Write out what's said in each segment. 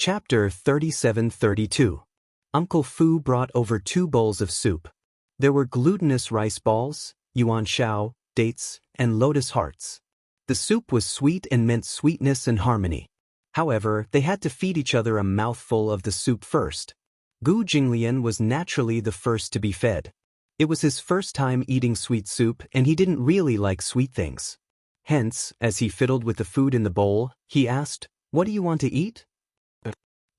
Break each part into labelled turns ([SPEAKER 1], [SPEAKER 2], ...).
[SPEAKER 1] Chapter 37-32. Uncle Fu brought over 2 bowls of soup. There were glutinous rice balls, yuan shao, dates, and lotus hearts. The soup was sweet and meant sweetness and harmony. However, they had to feed each other a mouthful of the soup first. Gu Jinglian was naturally the first to be fed. It was his first time eating sweet soup and he didn't really like sweet things. Hence, as he fiddled with the food in the bowl, he asked, "What do you want to eat?"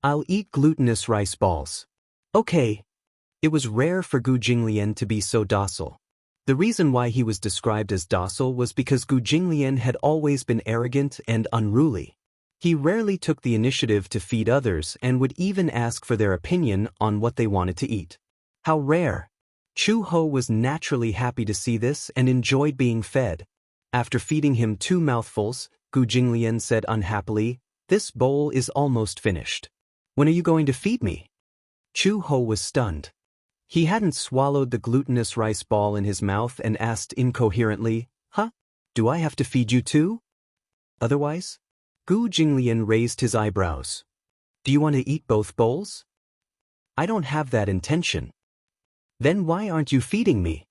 [SPEAKER 1] "I'll eat glutinous rice balls." "Okay." It was rare for Gu Jinglian to be so docile. The reason why he was described as docile was because Gu Jinglian had always been arrogant and unruly. He rarely took the initiative to feed others and would even ask for their opinion on what they wanted to eat. How rare! Chu Ho was naturally happy to see this and enjoyed being fed. After feeding him 2 mouthfuls, Gu Jinglian said unhappily, "This bowl is almost finished. When are you going to feed me?" Chu Ho was stunned. He hadn't swallowed the glutinous rice ball in his mouth and asked incoherently, "Huh? Do I have to feed you too? Otherwise?" Gu Jinglian raised his eyebrows. "Do you want to eat both bowls?" "I don't have that intention." "Then why aren't you feeding me?"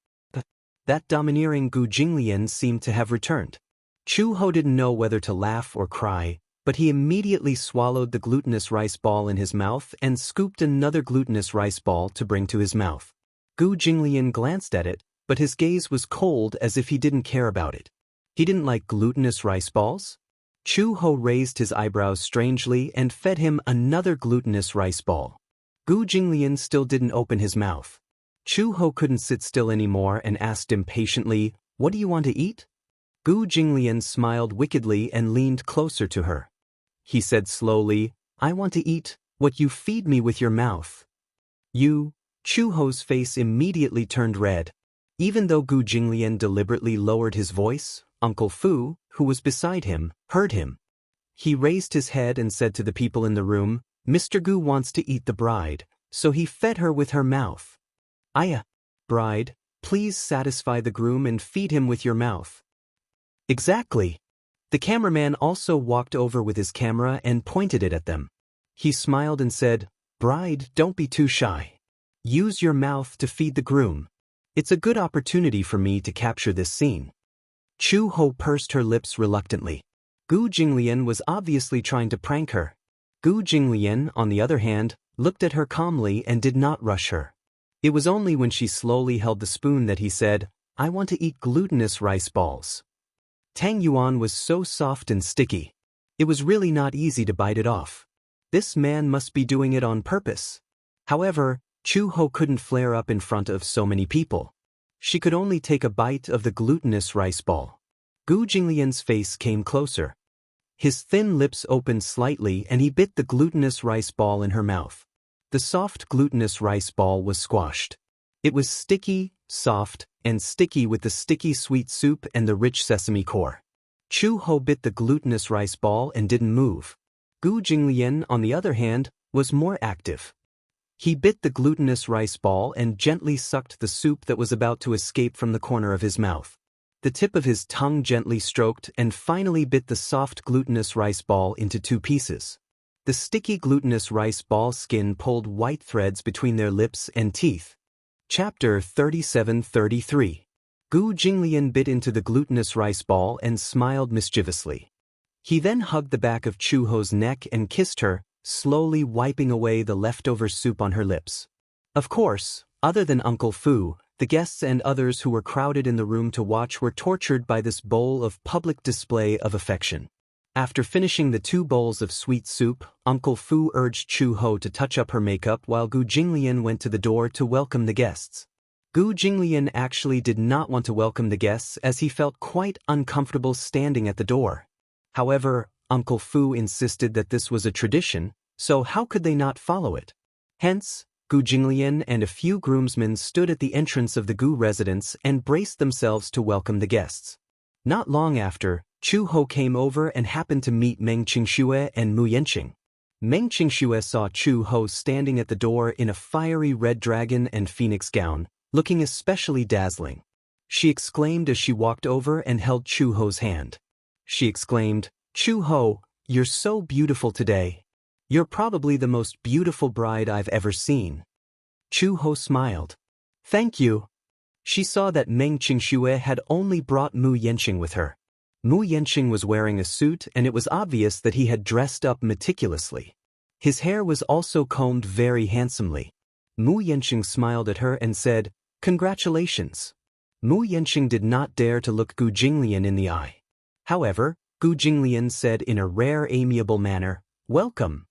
[SPEAKER 1] That domineering Gu Jinglian seemed to have returned. Chu Ho didn't know whether to laugh or cry, but he immediately swallowed the glutinous rice ball in his mouth and scooped another glutinous rice ball to bring to his mouth. Gu Jinglian glanced at it, but his gaze was cold as if he didn't care about it. He didn't like glutinous rice balls? Chu Ho raised his eyebrows strangely and fed him another glutinous rice ball. Gu Jinglian still didn't open his mouth. Chu Ho couldn't sit still anymore and asked impatiently, "What do you want to eat?" Gu Jinglian smiled wickedly and leaned closer to her. He said slowly, "I want to eat what you feed me with your mouth." "You?" Chu Ho's face immediately turned red. Even though Gu Jinglian deliberately lowered his voice, Uncle Fu, who was beside him, heard him. He raised his head and said to the people in the room, "Mr. Gu wants to eat the bride, so he fed her with her mouth." "Aya, bride, please satisfy the groom and feed him with your mouth." "Exactly." The cameraman also walked over with his camera and pointed it at them. He smiled and said, "Bride, don't be too shy. Use your mouth to feed the groom. It's a good opportunity for me to capture this scene." Chu Ho pursed her lips reluctantly. Gu Jinglian was obviously trying to prank her. Gu Jinglian, on the other hand, looked at her calmly and did not rush her. It was only when she slowly held the spoon that he said, "I want to eat glutinous rice balls." Tang Yuan was so soft and sticky. It was really not easy to bite it off. This man must be doing it on purpose. However, Chu Ho couldn't flare up in front of so many people. She could only take a bite of the glutinous rice ball. Gu Jinglian's face came closer. His thin lips opened slightly and he bit the glutinous rice ball in her mouth. The soft glutinous rice ball was squashed. It was sticky, soft, and sticky with the sticky sweet soup and the rich sesame core. Chu Ho bit the glutinous rice ball and didn't move. Gu Jinglian, on the other hand, was more active. He bit the glutinous rice ball and gently sucked the soup that was about to escape from the corner of his mouth. The tip of his tongue gently stroked and finally bit the soft glutinous rice ball into 2 pieces. The sticky glutinous rice ball skin pulled white threads between their lips and teeth. Chapter 37-33. Gu Jinglian bit into the glutinous rice ball and smiled mischievously. He then hugged the back of Chu Ho's neck and kissed her, slowly wiping away the leftover soup on her lips. Of course, other than Uncle Fu, the guests and others who were crowded in the room to watch were tortured by this bowl of public display of affection. After finishing the 2 bowls of sweet soup, Uncle Fu urged Chu Ho to touch up her makeup while Gu Jinglian went to the door to welcome the guests. Gu Jinglian actually did not want to welcome the guests as he felt quite uncomfortable standing at the door. However, Uncle Fu insisted that this was a tradition, so how could they not follow it? Hence, Gu Jinglian and a few groomsmen stood at the entrance of the Gu residence and braced themselves to welcome the guests. Not long after, Chu Ho came over and happened to meet Meng Qingxue and Mu Yanqing. Meng Qingxue saw Chu Ho standing at the door in a fiery red dragon and phoenix gown, looking especially dazzling. She exclaimed as she walked over and held Chu Ho's hand. She exclaimed, "Chu Ho, you're so beautiful today." You're probably the most beautiful bride I've ever seen. Chu Ho smiled. Thank you. She saw that Meng Qingxue had only brought Mu Yanqing with her. Mu Yanqing was wearing a suit and it was obvious that he had dressed up meticulously. His hair was also combed very handsomely. Mu Yanqing smiled at her and said, Congratulations. Mu Yanqing did not dare to look Gu Jinglian in the eye. However, Gu Jinglian said in a rare amiable manner, Welcome.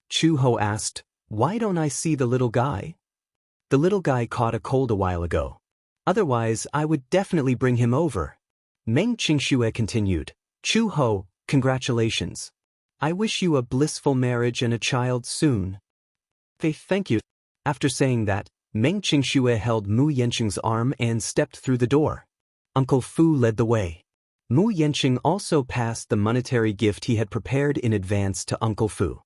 [SPEAKER 1] Chu Ho asked, Why don't I see the little guy? The little guy caught a cold a while ago. Otherwise, I would definitely bring him over. Meng Qingxue continued, Chu Ho, congratulations. I wish you a blissful marriage and a child soon. Thank you. After saying that, Meng Qingxue held Mu Yanqing's arm and stepped through the door. Uncle Fu led the way. Mu Yanqing also passed the monetary gift he had prepared in advance to Uncle Fu.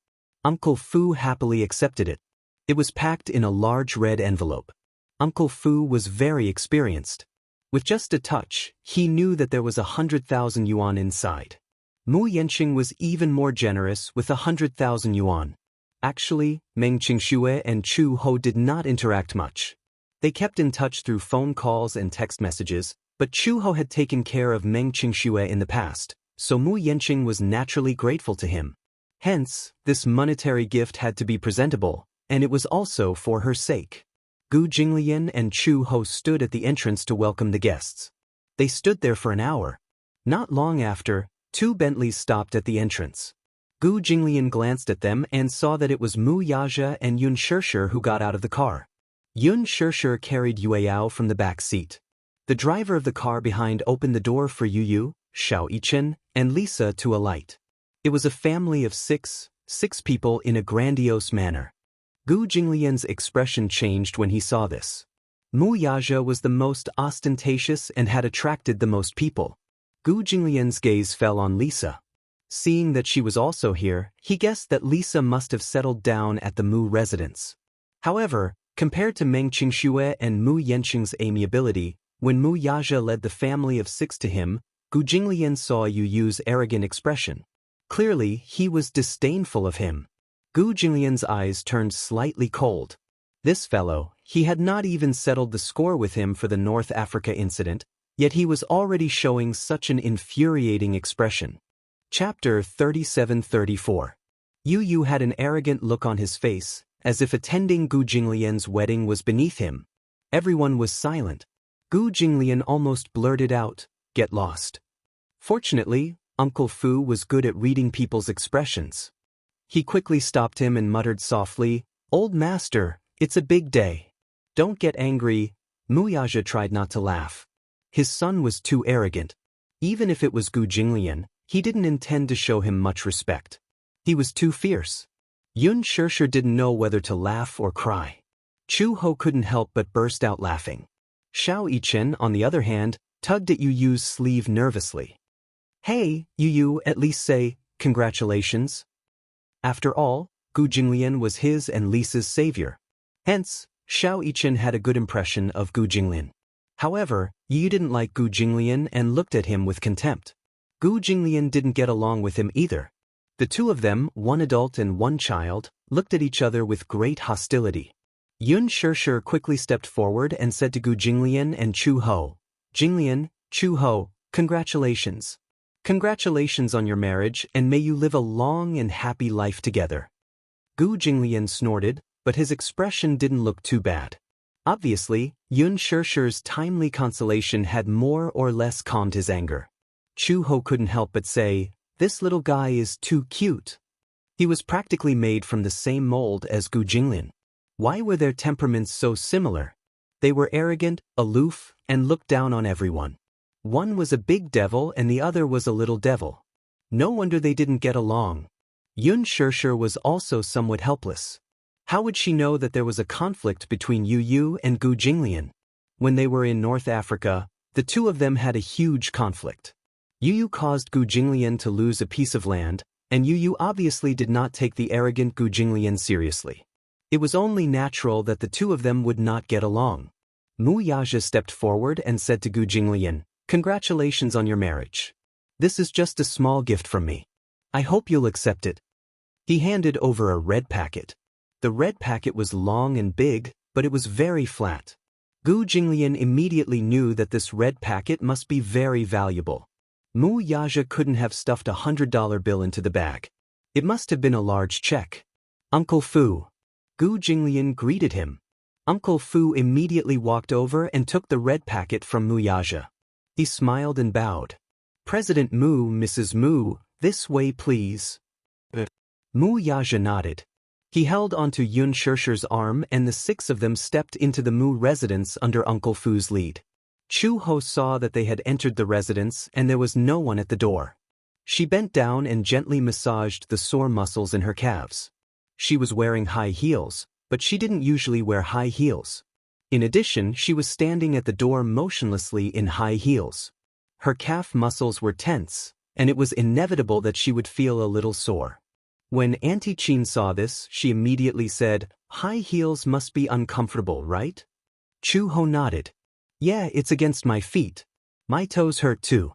[SPEAKER 1] Uncle Fu happily accepted it. It was packed in a large red envelope. Uncle Fu was very experienced. With just a touch, he knew that there was 100,000 yuan inside. Mu Yanqing was even more generous with 100,000 yuan. Actually, Meng Qingxue and Chu Ho did not interact much. They kept in touch through phone calls and text messages, but Chu Ho had taken care of Meng Qingxue in the past, so Mu Yanqing was naturally grateful to him. Hence, this monetary gift had to be presentable, and it was also for her sake. Gu Jinglian and Chu Ho stood at the entrance to welcome the guests. They stood there for an hour. Not long after, 2 Bentleys stopped at the entrance. Gu Jinglian glanced at them and saw that it was Mu Yaja and Yun Shishir who got out of the car. Yun Shishir carried Yueyao from the back seat. The driver of the car behind opened the door for Yu, Xiao Yichen, and Lisa to alight. It was a family of six people in a grandiose manner. Gu Jinglian's expression changed when he saw this. Mu Yaja was the most ostentatious and had attracted the most people. Gu Jinglian's gaze fell on Lisa. Seeing that she was also here, he guessed that Lisa must have settled down at the Mu residence. However, compared to Meng Qingxue and Mu Yanqing's amiability, when Mu Yaja led the family of 6 to him, Gu Jinglian saw Yu's arrogant expression. Clearly, he was disdainful of him. Gu Jinglian's eyes turned slightly cold. This fellow, he had not even settled the score with him for the North Africa incident, yet he was already showing such an infuriating expression. Chapter 37-34. Yu had an arrogant look on his face, as if attending Gu Jinglian's wedding was beneath him. Everyone was silent. Gu Jinglian almost blurted out, "Get lost." Fortunately, Uncle Fu was good at reading people's expressions. He quickly stopped him and muttered softly, "Old master, it's a big day. Don't get angry." Mu Yaja tried not to laugh. His son was too arrogant. Even if it was Gu Jinglian, he didn't intend to show him much respect. He was too fierce. Yun Shishir didn't know whether to laugh or cry. Chu Ho couldn't help but burst out laughing. Xiao Yichen, on the other hand, tugged at Yu's sleeve nervously. "Hey, Yu, at least say, congratulations." After all, Gu Jinglian was his and Lisa's savior. Hence, Xiao Yichen had a good impression of Gu Jinglian. However, Yu didn't like Gu Jinglian and looked at him with contempt. Gu Jinglian didn't get along with him either. The two of them, one adult and one child, looked at each other with great hostility. Yun Shishir quickly stepped forward and said to Gu Jinglian and Chu Ho, "Jinglian, Chu Ho, congratulations. Congratulations on your marriage, and may you live a long and happy life together." Gu Jinglian snorted, but his expression didn't look too bad. Obviously, Yun Shishir's timely consolation had more or less calmed his anger. Chu Ho couldn't help but say, "This little guy is too cute." He was practically made from the same mold as Gu Jinglian. Why were their temperaments so similar? They were arrogant, aloof, and looked down on everyone. One was a big devil and the other was a little devil. No wonder they didn't get along. Yun Shishir was also somewhat helpless. How would she know that there was a conflict between Yu and Gu Jinglian? When they were in North Africa, the two of them had a huge conflict. Yu caused Gu Jinglian to lose a piece of land, and Yu obviously did not take the arrogant Gu Jinglian seriously. It was only natural that the two of them would not get along. Mu Yaja stepped forward and said to Gu Jinglian, "Congratulations on your marriage. This is just a small gift from me. I hope you'll accept it." He handed over a red packet. The red packet was long and big, but it was very flat. Gu Jinglian immediately knew that this red packet must be very valuable. Mu Yaja couldn't have stuffed $100 bill into the bag. It must have been a large check. Uncle Fu. Gu Jinglian greeted him. Uncle Fu immediately walked over and took the red packet from Mu Yaja. He smiled and bowed. President Mu, Mrs. Mu, this way please. Mu Yaja nodded. He held onto Yun Shirshir's arm and the 6 of them stepped into the Mu residence under Uncle Fu's lead. Chu Ho saw that they had entered the residence and there was no one at the door. She bent down and gently massaged the sore muscles in her calves. She was wearing high heels, but she didn't usually wear high heels. In addition, she was standing at the door motionlessly in high heels. Her calf muscles were tense, and it was inevitable that she would feel a little sore. When Auntie Chin saw this, she immediately said, "High heels must be uncomfortable, right?" Chu Ho nodded. "Yeah, it's against my feet. My toes hurt too."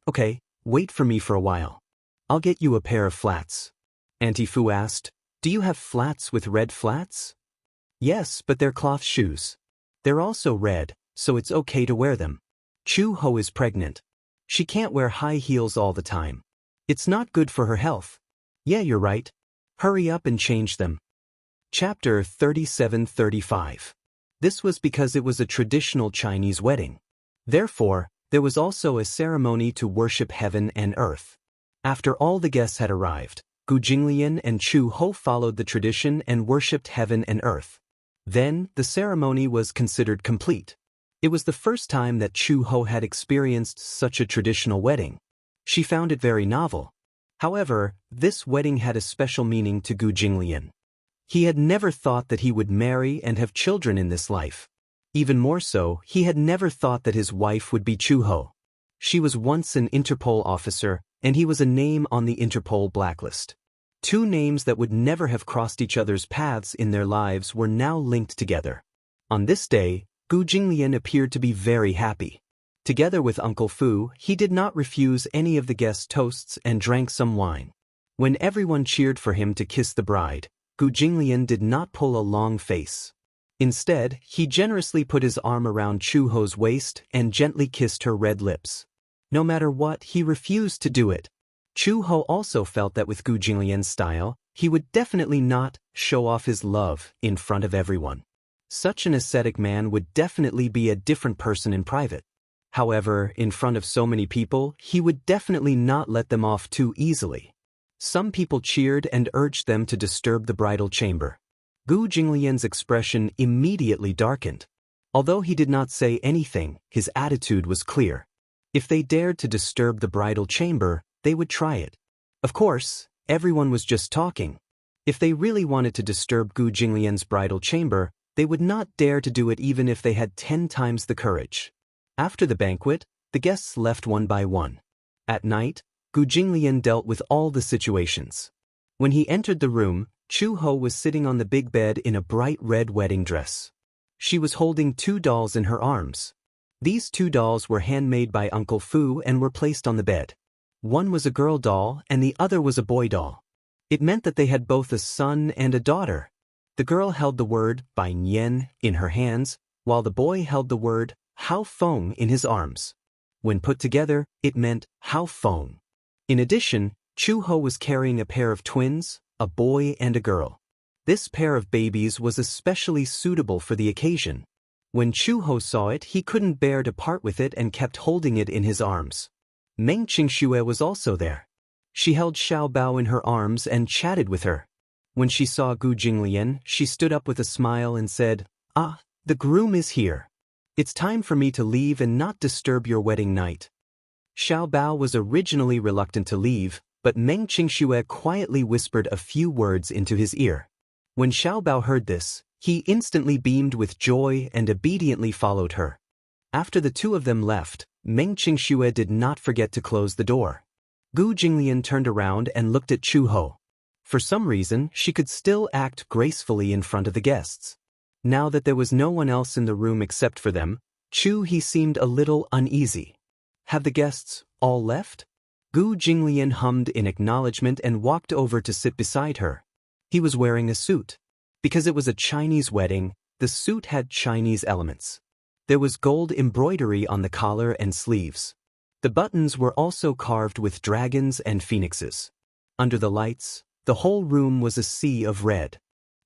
[SPEAKER 1] "Okay, wait for me for a while. I'll get you a pair of flats." Auntie Fu asked, "Do you have flats with red flats?" "Yes, but they're cloth shoes. They're also red, so it's okay to wear them." Chu Ho is pregnant. She can't wear high heels all the time. It's not good for her health. "Yeah, you're right. Hurry up and change them." Chapter 37-35. This was because it was a traditional Chinese wedding. Therefore, there was also a ceremony to worship heaven and earth. After all the guests had arrived, Gu Jinglian and Chu Ho followed the tradition and worshipped heaven and earth. Then, the ceremony was considered complete. It was the first time that Chu Ho had experienced such a traditional wedding. She found it very novel. However, this wedding had a special meaning to Gu Jinglian. He had never thought that he would marry and have children in this life. Even more so, he had never thought that his wife would be Chu Ho. She was once an Interpol officer, and he was a name on the Interpol blacklist. 2 names that would never have crossed each other's paths in their lives were now linked together. On this day, Gu Jinglian appeared to be very happy. Together with Uncle Fu, he did not refuse any of the guests' toasts and drank some wine. When everyone cheered for him to kiss the bride, Gu Jinglian did not pull a long face. Instead, he generously put his arm around Chu Ho's waist and gently kissed her red lips. No matter what, he refused to do it. Chu Ho also felt that with Gu Jinglian's style, he would definitely not show off his love in front of everyone. Such an ascetic man would definitely be a different person in private. However, in front of so many people, he would definitely not let them off too easily. Some people cheered and urged them to disturb the bridal chamber. Gu Jinglian's expression immediately darkened. Although he did not say anything, his attitude was clear. If they dared to disturb the bridal chamber, they would try it. Of course, everyone was just talking. If they really wanted to disturb Gu Jinglian's bridal chamber, they would not dare to do it even if they had 10 times the courage. After the banquet, the guests left one by one. At night, Gu Jinglian dealt with all the situations. When he entered the room, Chu Ho was sitting on the big bed in a bright red wedding dress. She was holding 2 dolls in her arms. These 2 dolls were handmade by Uncle Fu and were placed on the bed. One was a girl doll and the other was a boy doll. It meant that they had both a son and a daughter. The girl held the word Bai Nian in her hands, while the boy held the word Hao Feng in his arms. When put together, it meant Hao Feng. In addition, Chu Ho was carrying a pair of twins, a boy and a girl. This pair of babies was especially suitable for the occasion. When Chu Ho saw it, he couldn't bear to part with it and kept holding it in his arms. Meng Qingxue was also there. She held Xiao Bao in her arms and chatted with her. When she saw Gu Jinglian, she stood up with a smile and said, "Ah, the groom is here. It's time for me to leave and not disturb your wedding night." Xiao Bao was originally reluctant to leave, but Meng Qingxue quietly whispered a few words into his ear. When Xiao Bao heard this, he instantly beamed with joy and obediently followed her. After the 2 of them left, Meng Qingxue did not forget to close the door. Gu Jinglian turned around and looked at Chu Ho. For some reason, she could still act gracefully in front of the guests. Now that there was no one else in the room except for them, he seemed a little uneasy. Have the guests all left? Gu Jinglian hummed in acknowledgement and walked over to sit beside her. He was wearing a suit. Because it was a Chinese wedding, the suit had Chinese elements. There was gold embroidery on the collar and sleeves. The buttons were also carved with dragons and phoenixes. Under the lights, the whole room was a sea of red.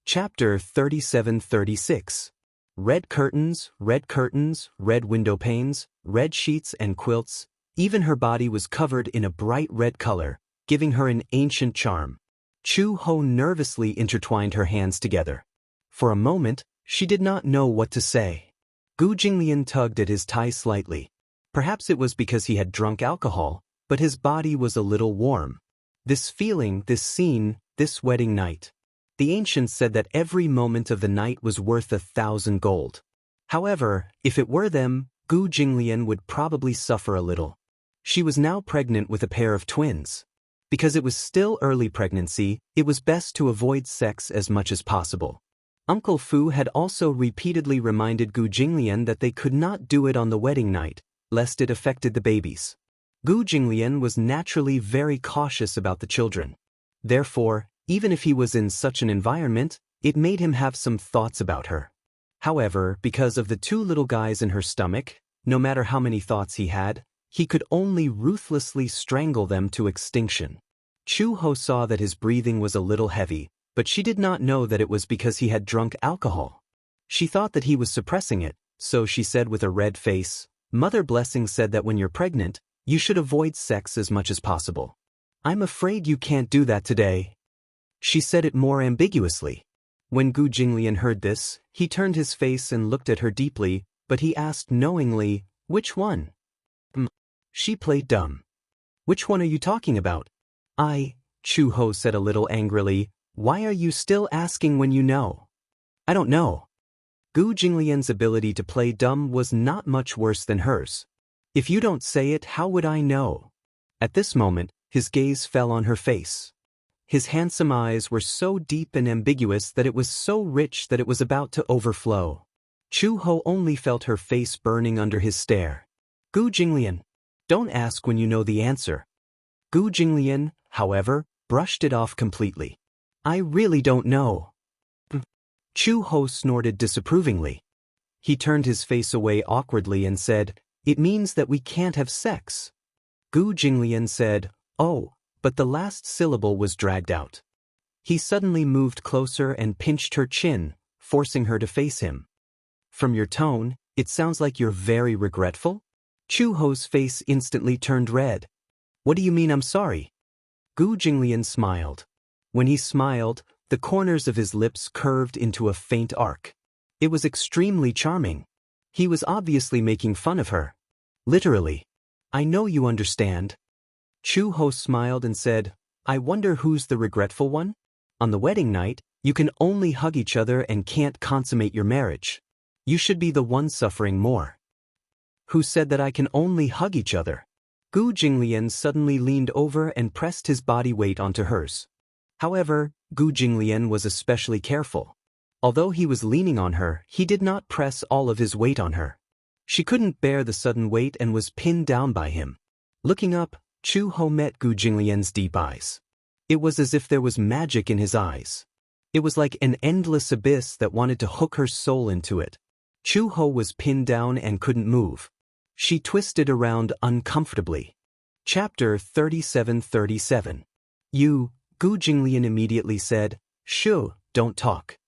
[SPEAKER 1] Chapter 37-36. Red curtains, red window panes, red sheets and quilts. Even her body was covered in a bright red color, giving her an ancient charm. Chu Ho nervously intertwined her hands together. For a moment, she did not know what to say. Gu Jinglian tugged at his tie slightly. Perhaps it was because he had drunk alcohol, but his body was a little warm. This feeling, this scene, this wedding night. The ancients said that every moment of the night was worth 1,000 gold. However, if it were them, Gu Jinglian would probably suffer a little. She was now pregnant with a pair of twins. Because it was still early pregnancy, it was best to avoid sex as much as possible. Uncle Fu had also repeatedly reminded Gu Jinglian that they could not do it on the wedding night, lest it affected the babies. Gu Jinglian was naturally very cautious about the children. Therefore, even if he was in such an environment, it made him have some thoughts about her. However, because of the two little guys in her stomach, no matter how many thoughts he had, he could only ruthlessly strangle them to extinction. Chu Ho saw that his breathing was a little heavy, but she did not know that it was because he had drunk alcohol. She thought that he was suppressing it, so she said with a red face, "Mother Blessing said that when you're pregnant, you should avoid sex as much as possible. I'm afraid you can't do that today." She said it more ambiguously. When Gu Jinglian heard this, he turned his face and looked at her deeply, but he asked knowingly, "Which one?" She played dumb. "Which one are you talking about?" Chu Ho said a little angrily, "Why are you still asking when you know?" "I don't know." Gu Jinglian's ability to play dumb was not much worse than hers. "If you don't say it, how would I know?" At this moment, his gaze fell on her face. His handsome eyes were so deep and ambiguous that it was so rich that it was about to overflow. Chu Ho only felt her face burning under his stare. "Gu Jinglian, don't ask when you know the answer." Gu Jinglian, however, brushed it off completely. "I really don't know." Chu Ho snorted disapprovingly. He turned his face away awkwardly and said, "It means that we can't have sex." Gu Jinglian said, "Oh," but the last syllable was dragged out. He suddenly moved closer and pinched her chin, forcing her to face him. "From your tone, it sounds like you're very regretful?" Chu Ho's face instantly turned red. "What do you mean I'm sorry?" Gu Jinglian smiled. When he smiled, the corners of his lips curved into a faint arc. It was extremely charming. He was obviously making fun of her. Literally. "I know you understand." Chu Ho smiled and said, "I wonder who's the regretful one? On the wedding night, you can only hug each other and can't consummate your marriage. You should be the one suffering more." "Who said that I can only hug each other?" Gu Jinglian suddenly leaned over and pressed his body weight onto hers. However, Gu Jinglian was especially careful. Although he was leaning on her, he did not press all of his weight on her. She couldn't bear the sudden weight and was pinned down by him. Looking up, Chu Ho met Gu Jinglian's deep eyes. It was as if there was magic in his eyes. It was like an endless abyss that wanted to hook her soul into it. Chu Ho was pinned down and couldn't move. She twisted around uncomfortably. Chapter 37-37. "You," Gu Jinglian immediately said, "Shoo, don't talk."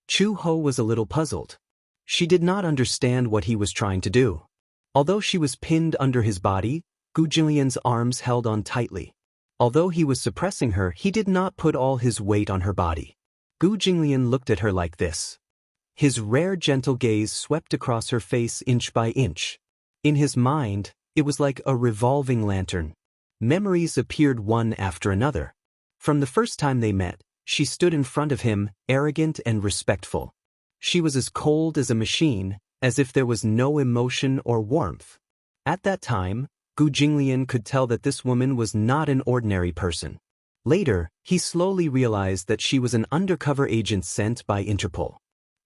[SPEAKER 1] Chu Ho was a little puzzled. She did not understand what he was trying to do. Although she was pinned under his body, Gu Jinglian's arms held on tightly. Although he was suppressing her, he did not put all his weight on her body. Gu Jinglian looked at her like this. His rare gentle gaze swept across her face inch by inch. In his mind, it was like a revolving lantern. Memories appeared one after another. From the first time they met, she stood in front of him, arrogant and respectful. She was as cold as a machine, as if there was no emotion or warmth. At that time, Gu Jinglian could tell that this woman was not an ordinary person. Later, he slowly realized that she was an undercover agent sent by Interpol.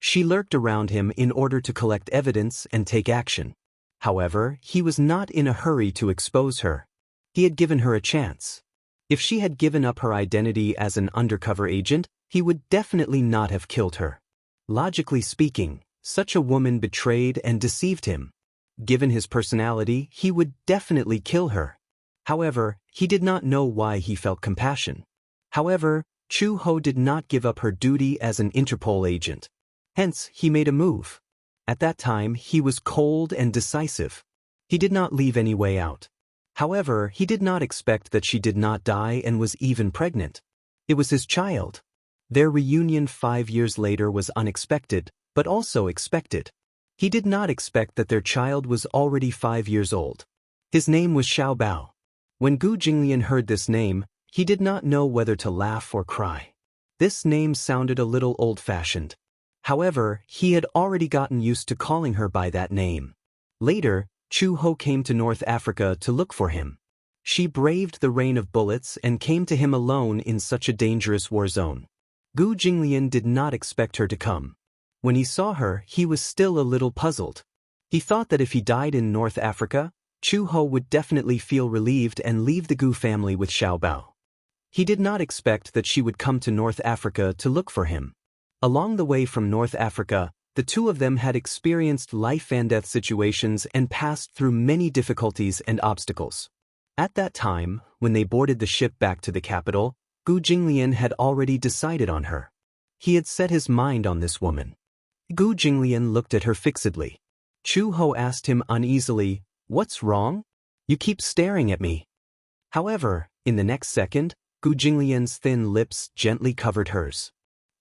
[SPEAKER 1] She lurked around him in order to collect evidence and take action. However, he was not in a hurry to expose her. He had given her a chance. If she had given up her identity as an undercover agent, he would definitely not have killed her. Logically speaking, such a woman betrayed and deceived him. Given his personality, he would definitely kill her. However, he did not know why he felt compassion. However, Chu Ho did not give up her duty as an Interpol agent. Hence, he made a move. At that time, he was cold and decisive. He did not leave any way out. However, he did not expect that she did not die and was even pregnant. It was his child. Their reunion 5 years later was unexpected, but also expected. He did not expect that their child was already 5 years old. His name was Xiao Bao. When Gu Jinglian heard this name, he did not know whether to laugh or cry. This name sounded a little old-fashioned. However, he had already gotten used to calling her by that name. Later, Chu Ho came to North Africa to look for him. She braved the rain of bullets and came to him alone in such a dangerous war zone. Gu Jinglian did not expect her to come. When he saw her, he was still a little puzzled. He thought that if he died in North Africa, Chu Ho would definitely feel relieved and leave the Gu family with Xiao Bao. He did not expect that she would come to North Africa to look for him. Along the way from North Africa, the two of them had experienced life and death situations and passed through many difficulties and obstacles. At that time, when they boarded the ship back to the capital, Gu Jinglian had already decided on her. He had set his mind on this woman. Gu Jinglian looked at her fixedly. Chu Ho asked him uneasily, "What's wrong? You keep staring at me." However, in the next second, Gu Jinglian's thin lips gently covered hers.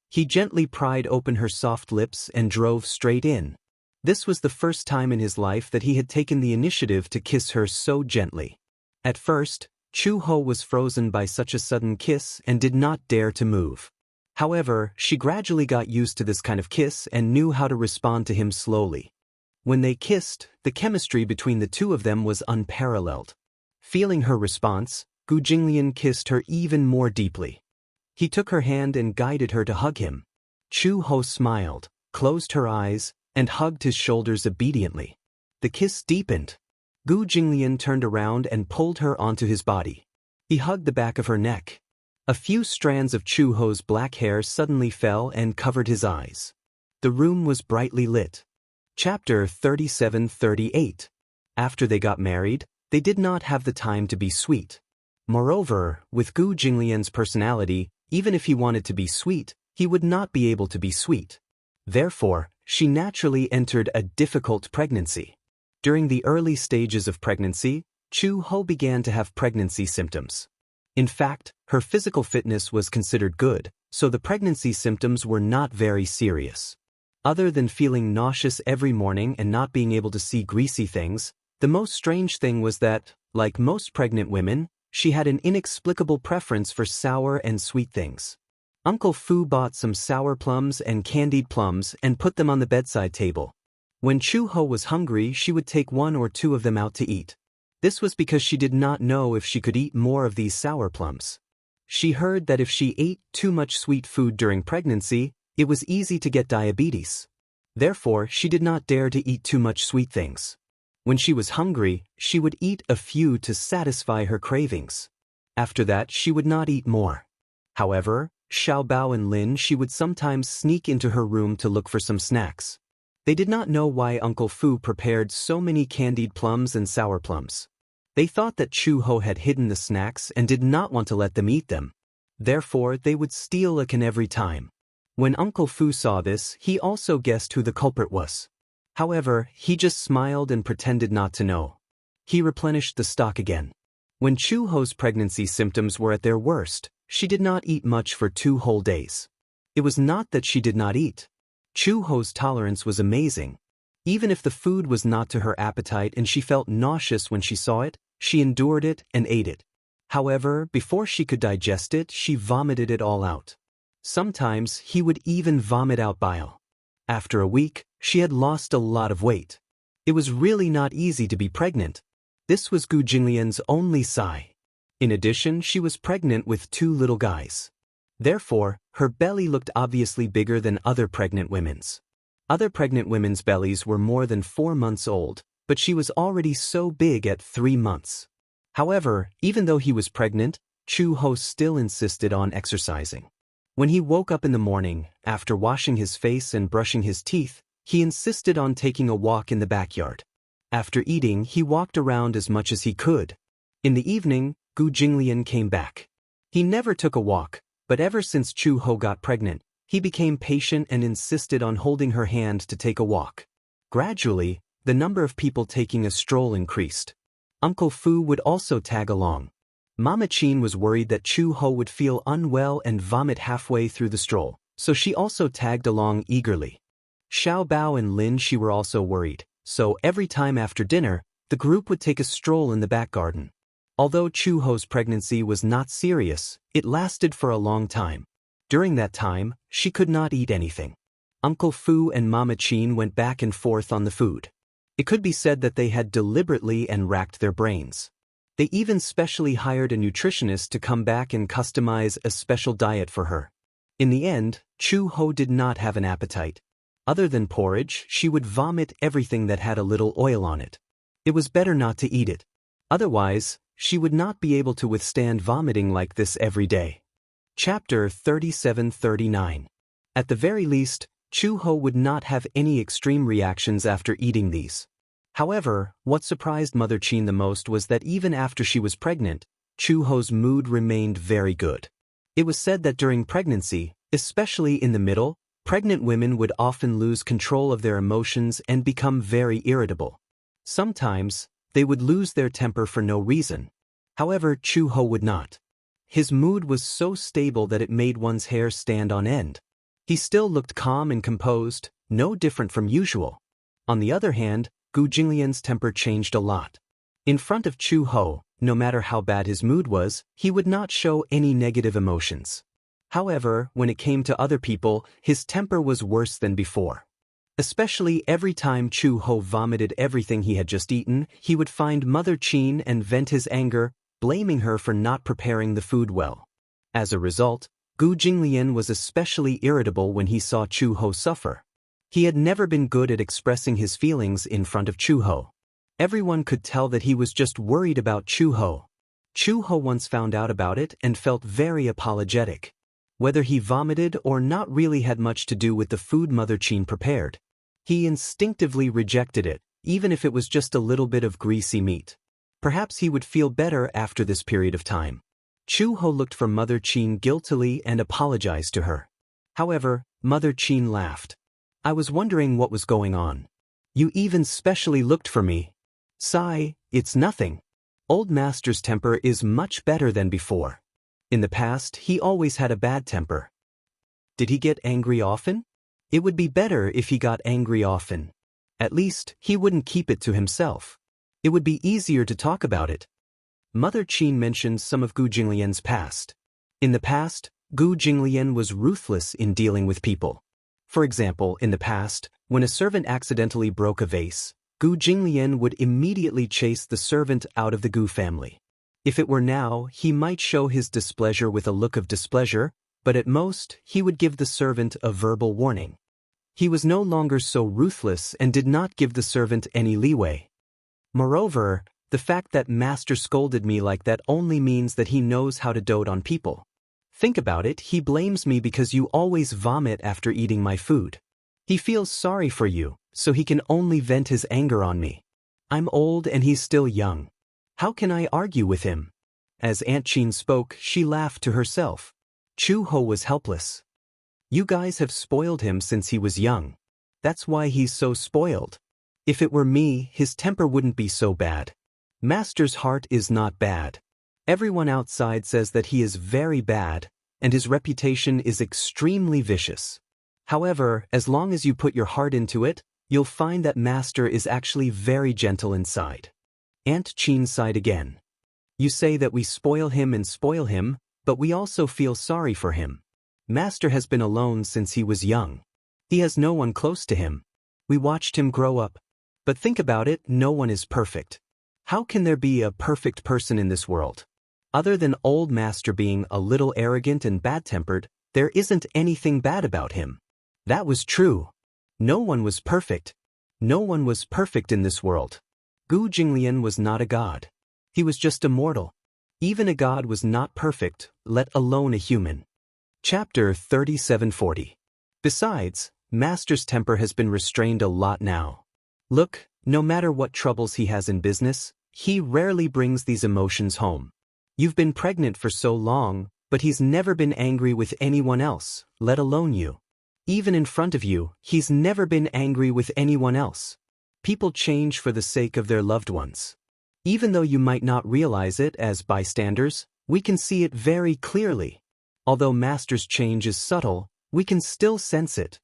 [SPEAKER 1] He gently pried open her soft lips and drove straight in. This was the first time in his life that he had taken the initiative to kiss her so gently. At first, Chu Ho was frozen by such a sudden kiss and did not dare to move. However, she gradually got used to this kind of kiss and knew how to respond to him slowly. When they kissed, the chemistry between the two of them was unparalleled. Feeling her response, Gu Jinglian kissed her even more deeply. He took her hand and guided her to hug him. Chu Ho smiled, closed her eyes, and hugged his shoulders obediently. The kiss deepened. Gu Jinglian turned around and pulled her onto his body. He hugged the back of her neck. A few strands of Chu Ho's black hair suddenly fell and covered his eyes. The room was brightly lit. Chapter 37-38. After they got married, they did not have the time to be sweet. Moreover, with Gu Jinglian's personality, even if he wanted to be sweet, he would not be able to be sweet. Therefore, she naturally entered a difficult pregnancy. During the early stages of pregnancy, Chu Ho began to have pregnancy symptoms. In fact, her physical fitness was considered good, so the pregnancy symptoms were not very serious. Other than feeling nauseous every morning and not being able to see greasy things, the most strange thing was that, like most pregnant women, she had an inexplicable preference for sour and sweet things. Uncle Fu bought some sour plums and candied plums and put them on the bedside table. When Chu Ho was hungry, she would take 1 or 2 of them out to eat. This was because she did not know if she could eat more of these sour plums. She heard that if she ate too much sweet food during pregnancy, it was easy to get diabetes. Therefore, she did not dare to eat too much sweet things. When she was hungry, she would eat a few to satisfy her cravings. After that, she would not eat more. However, Xiao Bao and Lin she would sometimes sneak into her room to look for some snacks. They did not know why Uncle Fu prepared so many candied plums and sour plums. They thought that Chu Ho had hidden the snacks and did not want to let them eat them. Therefore, they would steal a can every time. When Uncle Fu saw this, he also guessed who the culprit was. However, he just smiled and pretended not to know. He replenished the stock again. When Chu Ho's pregnancy symptoms were at their worst, she did not eat much for 2 whole days. It was not that she did not eat. Chu Ho's tolerance was amazing. Even if the food was not to her appetite and she felt nauseous when she saw it, she endured it and ate it. However, before she could digest it, she vomited it all out. Sometimes he would even vomit out bile. After a week, she had lost a lot of weight. It was really not easy to be pregnant. This was Gu Jinglian's only sigh. In addition, she was pregnant with 2 little guys. Therefore, her belly looked obviously bigger than other pregnant women's. Other pregnant women's bellies were more than 4 months old, but she was already so big at 3 months. However, even though he was pregnant, Chu Ho still insisted on exercising. When he woke up in the morning, after washing his face and brushing his teeth, he insisted on taking a walk in the backyard. After eating, he walked around as much as he could. In the evening, Gu Jinglian came back. He never took a walk, but ever since Chu Ho got pregnant, he became patient and insisted on holding her hand to take a walk. Gradually, the number of people taking a stroll increased. Uncle Fu would also tag along. Mama Qin was worried that Chu Ho would feel unwell and vomit halfway through the stroll, so she also tagged along eagerly. Xiao Bao and Lin Shi were also worried, so every time after dinner, the group would take a stroll in the back garden. Although Chu Ho's pregnancy was not serious, it lasted for a long time. During that time, she could not eat anything. Uncle Fu and Mama Qin went back and forth on the food. It could be said that they had deliberately and racked their brains. They even specially hired a nutritionist to come back and customize a special diet for her. In the end, Chu Ho did not have an appetite. Other than porridge, she would vomit everything that had a little oil on it. It was better not to eat it. Otherwise, she would not be able to withstand vomiting like this every day. Chapter 37-39. At the very least, Chu Ho would not have any extreme reactions after eating these. However, what surprised Mother Qin the most was that even after she was pregnant, Chu Ho's mood remained very good. It was said that during pregnancy, especially in the middle, pregnant women would often lose control of their emotions and become very irritable. Sometimes, they would lose their temper for no reason. However, Chu Ho would not. His mood was so stable that it made one's hair stand on end. He still looked calm and composed, no different from usual. On the other hand, Gu Jinglian's temper changed a lot. In front of Chu Ho, no matter how bad his mood was, he would not show any negative emotions. However, when it came to other people, his temper was worse than before. Especially every time Chu Ho vomited everything he had just eaten, he would find Mother Qin and vent his anger, blaming her for not preparing the food well. As a result, Gu Jinglian was especially irritable when he saw Chu Ho suffer. He had never been good at expressing his feelings in front of Chu Ho. Everyone could tell that he was just worried about Chu Ho. Chu Ho once found out about it and felt very apologetic. Whether he vomited or not really had much to do with the food Mother Qin prepared. He instinctively rejected it, even if it was just a little bit of greasy meat. Perhaps he would feel better after this period of time. Chu Ho looked for Mother Qin guiltily and apologized to her. However, Mother Qin laughed. I was wondering what was going on. You even specially looked for me. Sigh, it's nothing. Old Master's temper is much better than before. In the past, he always had a bad temper. Did he get angry often? It would be better if he got angry often. At least, he wouldn't keep it to himself. It would be easier to talk about it. Mother Qin mentioned some of Gu Jinglian's past. In the past, Gu Jinglian was ruthless in dealing with people. For example, in the past, when a servant accidentally broke a vase, Gu Jinglian would immediately chase the servant out of the Gu family. If it were now, he might show his displeasure with a look of displeasure, but at most, he would give the servant a verbal warning. He was no longer so ruthless and did not give the servant any leeway. Moreover, the fact that Master scolded me like that only means that he knows how to dote on people. Think about it, he blames me because you always vomit after eating my food. He feels sorry for you, so he can only vent his anger on me. I'm old and he's still young. How can I argue with him? As Aunt Qin spoke, she laughed to herself. Chu Ho was helpless. You guys have spoiled him since he was young. That's why he's so spoiled. If it were me, his temper wouldn't be so bad. Master's heart is not bad. Everyone outside says that he is very bad, and his reputation is extremely vicious. However, as long as you put your heart into it, you'll find that Master is actually very gentle inside. Aunt Qin sighed again. You say that we spoil him, but we also feel sorry for him. Master has been alone since he was young. He has no one close to him. We watched him grow up. But think about it, no one is perfect. How can there be a perfect person in this world? Other than old Master being a little arrogant and bad-tempered, there isn't anything bad about him. That was true. No one was perfect. No one was perfect in this world. Gu Jinglian was not a god. He was just a mortal. Even a god was not perfect, let alone a human. Chapter 3740. Besides, Master's temper has been restrained a lot now. Look, no matter what troubles he has in business, he rarely brings these emotions home. You've been pregnant for so long, but he's never been angry with anyone else, let alone you. Even in front of you, he's never been angry with anyone else. People change for the sake of their loved ones. Even though you might not realize it as bystanders, we can see it very clearly. Although Master's change is subtle, we can still sense it.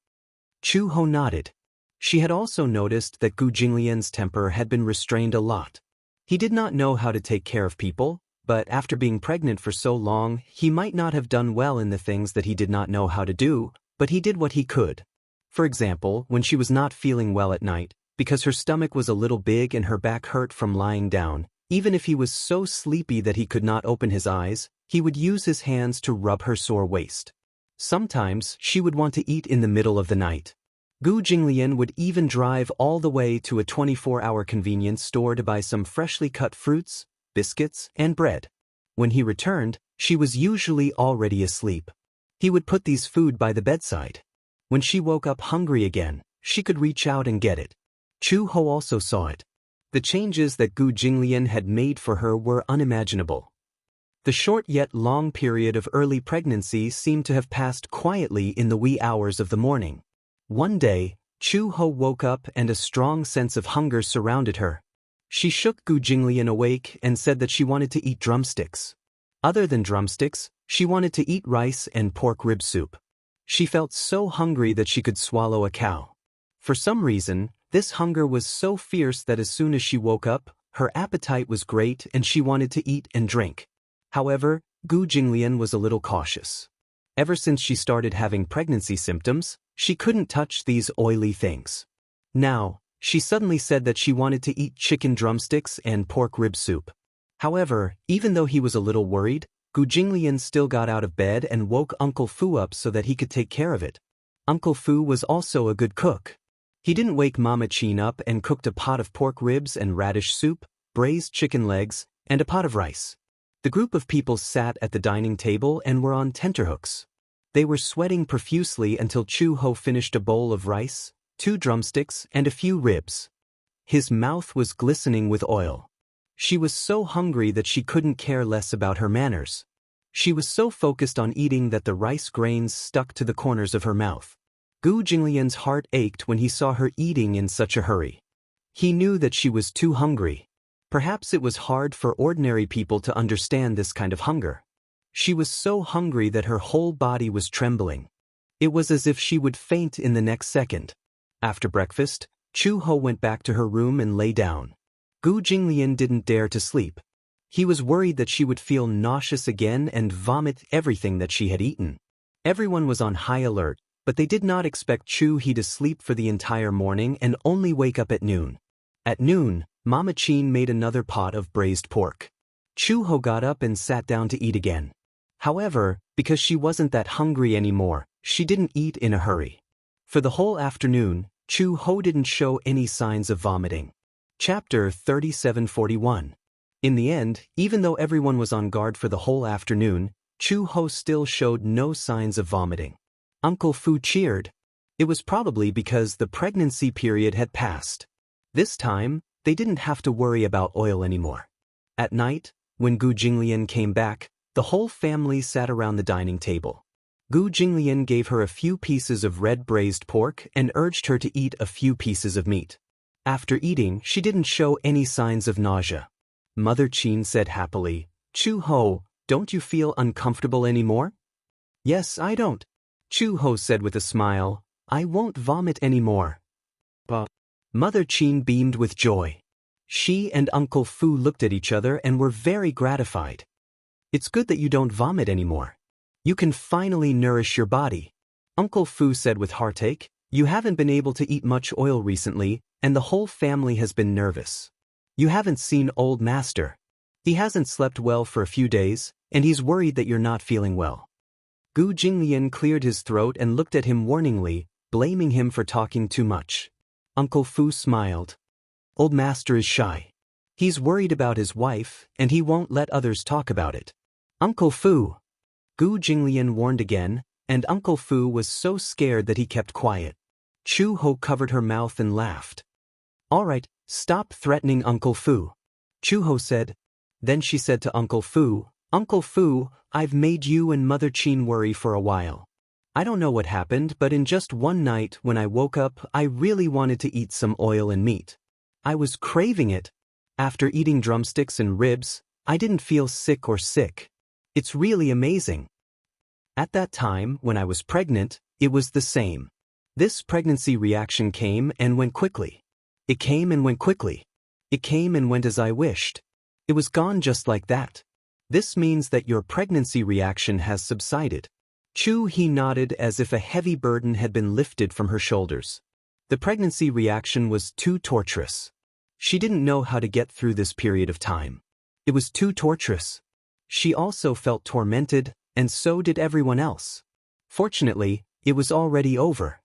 [SPEAKER 1] Chu Ho nodded. She had also noticed that Gu Jinglian's temper had been restrained a lot. He did not know how to take care of people, but after being pregnant for so long, he might not have done well in the things that he did not know how to do, but he did what he could. For example, when she was not feeling well at night, because her stomach was a little big and her back hurt from lying down, even if he was so sleepy that he could not open his eyes, he would use his hands to rub her sore waist. Sometimes she would want to eat in the middle of the night. Gu Jinglian would even drive all the way to a 24-hour convenience store to buy some freshly cut fruits, biscuits, and bread. When he returned, she was usually already asleep. He would put these food by the bedside. When she woke up hungry again, she could reach out and get it. Chu Ho also saw it. The changes that Gu Jinglian had made for her were unimaginable. The short yet long period of early pregnancy seemed to have passed quietly in the wee hours of the morning. One day, Chu Ho woke up and a strong sense of hunger surrounded her. She shook Gu Jinglian awake and said that she wanted to eat drumsticks. Other than drumsticks, she wanted to eat rice and pork rib soup. She felt so hungry that she could swallow a cow. For some reason, this hunger was so fierce that as soon as she woke up, her appetite was great and she wanted to eat and drink. However, Gu Jinglian was a little cautious. Ever since she started having pregnancy symptoms, she couldn't touch these oily things. Now, she suddenly said that she wanted to eat chicken drumsticks and pork rib soup. However, even though he was a little worried, Gu Jinglian still got out of bed and woke Uncle Fu up so that he could take care of it. Uncle Fu was also a good cook. He didn't wake Mama Chin up and cooked a pot of pork ribs and radish soup, braised chicken legs, and a pot of rice. The group of people sat at the dining table and were on tenterhooks. They were sweating profusely until Chu Ho finished a bowl of rice, 2 drumsticks, and a few ribs. His mouth was glistening with oil. She was so hungry that she couldn't care less about her manners. She was so focused on eating that the rice grains stuck to the corners of her mouth. Gu Jinglian's heart ached when he saw her eating in such a hurry. He knew that she was too hungry. Perhaps it was hard for ordinary people to understand this kind of hunger. She was so hungry that her whole body was trembling. It was as if she would faint in the next second. After breakfast, Chu Ho went back to her room and lay down. Gu Jinglian didn't dare to sleep. He was worried that she would feel nauseous again and vomit everything that she had eaten. Everyone was on high alert, but they did not expect Chu He to sleep for the entire morning and only wake up at noon. At noon, Mama Chin made another pot of braised pork. Chu Ho got up and sat down to eat again. However, because she wasn't that hungry anymore, she didn't eat in a hurry. For the whole afternoon, Chu Ho didn't show any signs of vomiting. Chapter 3741. In the end, even though everyone was on guard for the whole afternoon, Chu Ho still showed no signs of vomiting. Uncle Fu cheered. It was probably because the pregnancy period had passed. This time, they didn't have to worry about oil anymore. At night, when Gu Jinglian came back, the whole family sat around the dining table. Gu Jinglian gave her a few pieces of red braised pork and urged her to eat a few pieces of meat. After eating, she didn't show any signs of nausea. Mother Chin said happily, "Chu Ho, don't you feel uncomfortable anymore?" "Yes, I don't." Chu Ho said with a smile, "I won't vomit anymore." But Mother Chin beamed with joy. She and Uncle Fu looked at each other and were very gratified. "It's good that you don't vomit anymore. You can finally nourish your body." Uncle Fu said with heartache, "You haven't been able to eat much oil recently, and the whole family has been nervous. You haven't seen old Master. He hasn't slept well for a few days, and he's worried that you're not feeling well." Gu Jinglian cleared his throat and looked at him warningly, blaming him for talking too much. Uncle Fu smiled. "Old Master is shy. He's worried about his wife, and he won't let others talk about it. Uncle Fu. Gu Jinglian warned again, and Uncle Fu was so scared that he kept quiet. Chu Ho covered her mouth and laughed. All right, stop threatening Uncle Fu, Chu Ho said. Then she said to Uncle Fu, Uncle Fu, I've made you and Mother Qin worry for a while. I don't know what happened, but in just one night when I woke up, I really wanted to eat some oil and meat. I was craving it. After eating drumsticks and ribs, I didn't feel sick or sick. It's really amazing. At that time, when I was pregnant, it was the same. This pregnancy reaction came and went quickly. It came and went quickly. It came and went as I wished. It was gone just like that. This means that your pregnancy reaction has subsided. Chu He nodded as if a heavy burden had been lifted from her shoulders. The pregnancy reaction was too torturous. She didn't know how to get through this period of time. It was too torturous. She also felt tormented, and so did everyone else. Fortunately, it was already over.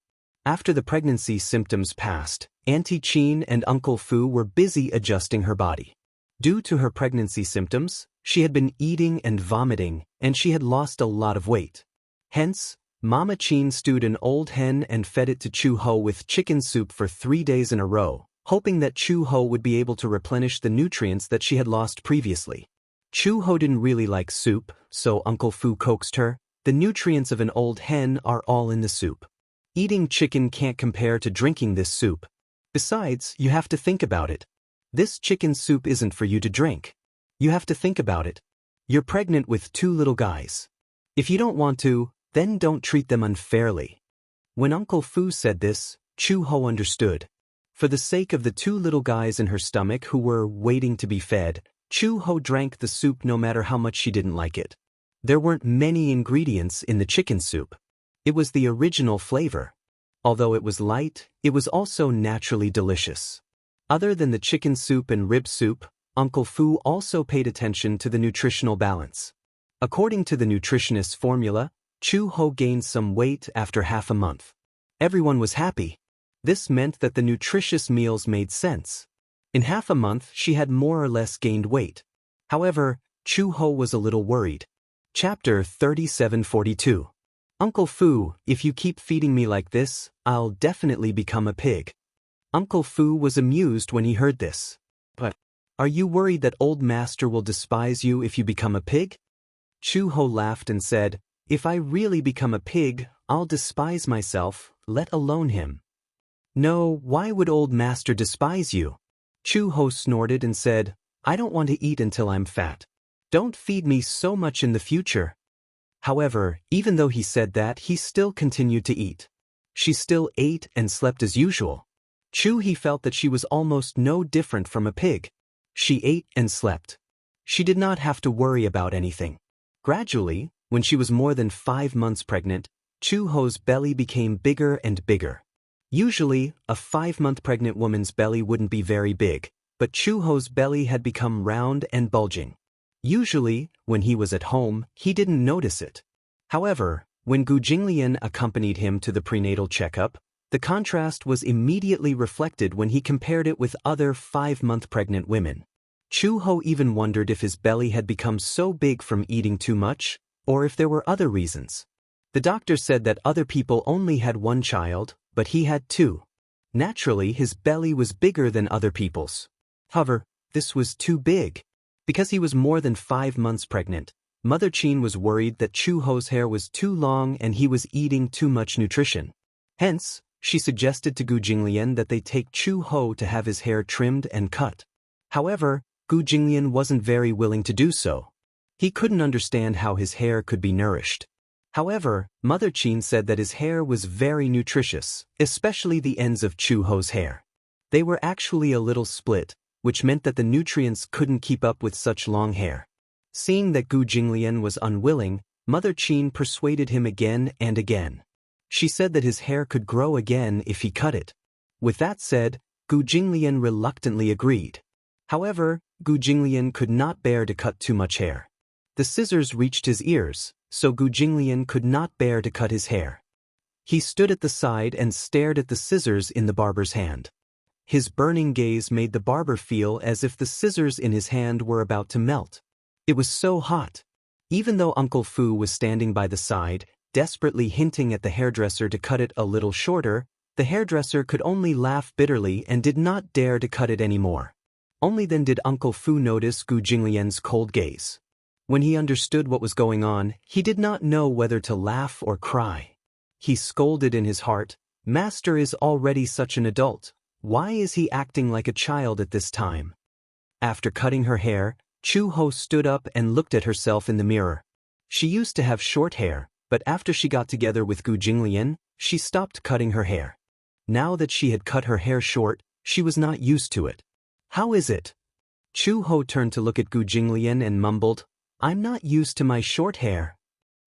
[SPEAKER 1] After the pregnancy symptoms passed, Auntie Qin and Uncle Fu were busy adjusting her body. Due to her pregnancy symptoms, she had been eating and vomiting, and she had lost a lot of weight. Hence, Mama Qin stewed an old hen and fed it to Chu Ho with chicken soup for 3 days in a row, hoping that Chu Ho would be able to replenish the nutrients that she had lost previously. Chu Ho didn't really like soup, so Uncle Fu coaxed her, the nutrients of an old hen are all in the soup. Eating chicken can't compare to drinking this soup. Besides, you have to think about it. This chicken soup isn't for you to drink. You have to think about it. You're pregnant with 2 little guys. If you don't want to, then don't treat them unfairly. When Uncle Fu said this, Chu Ho understood. For the sake of the 2 little guys in her stomach who were waiting to be fed, Chu Ho drank the soup no matter how much she didn't like it. There weren't many ingredients in the chicken soup. It was the original flavor. Although it was light, it was also naturally delicious. Other than the chicken soup and rib soup, Uncle Fu also paid attention to the nutritional balance. According to the nutritionist's formula, Chu Ho gained some weight after half a month. Everyone was happy. This meant that the nutritious meals made sense. In half a month, she had more or less gained weight. However, Chu Ho was a little worried. Chapter 3742. Uncle Fu, if you keep feeding me like this, I'll definitely become a pig. Uncle Fu was amused when he heard this. But, are you worried that old master will despise you if you become a pig? Chu Ho laughed and said, if I really become a pig, I'll despise myself, let alone him. No, why would old master despise you? Chu Ho snorted and said, I don't want to eat until I'm fat. Don't feed me so much in the future. However, even though he said that, he still continued to eat. She still ate and slept as usual. Chu He felt that she was almost no different from a pig. She ate and slept. She did not have to worry about anything. Gradually, when she was more than 5 months pregnant, Chu Ho's belly became bigger and bigger. Usually, a 5-month pregnant woman's belly wouldn't be very big, but Chu Ho's belly had become round and bulging. Usually, when he was at home, he didn't notice it. However, when Gu Jinglian accompanied him to the prenatal checkup, the contrast was immediately reflected when he compared it with other 5-month pregnant women. Chu Ho even wondered if his belly had become so big from eating too much, or if there were other reasons. The doctor said that other people only had 1 child, but he had 2. Naturally, his belly was bigger than other people's. However, this was too big. Because he was more than 5 months pregnant, Mother Qin was worried that Chu Ho's hair was too long and he was eating too much nutrition. Hence, she suggested to Gu Jinglian that they take Chu Ho to have his hair trimmed and cut. However, Gu Jinglian wasn't very willing to do so. He couldn't understand how his hair could be nourished. However, Mother Qin said that his hair was very nutritious, especially the ends of Chu Ho's hair. They were actually a little split, which meant that the nutrients couldn't keep up with such long hair. Seeing that Gu Jinglian was unwilling, Mother Qin persuaded him again and again. She said that his hair could grow again if he cut it. With that said, Gu Jinglian reluctantly agreed. However, Gu Jinglian could not bear to cut too much hair. The scissors reached his ears, so Gu Jinglian could not bear to cut his hair. He stood at the side and stared at the scissors in the barber's hand. His burning gaze made the barber feel as if the scissors in his hand were about to melt. It was so hot. Even though Uncle Fu was standing by the side, desperately hinting at the hairdresser to cut it a little shorter, the hairdresser could only laugh bitterly and did not dare to cut it anymore. Only then did Uncle Fu notice Gu Jinglian's cold gaze. When he understood what was going on, he did not know whether to laugh or cry. He scolded in his heart, "Master is already such an adult. Why is he acting like a child at this time?" After cutting her hair, Chu Ho stood up and looked at herself in the mirror. She used to have short hair, but after she got together with Gu Jinglian, she stopped cutting her hair. Now that she had cut her hair short, she was not used to it. "How is it?" Chu Ho turned to look at Gu Jinglian and mumbled, "I'm not used to my short hair."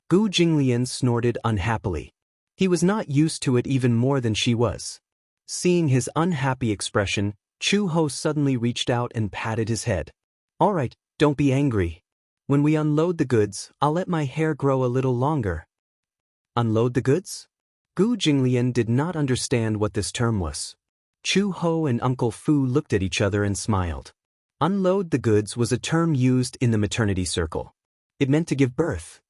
[SPEAKER 1] Gu Jinglian snorted unhappily. He was not used to it even more than she was. Seeing his unhappy expression, Chu Ho suddenly reached out and patted his head. "All right, don't be angry. When we unload the goods, I'll let my hair grow a little longer." Unload the goods? Gu Jinglian did not understand what this term was. Chu Ho and Uncle Fu looked at each other and smiled. Unload the goods was a term used in the maternity circle. It meant to give birth.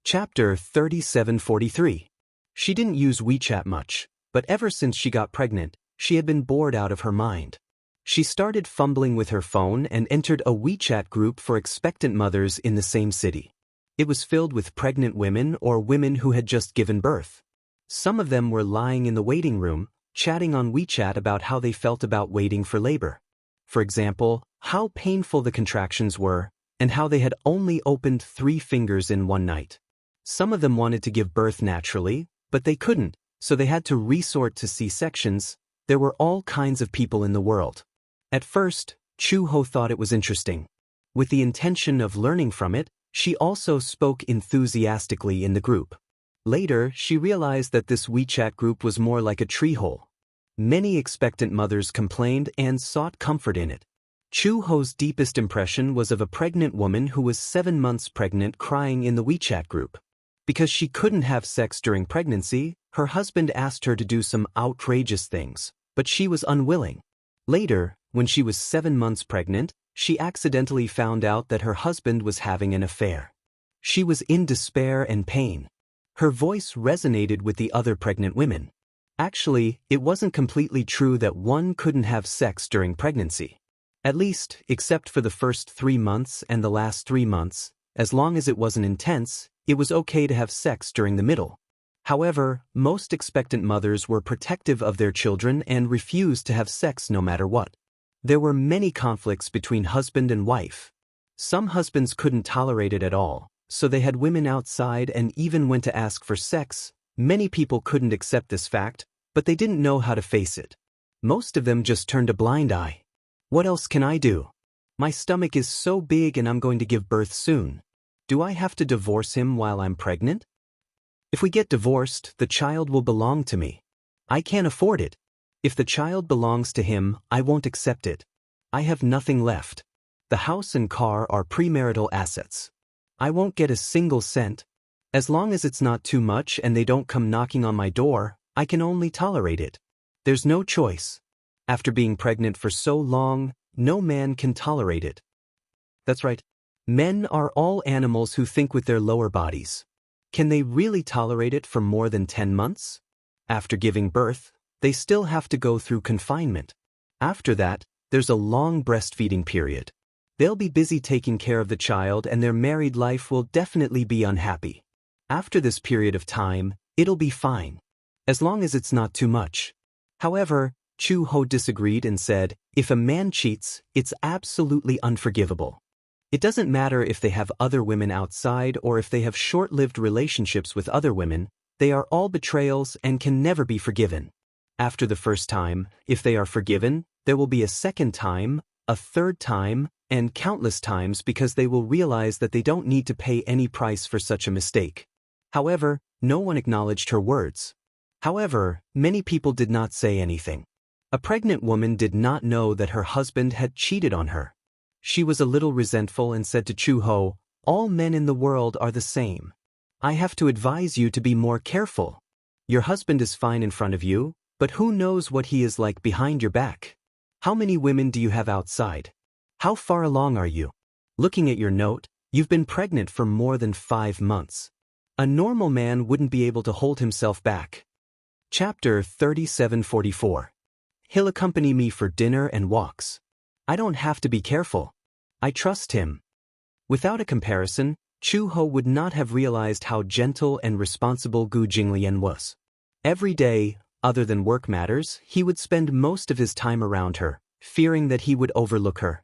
[SPEAKER 1] Chapter 3743. She didn't use WeChat much, but ever since she got pregnant, she had been bored out of her mind. She started fumbling with her phone and entered a WeChat group for expectant mothers in the same city. It was filled with pregnant women or women who had just given birth. Some of them were lying in the waiting room, chatting on WeChat about how they felt about waiting for labor. For example, how painful the contractions were, and how they had only opened 3 fingers in one night. Some of them wanted to give birth naturally, but they couldn't, so they had to resort to C-sections. There were all kinds of people in the world. At first, Chu Ho thought it was interesting. With the intention of learning from it, she also spoke enthusiastically in the group. Later, she realized that this WeChat group was more like a treehole. Many expectant mothers complained and sought comfort in it. Chu Ho's deepest impression was of a pregnant woman who was 7 months pregnant crying in the WeChat group. Because she couldn't have sex during pregnancy, her husband asked her to do some outrageous things, but she was unwilling. Later, when she was 7 months pregnant, she accidentally found out that her husband was having an affair. She was in despair and pain. Her voice resonated with the other pregnant women. Actually, it wasn't completely true that one couldn't have sex during pregnancy. At least, except for the first 3 months and the last 3 months, as long as it wasn't intense, it was okay to have sex during the middle. However, most expectant mothers were protective of their children and refused to have sex no matter what. There were many conflicts between husband and wife. Some husbands couldn't tolerate it at all, so they had women outside and even went to ask for sex. Many people couldn't accept this fact, but they didn't know how to face it. Most of them just turned a blind eye. What else can I do? My stomach is so big and I'm going to give birth soon. Do I have to divorce him while I'm pregnant? If we get divorced, the child will belong to me. I can't afford it. If the child belongs to him, I won't accept it. I have nothing left. The house and car are premarital assets. I won't get a single cent. As long as it's not too much and they don't come knocking on my door, I can only tolerate it. There's no choice. After being pregnant for so long, no man can tolerate it. That's right. Men are all animals who think with their lower bodies. Can they really tolerate it for more than 10 months? After giving birth, they still have to go through confinement. After that, there's a long breastfeeding period. They'll be busy taking care of the child and their married life will definitely be unhappy. After this period of time, it'll be fine. As long as it's not too much. However, Chu Ho disagreed and said, if a man cheats, it's absolutely unforgivable. It doesn't matter if they have other women outside or if they have short-lived relationships with other women, they are all betrayals and can never be forgiven. After the first time, if they are forgiven, there will be a second time, a third time, and countless times because they will realize that they don't need to pay any price for such a mistake. However, no one acknowledged her words. However, many people did not say anything. A pregnant woman did not know that her husband had cheated on her. She was a little resentful and said to Chu Ho, "All men in the world are the same. I have to advise you to be more careful. Your husband is fine in front of you, but who knows what he is like behind your back. How many women do you have outside? How far along are you? Looking at your note, you've been pregnant for more than 5 months. A normal man wouldn't be able to hold himself back. Chapter 3744. He'll accompany me for dinner and walks. I don't have to be careful. I trust him. Without a comparison, Chu Ho would not have realized how gentle and responsible Gu Jinglian was. Every day, other than work matters, he would spend most of his time around her, fearing that he would overlook her.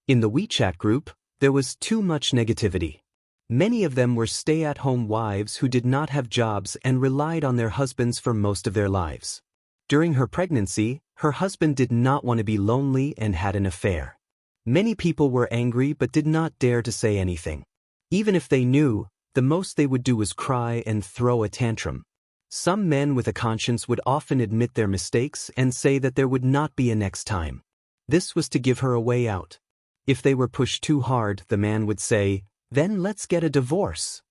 [SPEAKER 1] In the WeChat group, there was too much negativity. Many of them were stay-at-home wives who did not have jobs and relied on their husbands for most of their lives. During her pregnancy, her husband did not want to be lonely and had an affair. Many people were angry but did not dare to say anything. Even if they knew, the most they would do was cry and throw a tantrum. Some men with a conscience would often admit their mistakes and say that there would not be a next time. This was to give her a way out. If they were pushed too hard, the man would say, "Then let's get a divorce."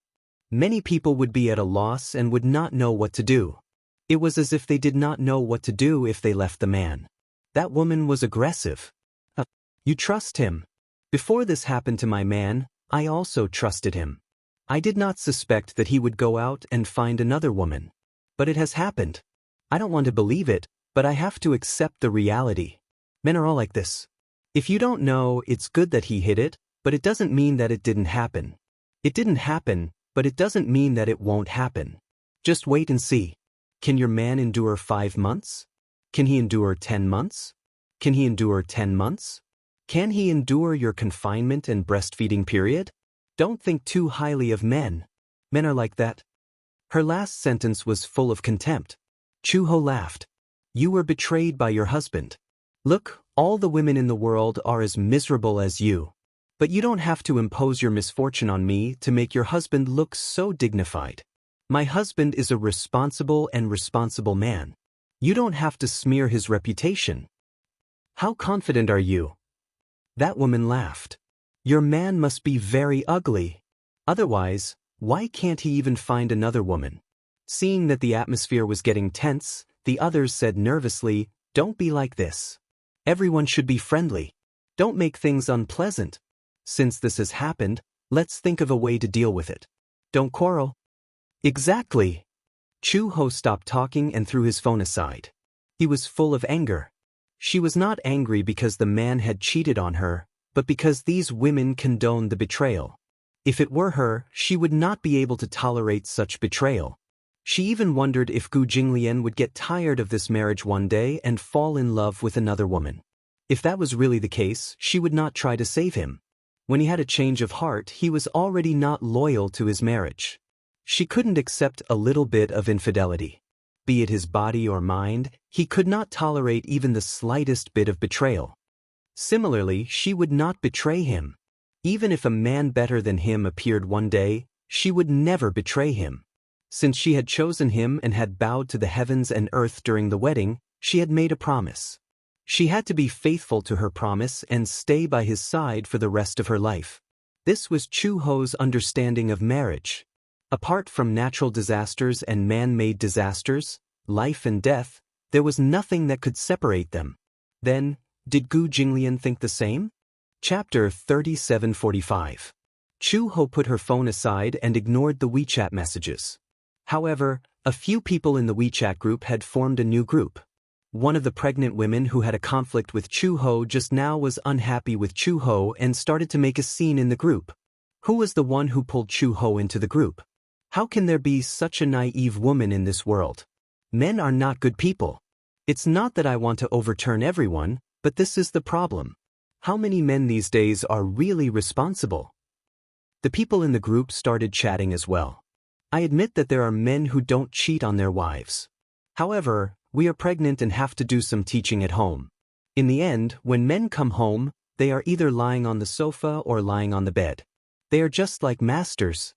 [SPEAKER 1] Many people would be at a loss and would not know what to do. It was as if they did not know what to do if they left the man. That woman was aggressive. You trust him. Before this happened to my man, I also trusted him. I did not suspect that he would go out and find another woman. But it has happened. I don't want to believe it, but I have to accept the reality. Men are all like this. If you don't know, it's good that he hid it, but it doesn't mean that it didn't happen. It didn't happen, but it doesn't mean that it won't happen. Just wait and see. Can your man endure 5 months? Can he endure 10 months? Can he endure 10 months? Can he endure your confinement and breastfeeding period? Don't think too highly of men. Men are like that. Her last sentence was full of contempt. Chu Ho laughed. You were betrayed by your husband. Look, all the women in the world are as miserable as you. But you don't have to impose your misfortune on me to make your husband look so dignified. My husband is a responsible man. You don't have to smear his reputation. How confident are you? That woman laughed. Your man must be very ugly. Otherwise, why can't he even find another woman? Seeing that the atmosphere was getting tense, the others said nervously, Don't be like this. Everyone should be friendly. Don't make things unpleasant. Since this has happened, let's think of a way to deal with it. Don't quarrel. Exactly. Chu Ho stopped talking and threw his phone aside. He was full of anger. She was not angry because the man had cheated on her, but because these women condoned the betrayal. If it were her, she would not be able to tolerate such betrayal. She even wondered if Gu Jinglian would get tired of this marriage one day and fall in love with another woman. If that was really the case, she would not try to save him. When he had a change of heart, he was already not loyal to his marriage. She couldn't accept a little bit of infidelity. Be it his body or mind, he could not tolerate even the slightest bit of betrayal. Similarly, she would not betray him. Even if a man better than him appeared one day, she would never betray him. Since she had chosen him and had bowed to the heavens and earth during the wedding, she had made a promise. She had to be faithful to her promise and stay by his side for the rest of her life. This was Chu Ho's understanding of marriage. Apart from natural disasters and man-made disasters, life and death, there was nothing that could separate them. Then, did Gu Jinglian think the same? Chapter 3745. Chu Ho put her phone aside and ignored the WeChat messages. However, a few people in the WeChat group had formed a new group. One of the pregnant women who had a conflict with Chu Ho just now was unhappy with Chu Ho and started to make a scene in the group. Who was the one who pulled Chu Ho into the group? How can there be such a naive woman in this world? Men are not good people. It's not that I want to overturn everyone, but this is the problem. How many men these days are really responsible? The people in the group started chatting as well. I admit that there are men who don't cheat on their wives. However, we are pregnant and have to do some teaching at home. In the end, when men come home, they are either lying on the sofa or lying on the bed. They are just like masters.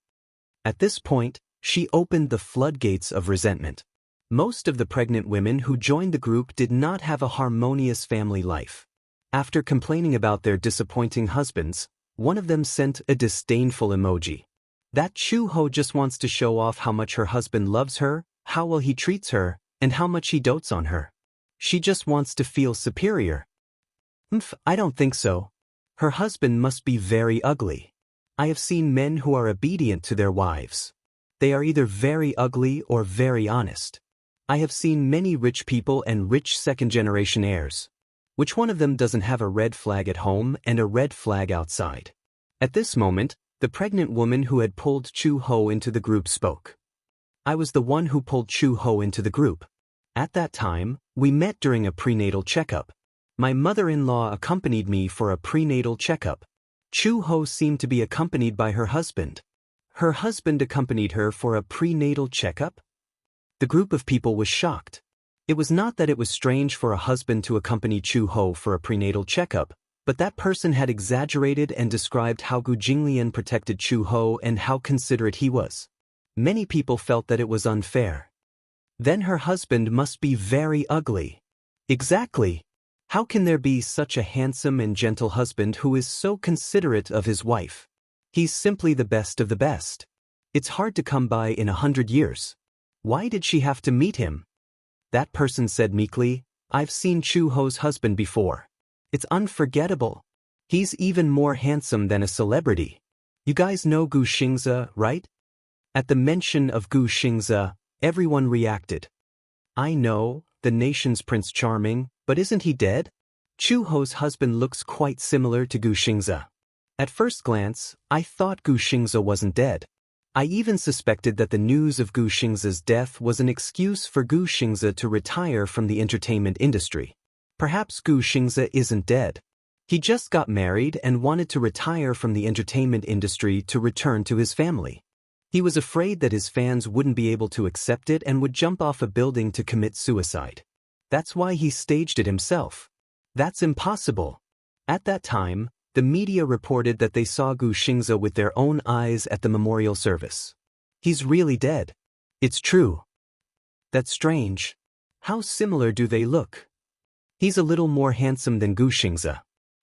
[SPEAKER 1] At this point, she opened the floodgates of resentment. Most of the pregnant women who joined the group did not have a harmonious family life. After complaining about their disappointing husbands, one of them sent a disdainful emoji. That Chu Ho just wants to show off how much her husband loves her, how well he treats her, and how much he dotes on her. She just wants to feel superior. I don't think so. Her husband must be very ugly. I have seen men who are obedient to their wives. They are either very ugly or very honest. I have seen many rich people and rich second-generation heirs. Which one of them doesn't have a red flag at home and a red flag outside? At this moment, the pregnant woman who had pulled Chu Ho into the group spoke. I was the one who pulled Chu Ho into the group. At that time, we met during a prenatal checkup. My mother-in-law accompanied me for a prenatal checkup. Chu Ho seemed to be accompanied by her husband. Her husband accompanied her for a prenatal checkup? The group of people was shocked. It was not that it was strange for a husband to accompany Chu Ho for a prenatal checkup, but that person had exaggerated and described how Gu Jinglian protected Chu Ho and how considerate he was. Many people felt that it was unfair. Then her husband must be very ugly. Exactly. How can there be such a handsome and gentle husband who is so considerate of his wife? He's simply the best of the best. It's hard to come by in 100 years. Why did she have to meet him? That person said meekly, I've seen Chu Ho's husband before. It's unforgettable. He's even more handsome than a celebrity. You guys know Gu Xianxia, right? At the mention of Gu Xianxia, everyone reacted. I know, the nation's Prince Charming, but isn't he dead? Chu Ho's husband looks quite similar to Gu Xianxia. At first glance, I thought Gu Xianxia wasn't dead. I even suspected that the news of Gu Xianxia's death was an excuse for Gu Xianxia to retire from the entertainment industry. Perhaps Gu Xianxia isn't dead. He just got married and wanted to retire from the entertainment industry to return to his family. He was afraid that his fans wouldn't be able to accept it and would jump off a building to commit suicide. That's why he staged it himself. That's impossible. At that time, the media reported that they saw Gu Xianxia with their own eyes at the memorial service. He's really dead. It's true. That's strange. How similar do they look? He's a little more handsome than Gu Xianxia.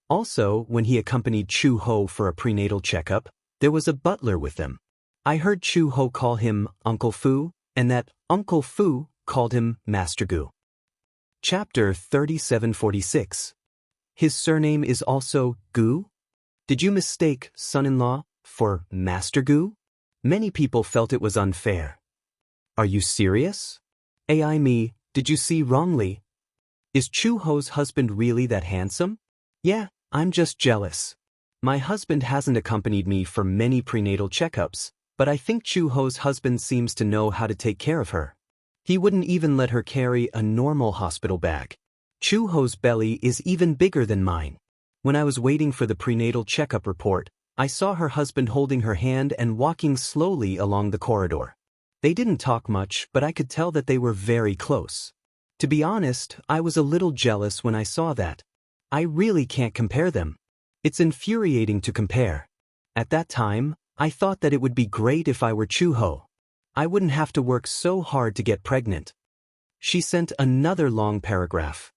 [SPEAKER 1] Also, when he accompanied Chu Ho for a prenatal checkup, there was a butler with them. I heard Chu Ho call him Uncle Fu, and that Uncle Fu called him Master Gu. Chapter 3746. His surname is also Gu? Did you mistake son-in-law for Master Gu? Many people felt it was unfair. Are you serious? AI me, did you see wrongly? Is Chu Ho's husband really that handsome? Yeah, I'm just jealous. My husband hasn't accompanied me for many prenatal checkups, but I think Chu Ho's husband seems to know how to take care of her. He wouldn't even let her carry a normal hospital bag. Chu Ho's belly is even bigger than mine. When I was waiting for the prenatal checkup report, I saw her husband holding her hand and walking slowly along the corridor. They didn't talk much, but I could tell that they were very close. To be honest, I was a little jealous when I saw that. I really can't compare them. It's infuriating to compare. At that time, I thought that it would be great if I were Chu Ho. I wouldn't have to work so hard to get pregnant. She sent another long paragraph.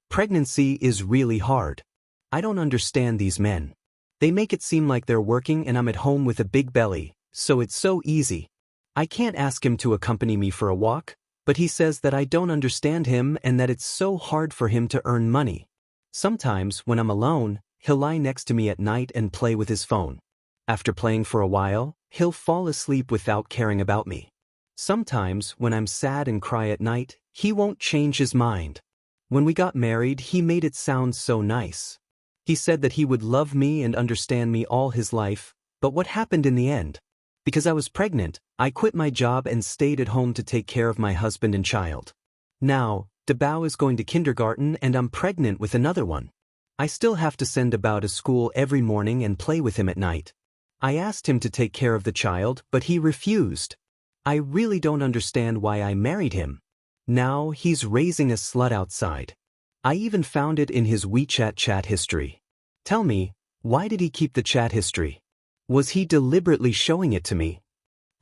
[SPEAKER 1] Pregnancy is really hard. I don't understand these men. They make it seem like they're working and I'm at home with a big belly, so it's so easy. I can't ask him to accompany me for a walk, but he says that I don't understand him and that it's so hard for him to earn money. Sometimes, when I'm alone, he'll lie next to me at night and play with his phone. After playing for a while, he'll fall asleep without caring about me. Sometimes, when I'm sad and cry at night, he won't change his mind. When we got married, he made it sound so nice. He said that he would love me and understand me all his life, but what happened in the end? Because I was pregnant, I quit my job and stayed at home to take care of my husband and child. Now, Dabao is going to kindergarten and I'm pregnant with another one. I still have to send Dabao to school every morning and play with him at night. I asked him to take care of the child, but he refused. I really don't understand why I married him. Now he's raising a slut outside. I even found it in his WeChat chat history. Tell me, why did he keep the chat history? Was he deliberately showing it to me?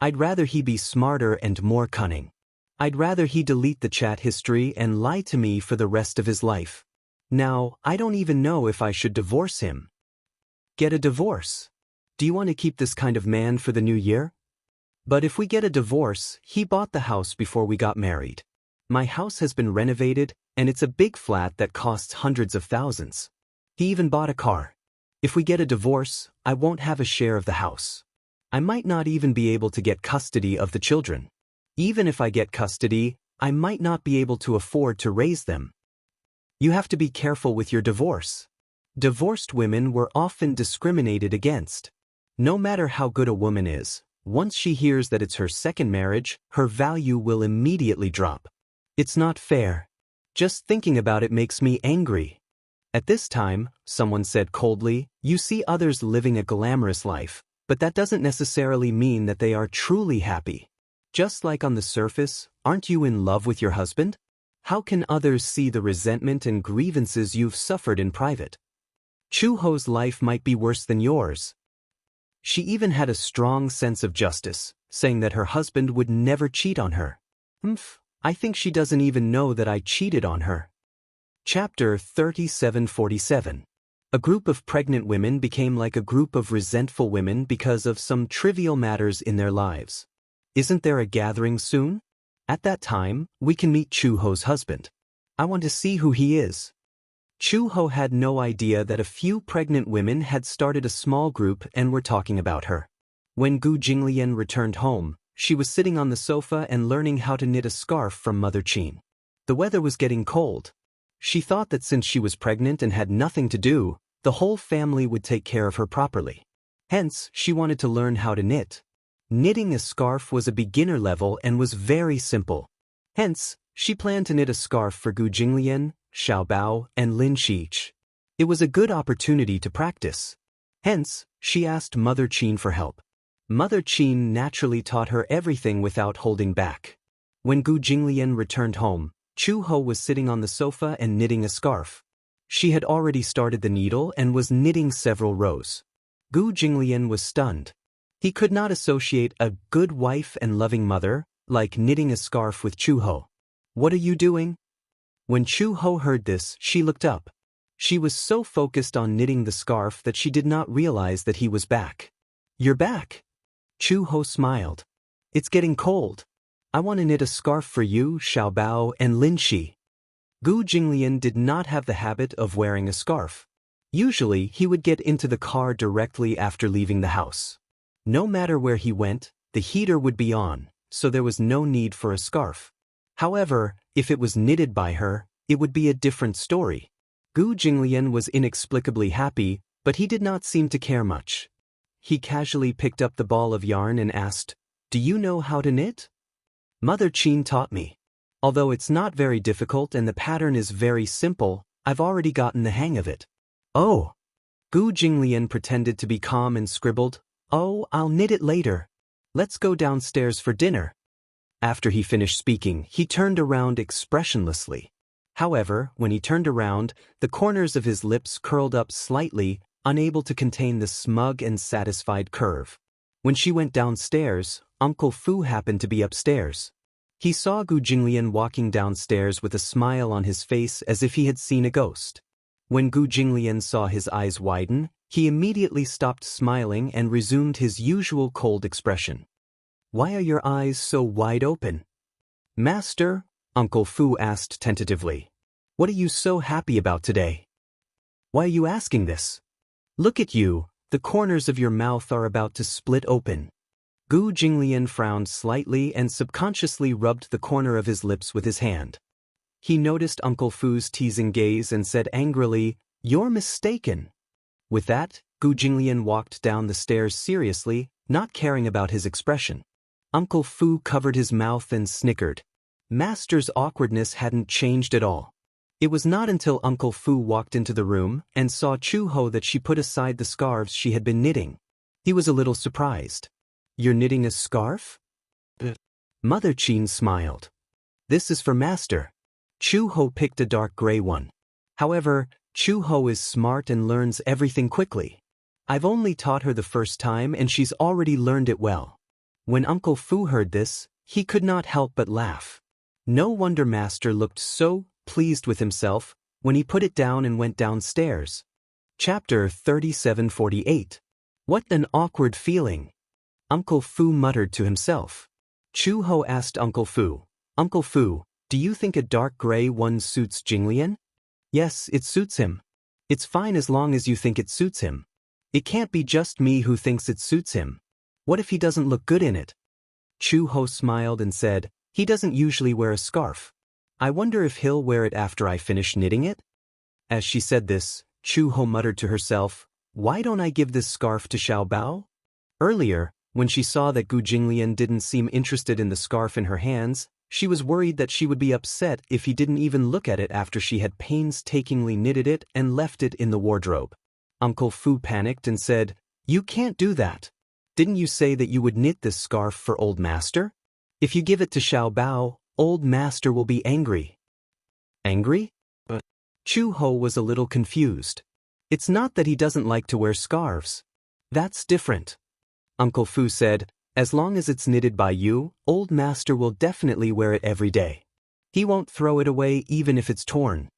[SPEAKER 1] I'd rather he be smarter and more cunning. I'd rather he delete the chat history and lie to me for the rest of his life. Now, I don't even know if I should divorce him. Get a divorce. Do you want to keep this kind of man for the new year? But if we get a divorce, he bought the house before we got married. My house has been renovated, and it's a big flat that costs hundreds of thousands. He even bought a car. If we get a divorce, I won't have a share of the house. I might not even be able to get custody of the children. Even if I get custody, I might not be able to afford to raise them. You have to be careful with your divorce. Divorced women were often discriminated against. No matter how good a woman is, once she hears that it's her second marriage, her value will immediately drop. It's not fair. Just thinking about it makes me angry. At this time, someone said coldly, you see others living a glamorous life, but that doesn't necessarily mean that they are truly happy. Just like on the surface, aren't you in love with your husband? How can others see the resentment and grievances you've suffered in private? Chu-Ho's life might be worse than yours. She even had a strong sense of justice, saying that her husband would never cheat on her. I think she doesn't even know that I cheated on her. Chapter 3747. A group of pregnant women became like a group of resentful women because of some trivial matters in their lives. Isn't there a gathering soon? At that time, we can meet Chu-Ho's husband. I want to see who he is. Chu-Ho had no idea that a few pregnant women had started a small group and were talking about her. When Gu Jinglian returned home, she was sitting on the sofa and learning how to knit a scarf from Mother Qin. The weather was getting cold. She thought that since she was pregnant and had nothing to do, the whole family would take care of her properly. Hence, she wanted to learn how to knit. Knitting a scarf was a beginner level and was very simple. Hence, she planned to knit a scarf for Gu Jinglian, Xiao Bao, and Lin Xich. It was a good opportunity to practice. Hence, she asked Mother Qin for help. Mother Qin naturally taught her everything without holding back. When Gu Jinglian returned home, Chu-Ho was sitting on the sofa and knitting a scarf. She had already started the needle and was knitting several rows. Gu Jinglian was stunned. He could not associate a good wife and loving mother like knitting a scarf with Chu-Ho. What are you doing? When Chu-Ho heard this, she looked up. She was so focused on knitting the scarf that she did not realize that he was back. You're back? Chu-Ho smiled. It's getting cold. I want to knit a scarf for you, Xiao Bao, and Lin Xi. Gu Jinglian did not have the habit of wearing a scarf. Usually, he would get into the car directly after leaving the house. No matter where he went, the heater would be on, so there was no need for a scarf. However, if it was knitted by her, it would be a different story. Gu Jinglian was inexplicably happy, but he did not seem to care much. He casually picked up the ball of yarn and asked, "Do you know how to knit?" Mother Qin taught me. Although it's not very difficult and the pattern is very simple, I've already gotten the hang of it. Oh. Gu Jinglian pretended to be calm and scribbled, "Oh, I'll knit it later. Let's go downstairs for dinner." After he finished speaking, he turned around expressionlessly. However, when he turned around, the corners of his lips curled up slightly, unable to contain the smug and satisfied curve. When she went downstairs, Uncle Fu happened to be upstairs. He saw Gu Jinglian walking downstairs with a smile on his face as if he had seen a ghost. When Gu Jinglian saw his eyes widen, he immediately stopped smiling and resumed his usual cold expression. "Why are your eyes so wide open?" "Master," Uncle Fu asked tentatively, "what are you so happy about today?" "Why are you asking this?" "Look at you, the corners of your mouth are about to split open." Gu Jinglian frowned slightly and subconsciously rubbed the corner of his lips with his hand. He noticed Uncle Fu's teasing gaze and said angrily, "You're mistaken." With that, Gu Jinglian walked down the stairs seriously, not caring about his expression. Uncle Fu covered his mouth and snickered. Master's awkwardness hadn't changed at all. It was not until Uncle Fu walked into the room and saw Chu-Ho that she put aside the scarves she had been knitting. He was a little surprised. "You're knitting a scarf?" Mother Qin smiled. "This is for Master." Chu-Ho picked a dark gray one. However, Chu-Ho is smart and learns everything quickly. I've only taught her the first time and she's already learned it well. When Uncle Fu heard this, he could not help but laugh. No wonder Master looked so pleased with himself when he put it down and went downstairs. Chapter 3748. What an awkward feeling. Uncle Fu muttered to himself. Chu-Ho asked Uncle Fu, "Uncle Fu, do you think a dark gray one suits Jinglian?" "Yes, it suits him." It's fine as long as you think it suits him. It can't be just me who thinks it suits him. What if he doesn't look good in it? Chu-ho smiled and said, he doesn't usually wear a scarf. I wonder if he'll wear it after I finish knitting it? As she said this, Chu-ho muttered to herself, why don't I give this scarf to Xiao Bao? Earlier, when she saw that Gu Jinglian didn't seem interested in the scarf in her hands, she was worried that she would be upset if he didn't even look at it after she had painstakingly knitted it and left it in the wardrobe. Uncle Fu panicked and said, you can't do that. Didn't you say that you would knit this scarf for Old Master? If you give it to Xiao Bao, Old Master will be angry. Angry? Chu-ho was a little confused. It's not that he doesn't like to wear scarves. That's different. Uncle Fu said, as long as it's knitted by you, Old Master will definitely wear it every day. He won't throw it away even if it's torn.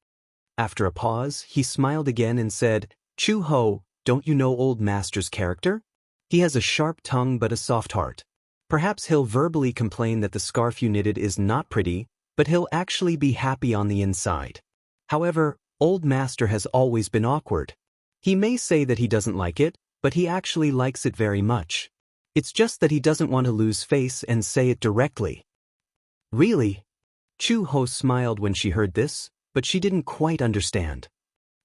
[SPEAKER 1] After a pause, he smiled again and said, Chu-ho, don't you know Old Master's character? He has a sharp tongue but a soft heart. Perhaps he'll verbally complain that the scarf you knitted is not pretty, but he'll actually be happy on the inside. However, Old Master has always been awkward. He may say that he doesn't like it, but he actually likes it very much. It's just that he doesn't want to lose face and say it directly. Really? Chu-ho smiled when she heard this, but she didn't quite understand.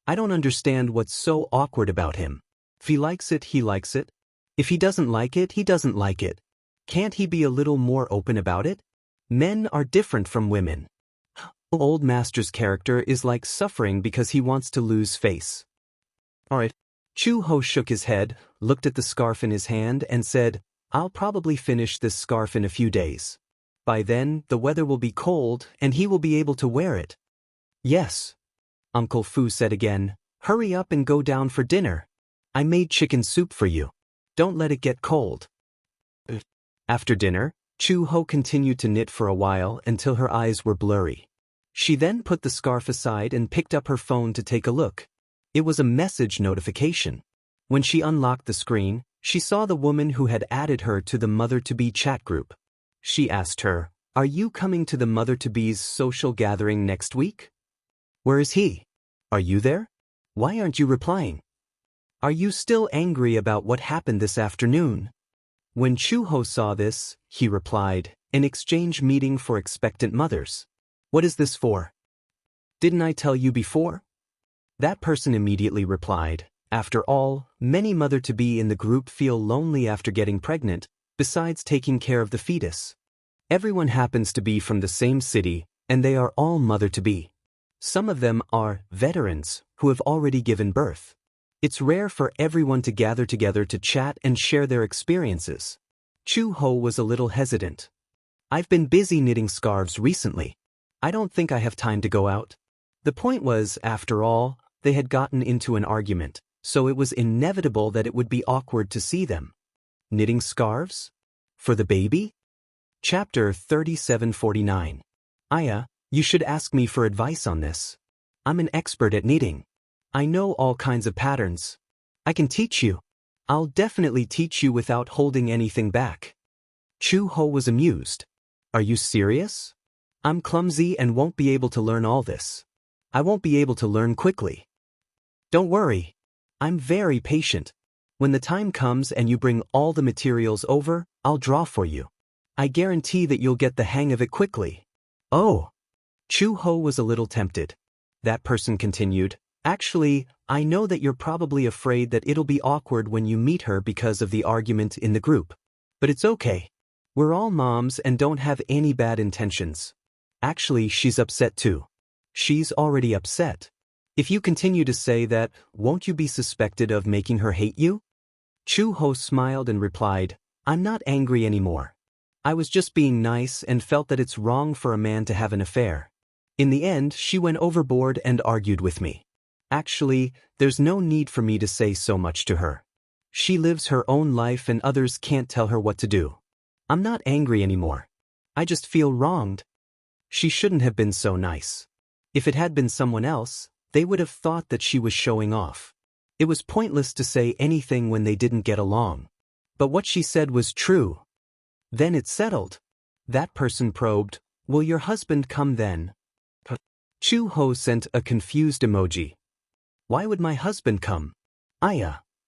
[SPEAKER 1] I don't understand what's so awkward about him. If he likes it, he likes it. If he doesn't like it, he doesn't like it. Can't he be a little more open about it? Men are different from women. Old Master's character is like suffering because he wants to lose face. Alright. Chu-ho shook his head, looked at the scarf in his hand and said, I'll probably finish this scarf in a few days. By then, the weather will be cold and he will be able to wear it. Yes. Uncle Fu said again, hurry up and go down for dinner. I made chicken soup for you. Don't let it get cold. After dinner, Chu-ho continued to knit for a while until her eyes were blurry. She then put the scarf aside and picked up her phone to take a look. It was a message notification. When she unlocked the screen, she saw the woman who had added her to the Mother-to-Be chat group. She asked her, are you coming to the Mother-to-Be's social gathering next week? Where is he? Are you there? Why aren't you replying? Are you still angry about what happened this afternoon? When Chu-ho saw this, he replied, an exchange meeting for expectant mothers. What is this for? Didn't I tell you before? That person immediately replied, after all, many mother-to-be in the group feel lonely after getting pregnant, besides taking care of the fetus. Everyone happens to be from the same city, and they are all mother-to-be. Some of them are veterans who have already given birth. It's rare for everyone to gather together to chat and share their experiences. Chu-ho was a little hesitant. I've been busy knitting scarves recently. I don't think I have time to go out. The point was, after all, they had gotten into an argument, so it was inevitable that it would be awkward to see them. Knitting scarves? For the baby? Chapter 3749. Aya, you should ask me for advice on this. I'm an expert at knitting. I know all kinds of patterns. I can teach you. I'll definitely teach you without holding anything back. Chu-ho was amused. Are you serious? I'm clumsy and won't be able to learn all this. I won't be able to learn quickly. Don't worry. I'm very patient. When the time comes and you bring all the materials over, I'll draw for you. I guarantee that you'll get the hang of it quickly. Oh. Chu-ho was a little tempted. That person continued, actually, I know that you're probably afraid that it'll be awkward when you meet her because of the argument in the group. But it's okay. We're all moms and don't have any bad intentions. Actually, she's upset too. She's already upset. If you continue to say that, won't you be suspected of making her hate you? Chu-ho smiled and replied, I'm not angry anymore. I was just being nice and felt that it's wrong for a man to have an affair. In the end, she went overboard and argued with me. Actually, there's no need for me to say so much to her. She lives her own life and others can't tell her what to do. I'm not angry anymore. I just feel wronged. She shouldn't have been so nice. If it had been someone else, they would have thought that she was showing off. It was pointless to say anything when they didn't get along. But what she said was true. Then it's settled. That person probed, will your husband come then? Chu-ho sent a confused emoji. Why would my husband come?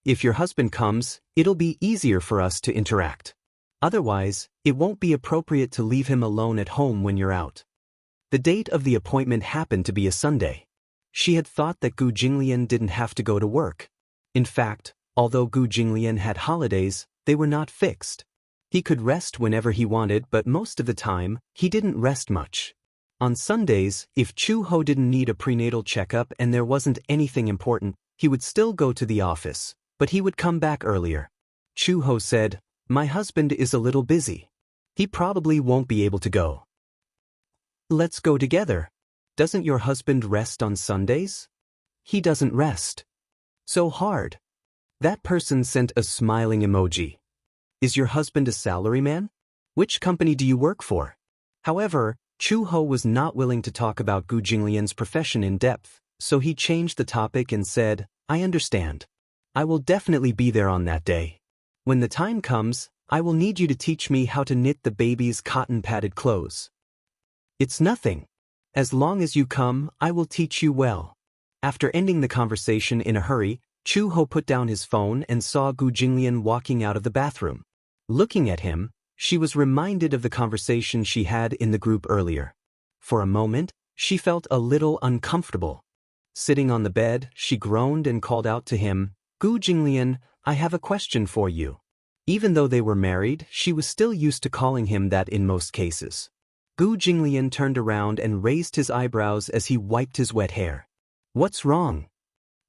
[SPEAKER 1] If your husband comes, it'll be easier for us to interact. Otherwise, it won't be appropriate to leave him alone at home when you're out. The date of the appointment happened to be a Sunday. She had thought that Gu Jinglian didn't have to go to work. In fact, although Gu Jinglian had holidays, they were not fixed. He could rest whenever he wanted, but most of the time, he didn't rest much. On Sundays, if Chu Ho didn't need a prenatal checkup and there wasn't anything important, he would still go to the office, but he would come back earlier. Chu Ho said, "My husband is a little busy. He probably won't be able to go." "Let's go together. Doesn't your husband rest on Sundays?" "He doesn't rest. So hard." That person sent a smiling emoji. "Is your husband a salaryman? Which company do you work for?" However, Chu Ho was not willing to talk about Gu Jinglian's profession in depth, so he changed the topic and said, "I understand. I will definitely be there on that day. When the time comes, I will need you to teach me how to knit the baby's cotton-padded clothes." "It's nothing. As long as you come, I will teach you well." After ending the conversation in a hurry, Chu Ho put down his phone and saw Gu Jinglian walking out of the bathroom. Looking at him, she was reminded of the conversation she had in the group earlier. For a moment, she felt a little uncomfortable. Sitting on the bed, she groaned and called out to him, "Gu Jinglian, I have a question for you." Even though they were married, she was still used to calling him that in most cases. Gu Jinglian turned around and raised his eyebrows as he wiped his wet hair. "What's wrong?"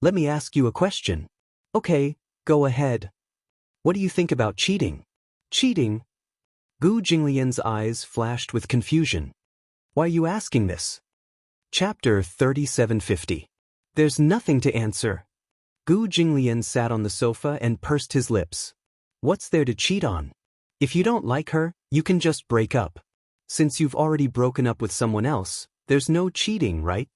[SPEAKER 1] "Let me ask you a question." "Okay, go ahead." "What do you think about cheating?" "Cheating?" Gu Jinglian's eyes flashed with confusion. "Why are you asking this?" Chapter 3750. There's nothing to answer. Gu Jinglian sat on the sofa and pursed his lips. What's there to cheat on? If you don't like her, you can just break up. Since you've already broken up with someone else, there's no cheating, right?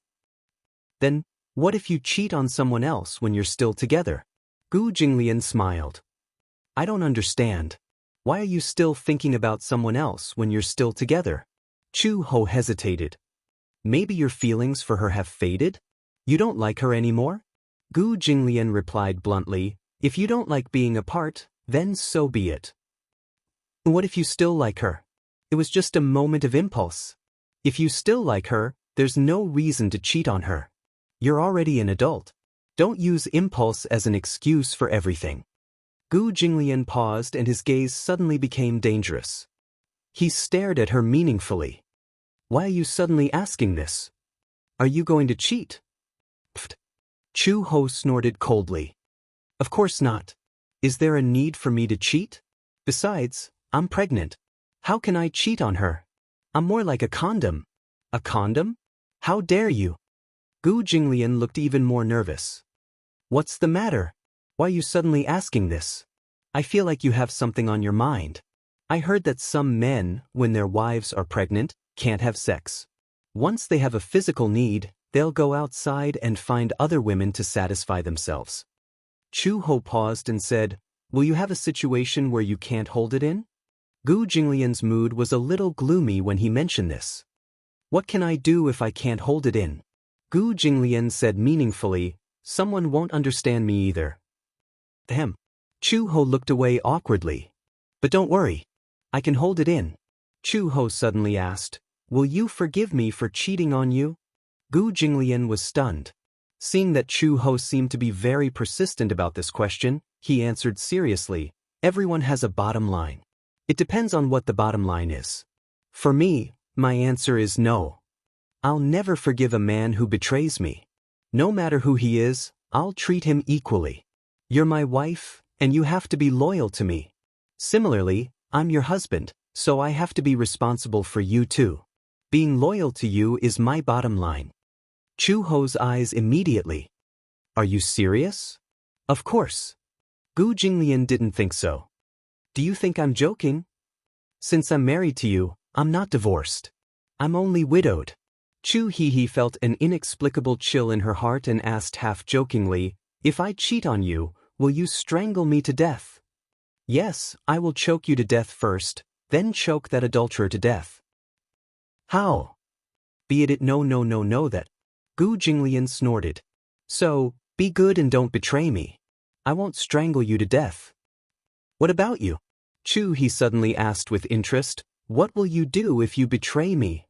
[SPEAKER 1] Then, what if you cheat on someone else when you're still together? Gu Jinglian smiled. I don't understand. Why are you still thinking about someone else when you're still together? Chu Ho hesitated. Maybe your feelings for her have faded? You don't like her anymore? Gu Jinglian replied bluntly, if you don't like being apart, then so be it. What if you still like her? It was just a moment of impulse. If you still like her, there's no reason to cheat on her. You're already an adult. Don't use impulse as an excuse for everything. Gu Jinglian paused and his gaze suddenly became dangerous. He stared at her meaningfully. Why are you suddenly asking this? Are you going to cheat? Pfft. Chu Ho snorted coldly. Of course not. Is there a need for me to cheat? Besides, I'm pregnant. How can I cheat on her? I'm more like a condom. A condom? How dare you? Gu Jinglian looked even more nervous. What's the matter? Why are you suddenly asking this? I feel like you have something on your mind. I heard that some men, when their wives are pregnant, can't have sex. Once they have a physical need, they'll go outside and find other women to satisfy themselves. Chu Ho paused and said, will you have a situation where you can't hold it in? Gu Jinglian's mood was a little gloomy when he mentioned this. What can I do if I can't hold it in? Gu Jinglian said meaningfully, someone won't understand me either. Ahem. Chu Ho looked away awkwardly. But don't worry. I can hold it in. Chu Ho suddenly asked, will you forgive me for cheating on you? Gu Jinglian was stunned. Seeing that Chu Ho seemed to be very persistent about this question, he answered seriously, everyone has a bottom line. It depends on what the bottom line is. For me, my answer is no. I'll never forgive a man who betrays me. No matter who he is, I'll treat him equally. You're my wife, and you have to be loyal to me. Similarly, I'm your husband, so I have to be responsible for you too. Being loyal to you is my bottom line. Chu Ho's eyes immediately. Are you serious? Of course. Gu Jinglian didn't think so. Do you think I'm joking? Since I'm married to you, I'm not divorced. I'm only widowed. Chu He felt an inexplicable chill in her heart and asked half-jokingly, if I cheat on you, will you strangle me to death? Yes, I will choke you to death first, then choke that adulterer to death. How? Be it no that. Gu Jinglian snorted. So, Be good and don't betray me. I won't strangle you to death. What about you? Chu, he suddenly asked with interest. What will you do if you betray me?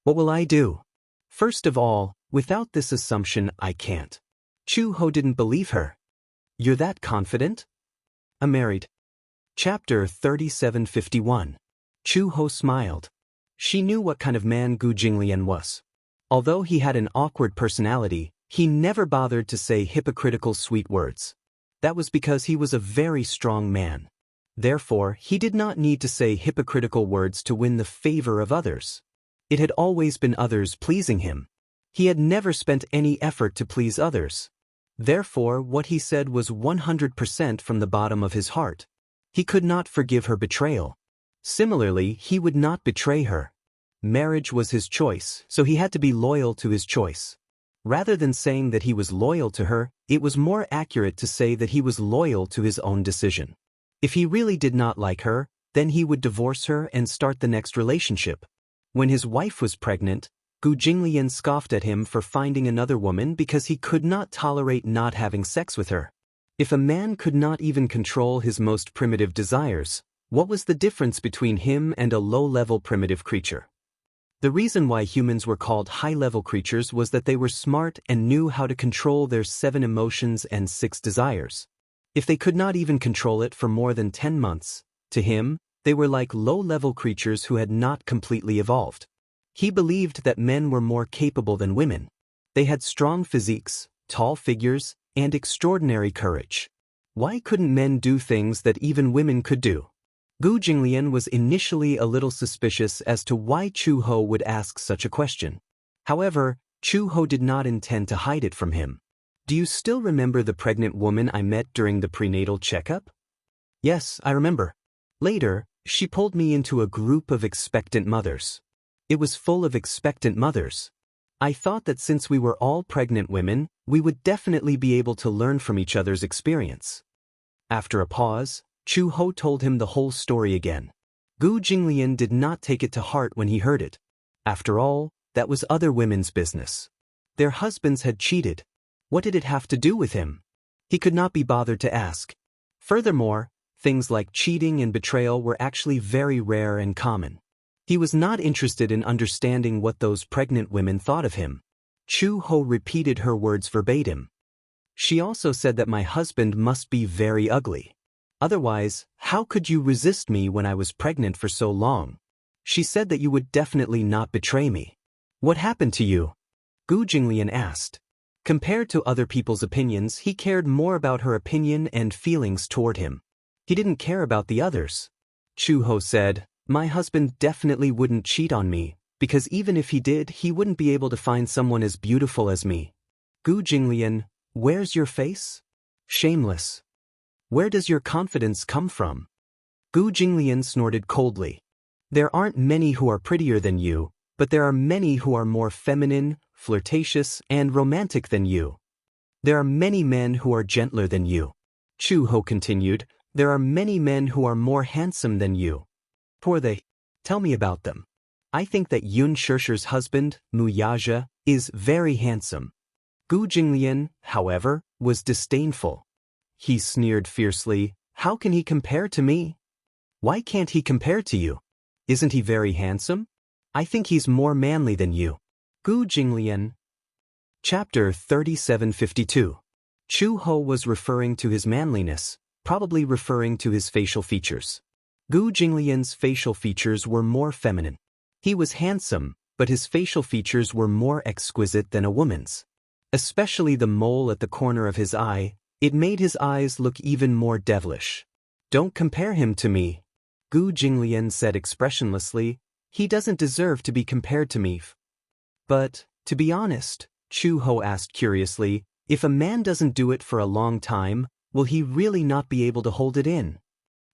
[SPEAKER 1] What will I do? First of all, without this assumption, I can't. Chu Ho didn't believe her. You're that confident? I'm married. Chapter 3751. Chu Ho smiled. She knew what kind of man Gu Jinglian was. Although he had an awkward personality, he never bothered to say hypocritical sweet words. That was because he was a very strong man. Therefore, he did not need to say hypocritical words to win the favor of others. It had always been others pleasing him. He had never spent any effort to please others. Therefore, what he said was 100% from the bottom of his heart. He could not forgive her betrayal. Similarly, he would not betray her. Marriage was his choice, so he had to be loyal to his choice. Rather than saying that he was loyal to her, it was more accurate to say that he was loyal to his own decision. If he really did not like her, then he would divorce her and start the next relationship. When his wife was pregnant, Gu Jinglian scoffed at him for finding another woman because he could not tolerate not having sex with her. If a man could not even control his most primitive desires, what was the difference between him and a low-level primitive creature? The reason why humans were called high-level creatures was that they were smart and knew how to control their 7 emotions and 6 desires. If they could not even control it for more than 10 months, to him, they were like low-level creatures who had not completely evolved. He believed that men were more capable than women. They had strong physiques, tall figures, and extraordinary courage. Why couldn't men do things that even women could do? Gu Jinglian was initially a little suspicious as to why Chu Ho would ask such a question. However, Chu Ho did not intend to hide it from him. Do you still remember the pregnant woman I met during the prenatal checkup? Yes, I remember. Later, she pulled me into a group of expectant mothers. It was full of expectant mothers. I thought that since we were all pregnant women, we would definitely be able to learn from each other's experience. After a pause, Chu Ho told him the whole story again. Gu Jinglian did not take it to heart when he heard it. After all, that was other women's business. Their husbands had cheated. What did it have to do with him? He could not be bothered to ask. Furthermore, things like cheating and betrayal were actually very rare and common. He was not interested in understanding what those pregnant women thought of him. Chu Ho repeated her words verbatim. She also said that my husband must be very ugly. Otherwise, how could you resist me when I was pregnant for so long? She said that you would definitely not betray me. What happened to you? Gu Jinglian asked. Compared to other people's opinions, he cared more about her opinion and feelings toward him. He didn't care about the others. Chu Ho said, my husband definitely wouldn't cheat on me, because even if he did, he wouldn't be able to find someone as beautiful as me. Gu Jinglian, where's your face? Shameless. Where does your confidence come from? Gu Jinglian snorted coldly. There aren't many who are prettier than you, but there are many who are more feminine, flirtatious, and romantic than you. There are many men who are gentler than you. Chu Ho continued, there are many men who are more handsome than you. Who are they? Tell me about them. I think that Yun Shishir's husband, Mu Yaja, is very handsome. Gu Jinglian, however, was disdainful. He sneered fiercely, how can he compare to me? Why can't he compare to you? Isn't he very handsome? I think he's more manly than you. Gu Jinglian. Chapter 3752. Chu Ho was referring to his manliness, probably referring to his facial features. Gu Jinglian's facial features were more feminine. He was handsome, but his facial features were more exquisite than a woman's. Especially the mole at the corner of his eye, it made his eyes look even more devilish. Don't compare him to me, Gu Jinglian said expressionlessly. He doesn't deserve to be compared to me. But, to be honest, Chu Ho asked curiously, if a man doesn't do it for a long time, will he really not be able to hold it in?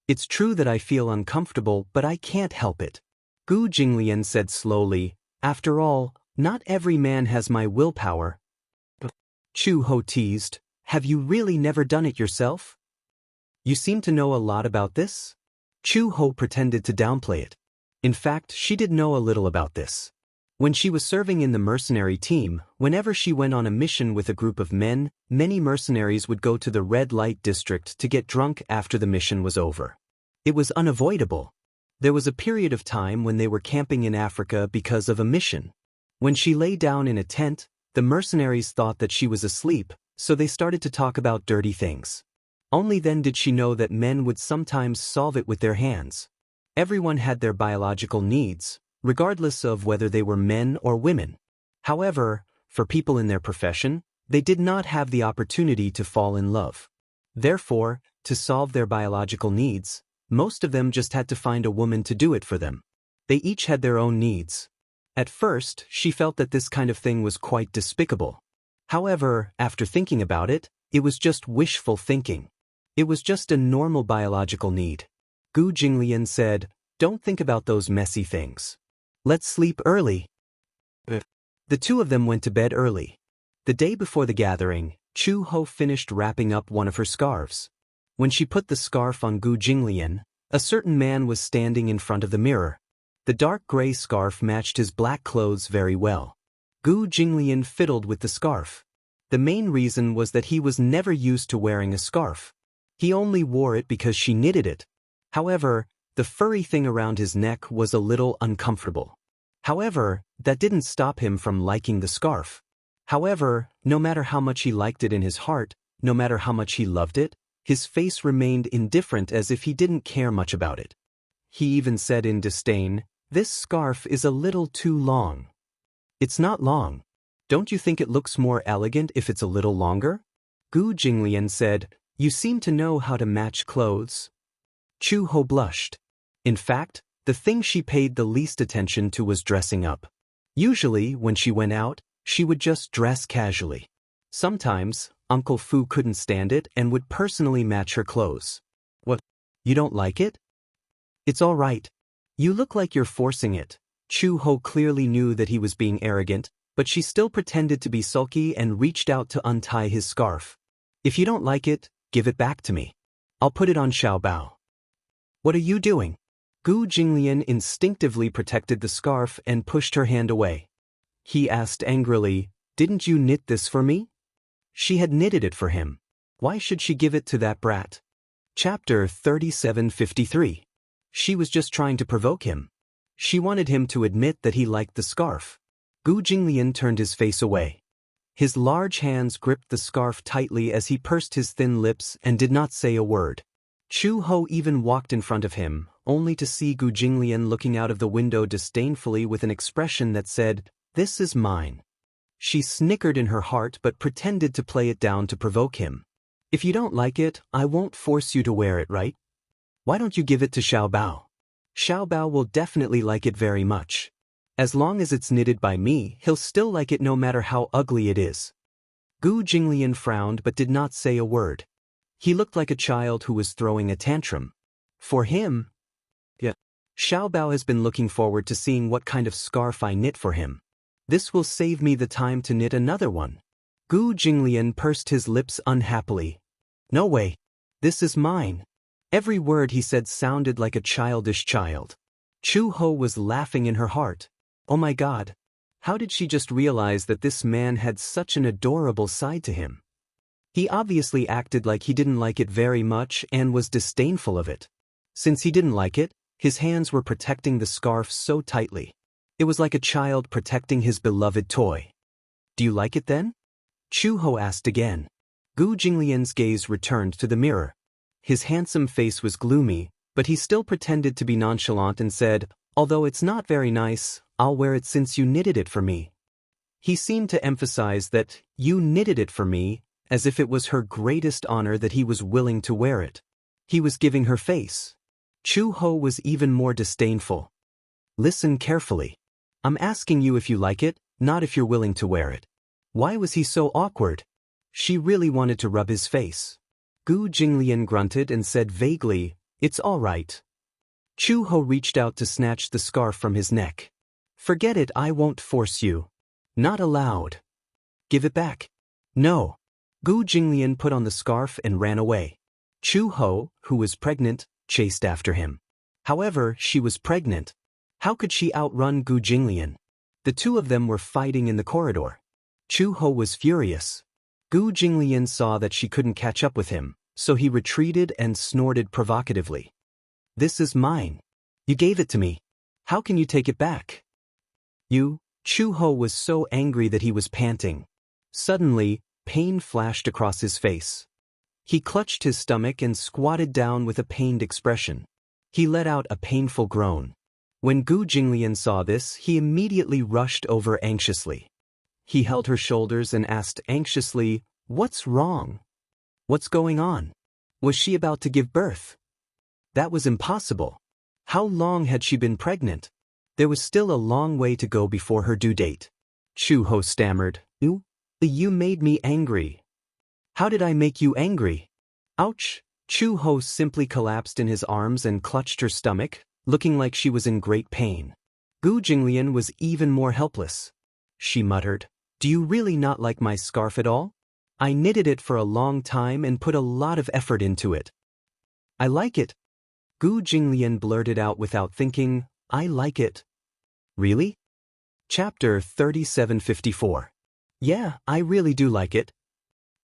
[SPEAKER 1] It's true that I feel uncomfortable, but I can't help it. Gu Jinglian said slowly, after all, not every man has my willpower. Chu Ho teased, have you really never done it yourself? You seem to know a lot about this? Chu Ho pretended to downplay it. In fact, she did know a little about this. When she was serving in the mercenary team, whenever she went on a mission with a group of men, many mercenaries would go to the red light district to get drunk after the mission was over. It was unavoidable. There was a period of time when they were camping in Africa because of a mission. When she lay down in a tent, the mercenaries thought that she was asleep, so they started to talk about dirty things. Only then did she know that men would sometimes solve it with their hands. Everyone had their biological needs, regardless of whether they were men or women. However, for people in their profession, they did not have the opportunity to fall in love. Therefore, to solve their biological needs, most of them just had to find a woman to do it for them. They each had their own needs. At first, she felt that this kind of thing was quite despicable. However, after thinking about it, it was just wishful thinking. It was just a normal biological need. Gu Jinglian said, "Don't think about those messy things. Let's sleep early." The two of them went to bed early. The day before the gathering, Chu Ho finished wrapping up one of her scarves. When she put the scarf on Gu Jinglian, a certain man was standing in front of the mirror. The dark gray scarf matched his black clothes very well. Gu Jinglian fiddled with the scarf. The main reason was that he was never used to wearing a scarf. He only wore it because she knitted it. However, the furry thing around his neck was a little uncomfortable. However, that didn't stop him from liking the scarf. However, no matter how much he liked it in his heart, no matter how much he loved it, his face remained indifferent as if he didn't care much about it. He even said in disdain, "This scarf is a little too long." "It's not long. Don't you think it looks more elegant if it's a little longer?" Gu Jinglian said, "You seem to know how to match clothes." Chu Ho blushed. In fact, the thing she paid the least attention to was dressing up. Usually, when she went out, she would just dress casually. Sometimes, Uncle Fu couldn't stand it and would personally match her clothes. "What? You don't like it?" "It's all right. You look like you're forcing it." Chu Ho clearly knew that he was being arrogant, but she still pretended to be sulky and reached out to untie his scarf. "If you don't like it, give it back to me. I'll put it on Xiao Bao." "What are you doing?" Gu Jinglian instinctively protected the scarf and pushed her hand away. He asked angrily, "Didn't you knit this for me?" She had knitted it for him. Why should she give it to that brat? Chapter 3753. She was just trying to provoke him. She wanted him to admit that he liked the scarf. Gu Jinglian turned his face away. His large hands gripped the scarf tightly as he pursed his thin lips and did not say a word. Chu Ho even walked in front of him, only to see Gu Jinglian looking out of the window disdainfully with an expression that said, "This is mine." She snickered in her heart but pretended to play it down to provoke him. "If you don't like it, I won't force you to wear it, right? Why don't you give it to Xiao Bao? Xiao Bao will definitely like it very much. As long as it's knitted by me, he'll still like it no matter how ugly it is." Gu Jinglian frowned but did not say a word. He looked like a child who was throwing a tantrum. For him, Xiao Bao has been looking forward to seeing what kind of scarf I knit for him. This will save me the time to knit another one. Gu Jinglian pursed his lips unhappily. "No way. This is mine." Every word he said sounded like a childish child. Chu Ho was laughing in her heart. Oh my God. How did she just realize that this man had such an adorable side to him? He obviously acted like he didn't like it very much and was disdainful of it. Since he didn't like it, his hands were protecting the scarf so tightly. It was like a child protecting his beloved toy. "Do you like it then?" Chu Ho asked again. Gu Jinglian's gaze returned to the mirror. His handsome face was gloomy, but he still pretended to be nonchalant and said, "Although it's not very nice, I'll wear it since you knitted it for me." He seemed to emphasize that "you knitted it for me," as if it was her greatest honor that he was willing to wear it. He was giving her face. Chu Ho was even more disdainful. "Listen carefully. I'm asking you if you like it, not if you're willing to wear it." Why was he so awkward? She really wanted to rub his face. Gu Jinglian grunted and said vaguely, "It's all right." Chu Ho reached out to snatch the scarf from his neck. "Forget it, I won't force you." "Not allowed." "Give it back." "No." Gu Jinglian put on the scarf and ran away. Chu Ho, who was pregnant, chased after him. However, she was pregnant. How could she outrun Gu Jinglian? The two of them were fighting in the corridor. Chu Ho was furious. Gu Jinglian saw that she couldn't catch up with him, so he retreated and snorted provocatively. "This is mine. You gave it to me. How can you take it back?" Chu Ho was so angry that he was panting. Suddenly, pain flashed across his face. He clutched his stomach and squatted down with a pained expression. He let out a painful groan. When Gu Jinglian saw this, he immediately rushed over anxiously. He held her shoulders and asked anxiously, "What's wrong? What's going on? Was she about to give birth?" That was impossible. How long had she been pregnant? There was still a long way to go before her due date. Chu Ho stammered, You made me angry." "How did I make you angry?" "Ouch." Chu Ho simply collapsed in his arms and clutched her stomach, looking like she was in great pain. Gu Jinglian was even more helpless. She muttered, "Do you really not like my scarf at all? I knitted it for a long time and put a lot of effort into it." "I like it." Gu Jinglian blurted out without thinking, "I like it." "Really?" Chapter 3754. "Yeah, I really do like it."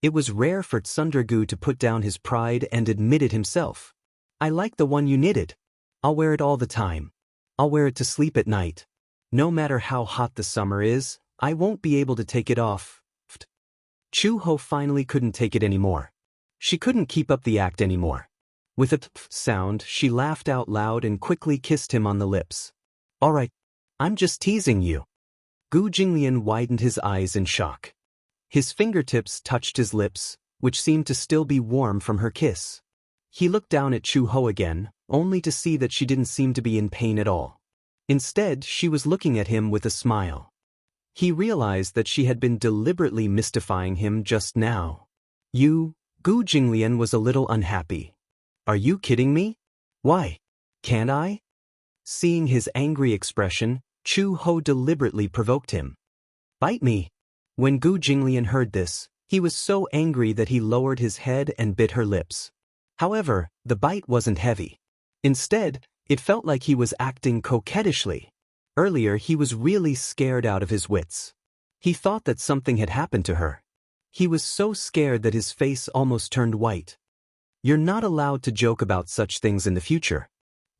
[SPEAKER 1] It was rare for Tsundergu to put down his pride and admit it himself. "I like the one you knitted. I'll wear it all the time. I'll wear it to sleep at night. No matter how hot the summer is, I won't be able to take it off." Chu Ho finally couldn't take it anymore. She couldn't keep up the act anymore. With a sound, she laughed out loud and quickly kissed him on the lips. "All right, I'm just teasing you." Gu Jinglian widened his eyes in shock. His fingertips touched his lips, which seemed to still be warm from her kiss. He looked down at Chu Ho again, only to see that she didn't seem to be in pain at all. Instead, she was looking at him with a smile. He realized that she had been deliberately mystifying him just now. Gu Jinglian was a little unhappy. "Are you kidding me? Why? Can't I?" Seeing his angry expression, Chu Ho deliberately provoked him. "Bite me." When Gu Jinglian heard this, he was so angry that he lowered his head and bit her lips. However, the bite wasn't heavy. Instead, it felt like he was acting coquettishly. Earlier, he was really scared out of his wits. He thought that something had happened to her. He was so scared that his face almost turned white. You're not allowed to joke about such things in the future.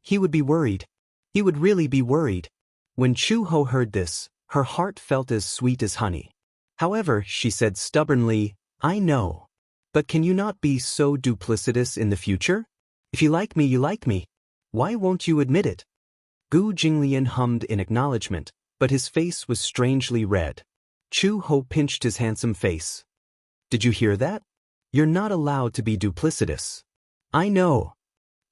[SPEAKER 1] He would be worried. He would really be worried. When Chu Ho heard this, her heart felt as sweet as honey. However, she said stubbornly, "I know. But can you not be so duplicitous in the future? If you like me, you like me. Why won't you admit it?" Gu Jinglian hummed in acknowledgement, but his face was strangely red. Chu Ho pinched his handsome face. "Did you hear that? You're not allowed to be duplicitous." "I know."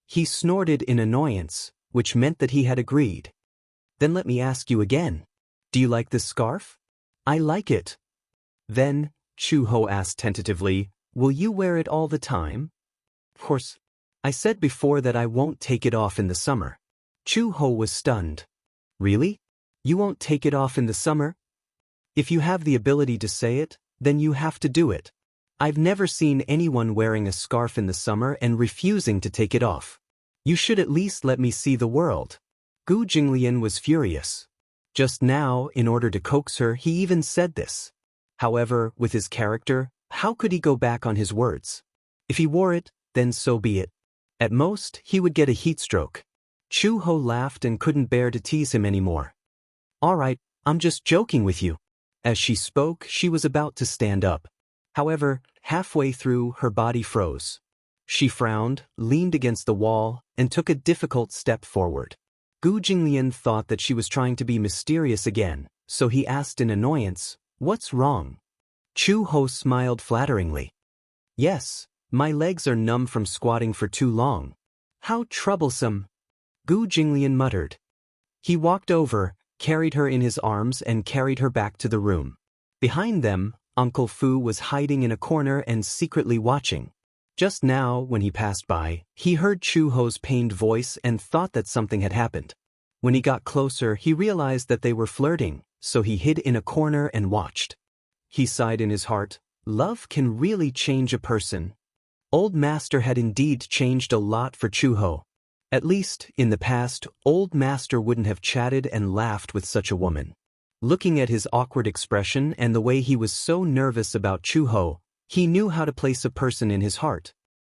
[SPEAKER 1] He snorted in annoyance, which meant that he had agreed. "Then let me ask you again. Do you like this scarf?" "I like it." "Then," Chu Ho asked tentatively, "will you wear it all the time?" "Of course. I said before that I won't take it off in the summer." Chu Ho was stunned. "Really? You won't take it off in the summer? If you have the ability to say it, then you have to do it. I've never seen anyone wearing a scarf in the summer and refusing to take it off. You should at least let me see the world." Gu Jinglian was furious. Just now, in order to coax her, he even said this. However, with his character, how could he go back on his words? If he wore it, then so be it. At most, he would get a heat stroke. Chu Ho laughed and couldn't bear to tease him anymore. "All right, I'm just joking with you." As she spoke, she was about to stand up. However, halfway through, her body froze. She frowned, leaned against the wall, and took a difficult step forward. Gu Jinglian thought that she was trying to be mysterious again, so he asked in annoyance, "What's wrong?" Chu Ho smiled flatteringly. "Yes, my legs are numb from squatting for too long." "How troublesome," Gu Jinglian muttered. He walked over, carried her in his arms and carried her back to the room. Behind them, Uncle Fu was hiding in a corner and secretly watching. Just now, when he passed by, he heard Chu Ho's pained voice and thought that something had happened. When he got closer, he realized that they were flirting, so he hid in a corner and watched. He sighed in his heart, love can really change a person. Old Master had indeed changed a lot for Chu Ho. At least, in the past, Old Master wouldn't have chatted and laughed with such a woman. Looking at his awkward expression and the way he was so nervous about Chuho, he knew how to place a person in his heart.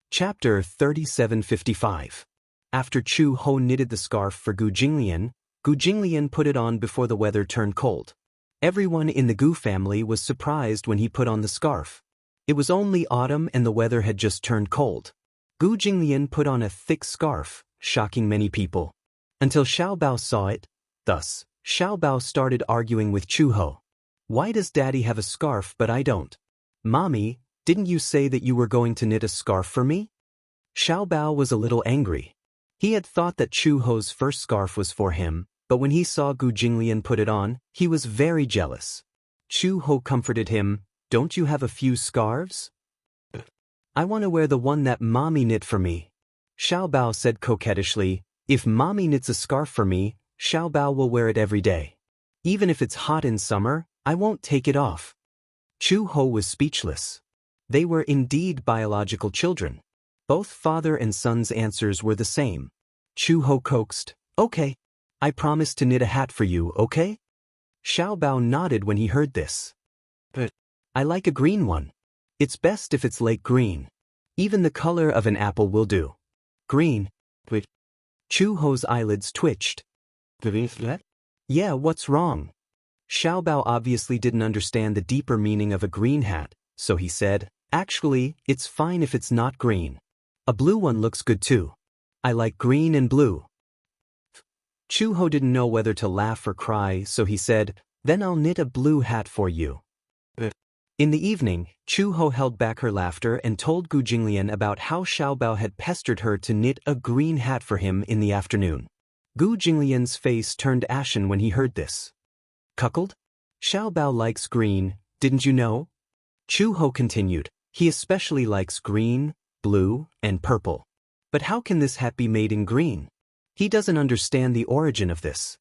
[SPEAKER 1] Chapter 3755. After Chuho knitted the scarf for Gu Jinglian put it on before the weather turned cold. Everyone in the Gu family was surprised when he put on the scarf. It was only autumn and the weather had just turned cold. Gu Jinglian put on a thick scarf, shocking many people. Until Xiaobao saw it. Thus, Xiaobao started arguing with Chuho. Why does Daddy have a scarf but I don't? Mommy, didn't you say that you were going to knit a scarf for me? Xiaobao was a little angry. He had thought that Chuho's first scarf was for him, but when he saw Gu Jinglian put it on, he was very jealous. Chuho comforted him, don't you have a few scarves? I want to wear the one that Mommy knit for me. Xiaobao said coquettishly, if Mommy knits a scarf for me, Xiaobao will wear it every day. Even if it's hot in summer, I won't take it off. Chuho was speechless. They were indeed biological children. Both father and son's answers were the same. Chuho coaxed, okay. I promise to knit a hat for you, okay? Xiaobao nodded when he heard this. But I like a green one. It's best if it's lake green. Even the color of an apple will do. Green. But Chuho's eyelids twitched. Yeah, what's wrong? Xiaobao obviously didn't understand the deeper meaning of a green hat, so he said, actually, it's fine if it's not green. A blue one looks good too. I like green and blue. Chuho didn't know whether to laugh or cry, so he said, then I'll knit a blue hat for you. In the evening, Chuho held back her laughter and told Gu Jinglian about how Xiaobao had pestered her to knit a green hat for him in the afternoon. Gu Jinglian's face turned ashen when he heard this. Cuckold? Xiaobao likes green, didn't you know? Chuho continued, he especially likes green, blue, and purple. But how can this hat be made in green? He doesn't understand the origin of this.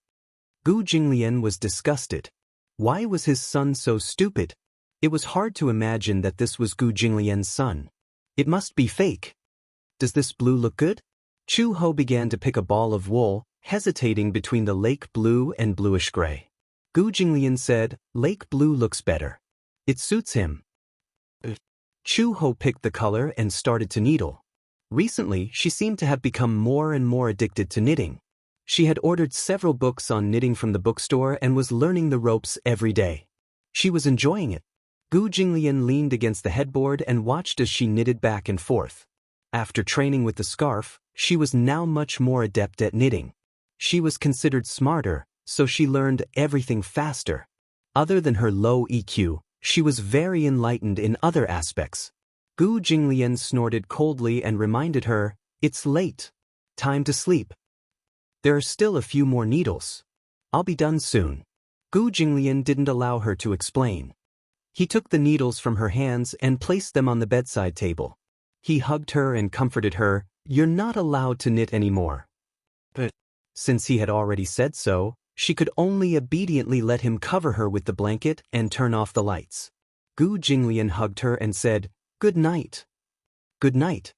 [SPEAKER 1] Gu Jinglian was disgusted. Why was his son so stupid? It was hard to imagine that this was Gu Jinglian's son. It must be fake. Does this blue look good? Chuho began to pick a ball of wool, hesitating between the lake blue and bluish gray. Gu Jinglian said, lake blue looks better. It suits him. Chuho picked the color and started to needle. Recently, she seemed to have become more and more addicted to knitting. She had ordered several books on knitting from the bookstore and was learning the ropes every day. She was enjoying it. Gu Jinglian leaned against the headboard and watched as she knitted back and forth. After training with the scarf, she was now much more adept at knitting. She was considered smarter, so she learned everything faster. Other than her low EQ, she was very enlightened in other aspects. Gu Jinglian snorted coldly and reminded her, it's late. Time to sleep. There are still a few more needles. I'll be done soon. Gu Jinglian didn't allow her to explain. He took the needles from her hands and placed them on the bedside table. He hugged her and comforted her, you're not allowed to knit anymore. But since he had already said so, she could only obediently let him cover her with the blanket and turn off the lights. Gu Jinglian hugged her and said, good night. Good night.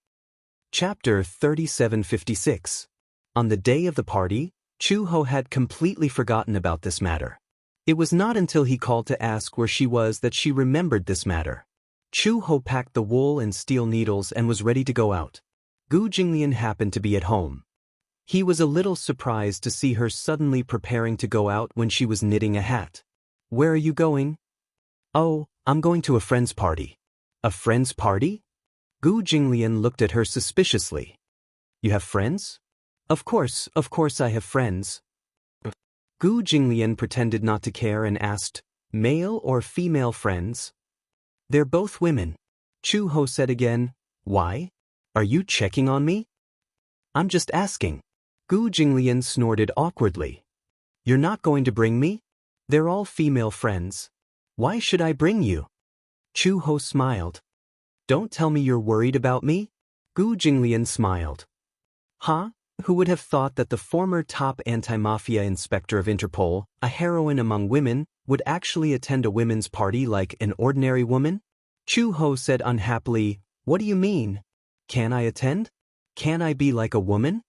[SPEAKER 1] Chapter 3756. On the day of the party, Chuho had completely forgotten about this matter. It was not until he called to ask where she was that she remembered this matter. Chuho packed the wool and steel needles and was ready to go out. Gu Jinglian happened to be at home. He was a little surprised to see her suddenly preparing to go out when she was knitting a hat. Where are you going? Oh, I'm going to a friend's party. A friend's party? Gu Jinglian looked at her suspiciously. You have friends? Of course I have friends. Gu Jinglian pretended not to care and asked, male or female friends? They're both women. Chuho said again, why? Are you checking on me? I'm just asking. Gu Jinglian snorted awkwardly. You're not going to bring me? They're all female friends. Why should I bring you? Chuho smiled. Don't tell me you're worried about me? Gu Jinglian smiled. Huh? Who would have thought that the former top anti-mafia inspector of Interpol, a heroine among women, would actually attend a women's party like an ordinary woman? Chuho said unhappily, what do you mean? Can I attend? Can I be like a woman?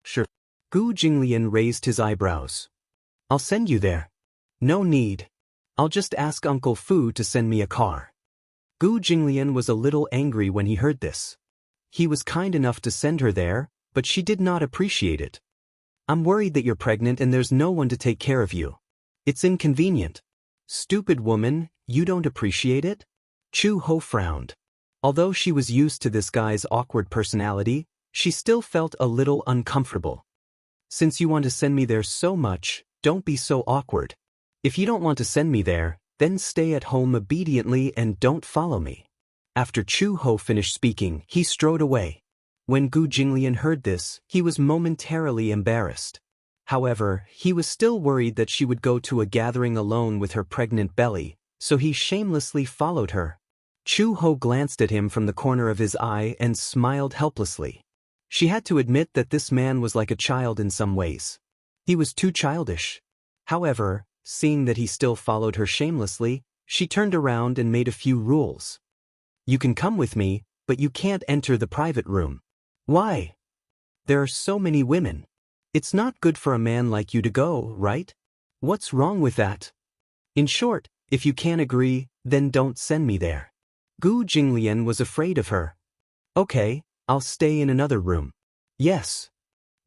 [SPEAKER 1] Sure. Gu Jinglian raised his eyebrows. I'll send you there. No need. I'll just ask Uncle Fu to send me a car. Gu Jinglian was a little angry when he heard this. He was kind enough to send her there, but she did not appreciate it. I'm worried that you're pregnant and there's no one to take care of you. It's inconvenient. Stupid woman, you don't appreciate it? Chu Ho frowned. Although she was used to this guy's awkward personality, she still felt a little uncomfortable. Since you want to send me there so much, don't be so awkward. If you don't want to send me there, then stay at home obediently and don't follow me. After Chu Ho finished speaking, he strode away. When Gu Jinglian heard this, he was momentarily embarrassed. However, he was still worried that she would go to a gathering alone with her pregnant belly, so he shamelessly followed her. Chu Ho glanced at him from the corner of his eye and smiled helplessly. She had to admit that this man was like a child in some ways. He was too childish. However, seeing that he still followed her shamelessly, she turned around and made a few rules. You can come with me, but you can't enter the private room. Why? There are so many women. It's not good for a man like you to go, right? What's wrong with that? In short, if you can't agree, then don't send me there. Gu Jinglian was afraid of her. Okay, I'll stay in another room. Yes.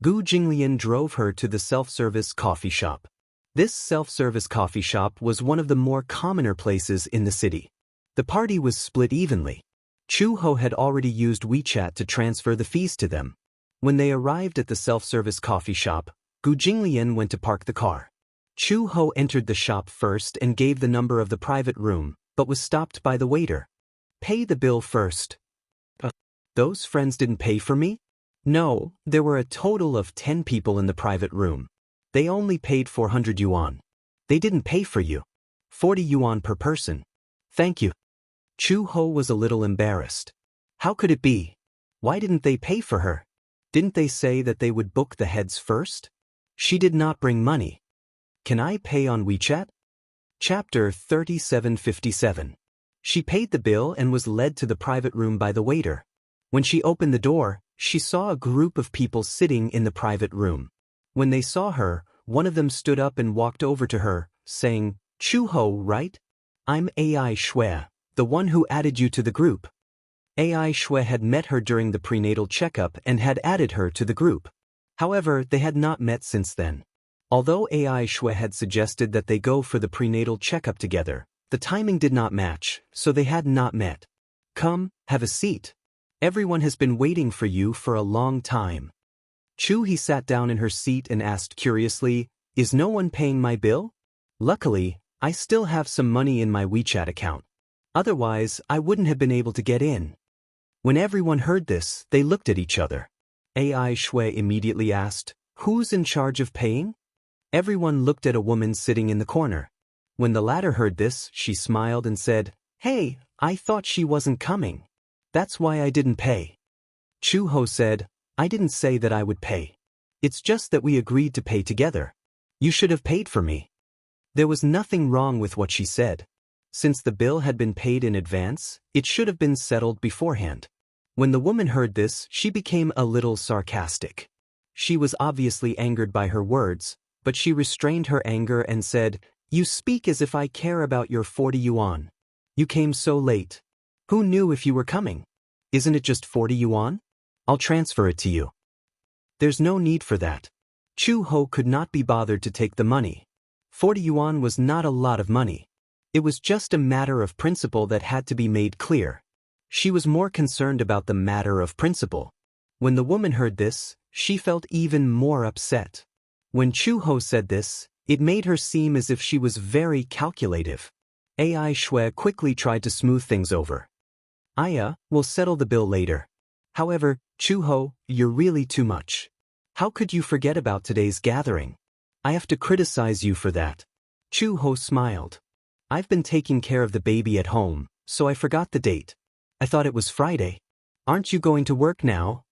[SPEAKER 1] Gu Jinglian drove her to the self-service coffee shop. This self-service coffee shop was one of the more commoner places in the city. The party was split evenly. Chu Ho had already used WeChat to transfer the fees to them. When they arrived at the self-service coffee shop, Gu Jinglian went to park the car. Chu Ho entered the shop first and gave the number of the private room, but was stopped by the waiter. Pay the bill first. Those friends didn't pay for me? No, there were a total of 10 people in the private room. They only paid 400 yuan. They didn't pay for you. 40 yuan per person. Thank you. Chu Ho was a little embarrassed. How could it be? Why didn't they pay for her? Didn't they say that they would book the heads first? She did not bring money. Can I pay on WeChat? Chapter 3757. She paid the bill and was led to the private room by the waiter. When she opened the door, she saw a group of people sitting in the private room. When they saw her, one of them stood up and walked over to her, saying, Chu Ho, right? I'm AI Shui, the one who added you to the group. AI Shui had met her during the prenatal checkup and had added her to the group. However, they had not met since then. Although AI Shui had suggested that they go for the prenatal checkup together, the timing did not match, so they had not met. Come, have a seat. Everyone has been waiting for you for a long time. Chu He sat down in her seat and asked curiously, Is no one paying my bill? Luckily, I still have some money in my WeChat account. Otherwise, I wouldn't have been able to get in. When everyone heard this, they looked at each other. AI Shui immediately asked, Who's in charge of paying? Everyone looked at a woman sitting in the corner. When the latter heard this, she smiled and said, Hey, I thought she wasn't coming. That's why I didn't pay. Chu Ho said, I didn't say that I would pay. It's just that we agreed to pay together. You should have paid for me. There was nothing wrong with what she said. Since the bill had been paid in advance, it should have been settled beforehand. When the woman heard this, she became a little sarcastic. She was obviously angered by her words, but she restrained her anger and said, You speak as if I care about your 40 yuan. You came so late. Who knew if you were coming? Isn't it just 40 yuan? I'll transfer it to you. There's no need for that. Chu Ho could not be bothered to take the money. 40 yuan was not a lot of money. It was just a matter of principle that had to be made clear. She was more concerned about the matter of principle. When the woman heard this, she felt even more upset. When Chu Ho said this, it made her seem as if she was very calculative. AI Shui quickly tried to smooth things over. Aya, we'll settle the bill later. However, Chu Ho, you're really too much. How could you forget about today's gathering? I have to criticize you for that. Chu Ho smiled. I've been taking care of the baby at home, so I forgot the date. I thought it was Friday. Aren't you going to work now?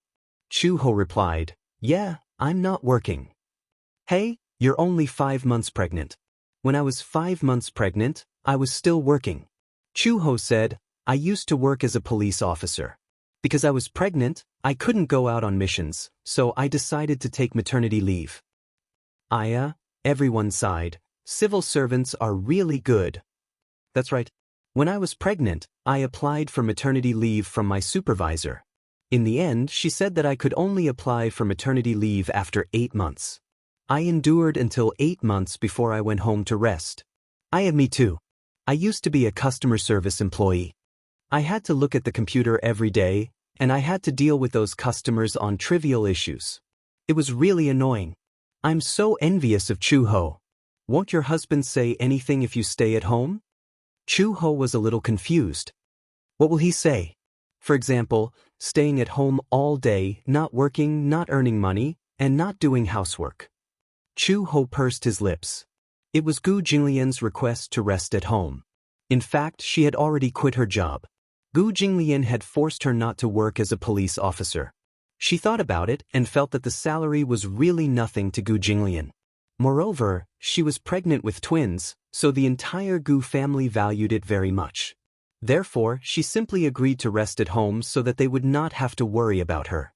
[SPEAKER 1] Chu Ho replied, Yeah, I'm not working. Hey, you're only 5 months pregnant. When I was 5 months pregnant, I was still working. Chu Ho said, I used to work as a police officer. Because I was pregnant, I couldn't go out on missions, so I decided to take maternity leave. Aya, everyone sighed, Civil servants are really good. That's right. When I was pregnant, I applied for maternity leave from my supervisor. In the end, she said that I could only apply for maternity leave after 8 months. I endured until 8 months before I went home to rest. Me too. I used to be a customer service employee. I had to look at the computer every day, and I had to deal with those customers on trivial issues. It was really annoying. I'm so envious of Chu-ho. Won't your husband say anything if you stay at home? Chu-ho was a little confused. What will he say? For example, staying at home all day, not working, not earning money, and not doing housework. Chu-ho pursed his lips. It was Gu Jinglian's request to rest at home. In fact, she had already quit her job. Gu Jinglian had forced her not to work as a police officer. She thought about it and felt that the salary was really nothing to Gu Jinglian. Moreover, she was pregnant with twins, so the entire Gu family valued it very much. Therefore, she simply agreed to rest at home so that they would not have to worry about her.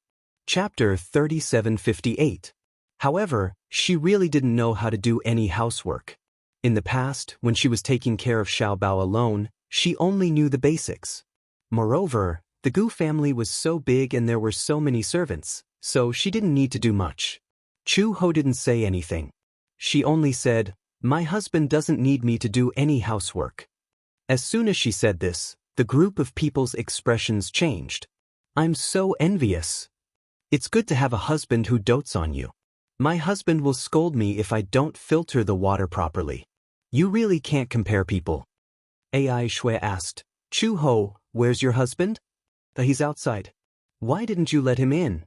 [SPEAKER 1] Chapter 3758. However, she really didn't know how to do any housework. In the past, when she was taking care of Xiaobao alone, she only knew the basics. Moreover, the Gu family was so big and there were so many servants, so she didn't need to do much. Chu-ho didn't say anything. She only said, "My husband doesn't need me to do any housework." As soon as she said this, the group of people's expressions changed. "I'm so envious. It's good to have a husband who dotes on you. My husband will scold me if I don't filter the water properly. You really can't compare people." Ai Shui asked, "Chu-ho, where's your husband?" "He's outside." "Why didn't you let him in?"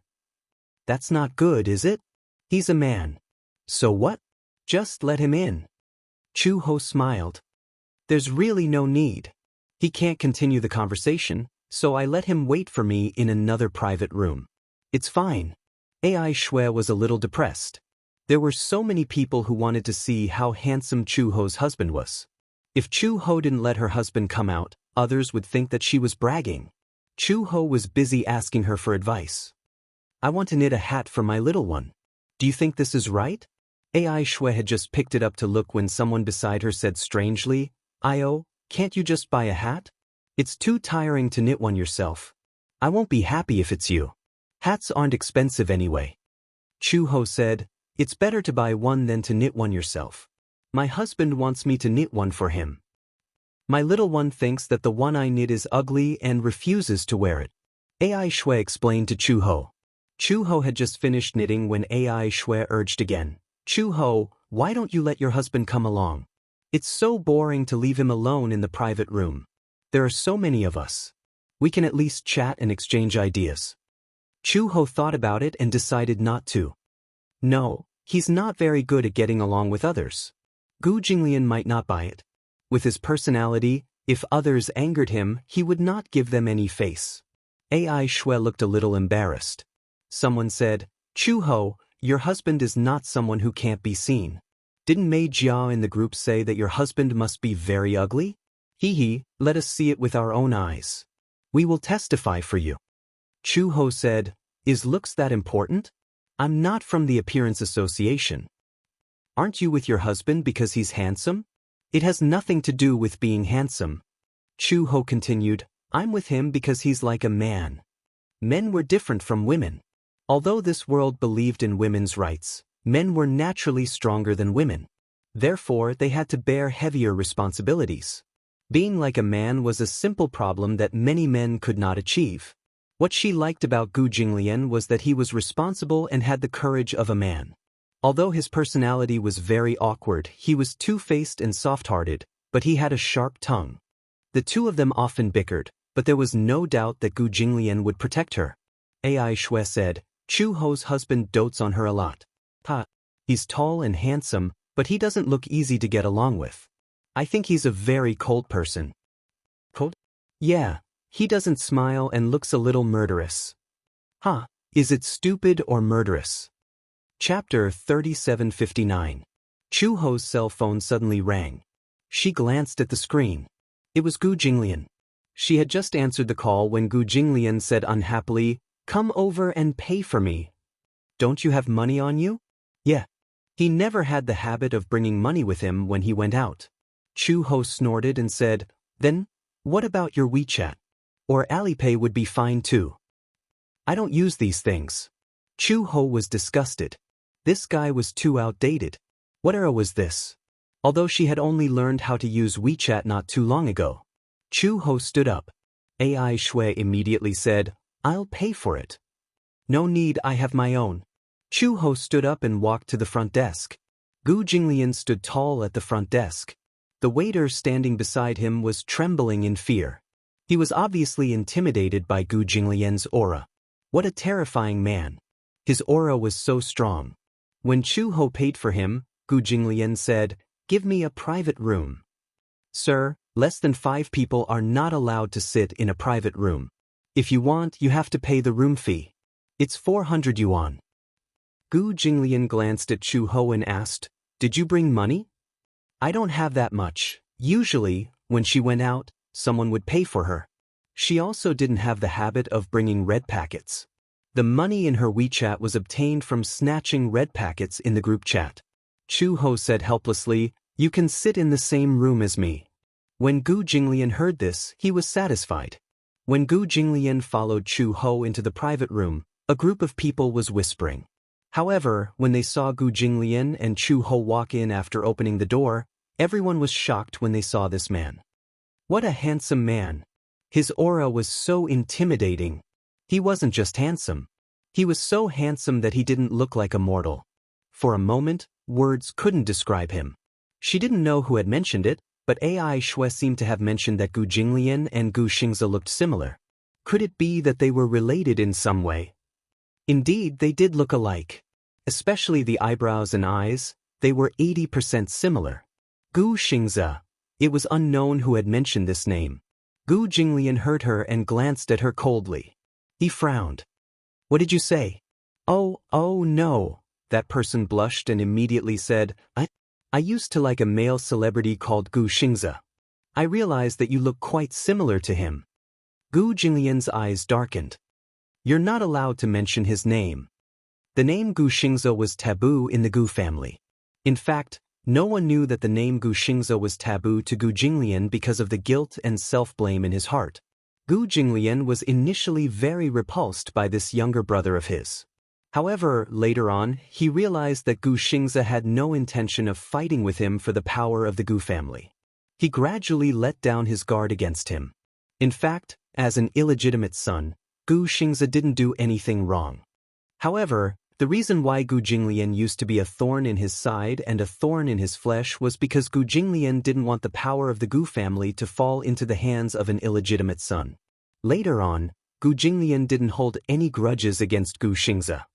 [SPEAKER 1] "That's not good, is it? He's a man." "So what? Just let him in." Chu-ho smiled. "There's really no need. He can't continue the conversation, so I let him wait for me in another private room. It's fine." Ai Shui was a little depressed. There were so many people who wanted to see how handsome Chu-ho's husband was. If Chu-ho didn't let her husband come out, others would think that she was bragging. Chu-ho was busy asking her for advice. "I want to knit a hat for my little one. Do you think this is right?" Ai Shui had just picked it up to look when someone beside her said strangely, "Io, can't you just buy a hat? It's too tiring to knit one yourself. I won't be happy if it's you. Hats aren't expensive anyway." Chu-ho said, "It's better to buy one than to knit one yourself. My husband wants me to knit one for him. My little one thinks that the one I knit is ugly and refuses to wear it." Ai Shui explained to Chu-ho. Chu-ho had just finished knitting when Ai Shui urged again, "Chu-ho, why don't you let your husband come along? It's so boring to leave him alone in the private room. There are so many of us. We can at least chat and exchange ideas." Chu-ho thought about it and decided not to. No, he's not very good at getting along with others. Gu Jinglian might not buy it. With his personality, if others angered him, he would not give them any face. Ai Shui looked a little embarrassed. Someone said, "Chu-ho, your husband is not someone who can't be seen. Didn't Mei Jiao in the group say that your husband must be very ugly? Hee, let us see it with our own eyes. We will testify for you." Chu-ho said, "Is looks that important? I'm not from the Appearance Association." "Aren't you with your husband because he's handsome?" "It has nothing to do with being handsome." Chu-ho continued, "I'm with him because he's like a man. Men were different from women. Although this world believed in women's rights, men were naturally stronger than women. Therefore, they had to bear heavier responsibilities. Being like a man was a simple problem that many men could not achieve. What she liked about Gu Jinglian was that he was responsible and had the courage of a man. Although his personality was very awkward, he was two-faced and soft-hearted, but he had a sharp tongue. The two of them often bickered, but there was no doubt that Gu Jinglian would protect her. Ai Shui said, "Chu-ho's husband dotes on her a lot. He's tall and handsome, but he doesn't look easy to get along with. I think he's a very cold person." "Cold?" "Yeah. He doesn't smile and looks a little murderous." Is it stupid or murderous? Chapter 3759. Chu-ho's cell phone suddenly rang. She glanced at the screen. It was Gu Jinglian. She had just answered the call when Gu Jinglian said unhappily, "Come over and pay for me." "Don't you have money on you?" "Yeah." He never had the habit of bringing money with him when he went out. Chu Ho snorted and said, "Then, what about your WeChat? Or Alipay would be fine too. I don't use these things." Chu Ho was disgusted. This guy was too outdated. What era was this? Although she had only learned how to use WeChat not too long ago. Chu Ho stood up. AI Shui immediately said, "I'll pay for it." "No need, I have my own." Chu Ho stood up and walked to the front desk. Gu Jinglian stood tall at the front desk. The waiter standing beside him was trembling in fear. He was obviously intimidated by Gu Jinglian's aura. What a terrifying man. His aura was so strong. When Chu Ho paid for him, Gu Jinglian said, "Give me a private room." "Sir, less than 5 people are not allowed to sit in a private room. If you want, you have to pay the room fee. It's 400 yuan. Gu Jinglian glanced at Chu Ho and asked, "Did you bring money?" "I don't have that much." Usually, when she went out, someone would pay for her. She also didn't have the habit of bringing red packets. The money in her WeChat was obtained from snatching red packets in the group chat. Chu Ho said helplessly, "You can sit in the same room as me." When Gu Jinglian heard this, he was satisfied. When Gu Jinglian followed Chu Ho into the private room, a group of people was whispering. However, when they saw Gu Jinglian and Chu Ho walk in after opening the door, everyone was shocked when they saw this man. What a handsome man. His aura was so intimidating. He wasn't just handsome. He was so handsome that he didn't look like a mortal. For a moment, words couldn't describe him. She didn't know who had mentioned it, but AI Shui seemed to have mentioned that Gu Jinglian and Gu Xianxia looked similar. Could it be that they were related in some way? Indeed, they did look alike. Especially the eyebrows and eyes, they were 80% similar. Gu Xianxia. It was unknown who had mentioned this name. Gu Jinglian heard her and glanced at her coldly. He frowned. "What did you say?" Oh no. That person blushed and immediately said, I used to like a male celebrity called Gu Xianxia. I realized that you look quite similar to him." Gu Jinglian's eyes darkened. "You're not allowed to mention his name." The name Gu Xianxia was taboo in the Gu family. In fact, no one knew that the name Gu Xianxia was taboo to Gu Jinglian because of the guilt and self-blame in his heart. Gu Jinglian was initially very repulsed by this younger brother of his. However, later on, he realized that Gu Xianxia had no intention of fighting with him for the power of the Gu family. He gradually let down his guard against him. In fact, as an illegitimate son, Gu Xianxia didn't do anything wrong. However, the reason why Gu Jinglian used to be a thorn in his side and a thorn in his flesh was because Gu Jinglian didn't want the power of the Gu family to fall into the hands of an illegitimate son. Later on, Gu Jinglian didn't hold any grudges against Gu Xianxia.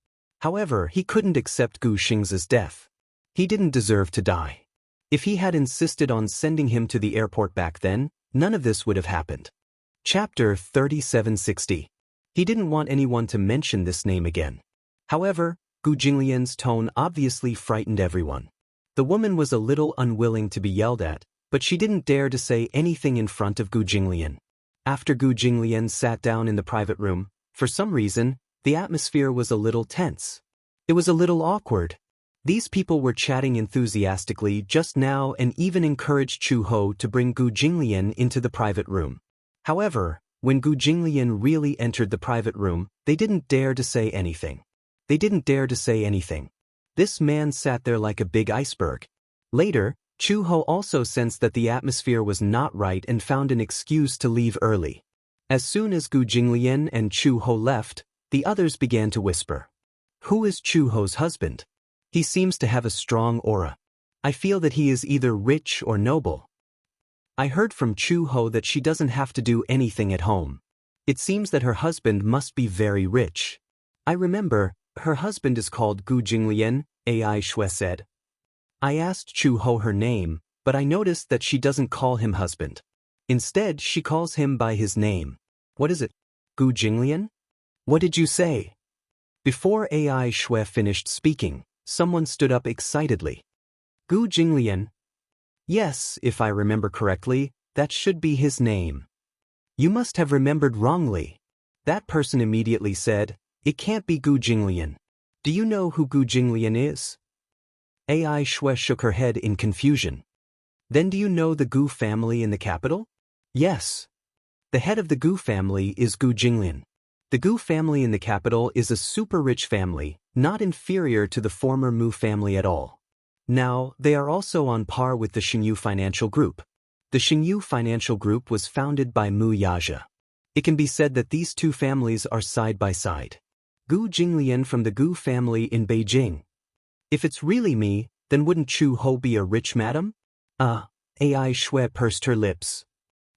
[SPEAKER 1] However, he couldn't accept Gu Xianxia's death. He didn't deserve to die. If he had insisted on sending him to the airport back then, none of this would have happened. Chapter 3760. He didn't want anyone to mention this name again. However, Gu Jinglian's tone obviously frightened everyone. The woman was a little unwilling to be yelled at, but she didn't dare to say anything in front of Gu Jinglian. After Gu Jinglian sat down in the private room, for some reason, the atmosphere was a little tense. It was a little awkward. These people were chatting enthusiastically just now and even encouraged Chu Ho to bring Gu Jinglian into the private room. However, when Gu Jinglian really entered the private room, they didn't dare to say anything. They didn't dare to say anything. This man sat there like a big iceberg. Later, Chu Ho also sensed that the atmosphere was not right and found an excuse to leave early. As soon as Gu Jinglian and Chu Ho left, the others began to whisper. "Who is Chu Ho's husband? He seems to have a strong aura. I feel that he is either rich or noble. I heard from Chu Ho that she doesn't have to do anything at home. It seems that her husband must be very rich. I remember, her husband is called Gu Jinglian," AI Shui said. I asked Chu Ho her name, but I noticed that she doesn't call him husband. Instead, she calls him by his name. What is it? Gu Jinglian? What did you say? Before AI Shui finished speaking, someone stood up excitedly. Gu Jinglian. Yes, if I remember correctly, that should be his name. You must have remembered wrongly. That person immediately said, It can't be Gu Jinglian. Do you know who Gu Jinglian is? AI Shui shook her head in confusion. Then do you know the Gu family in the capital? Yes. The head of the Gu family is Gu Jinglian. The Gu family in the capital is a super rich family, not inferior to the former Mu family at all. Now, they are also on par with the Xingyu Financial Group. The Xingyu Financial Group was founded by Mu Yazhi. It can be said that these two families are side by side. Gu Jinglian from the Gu family in Beijing. If it's really me, then wouldn't Chu Ho be a rich madam? AI Shui pursed her lips.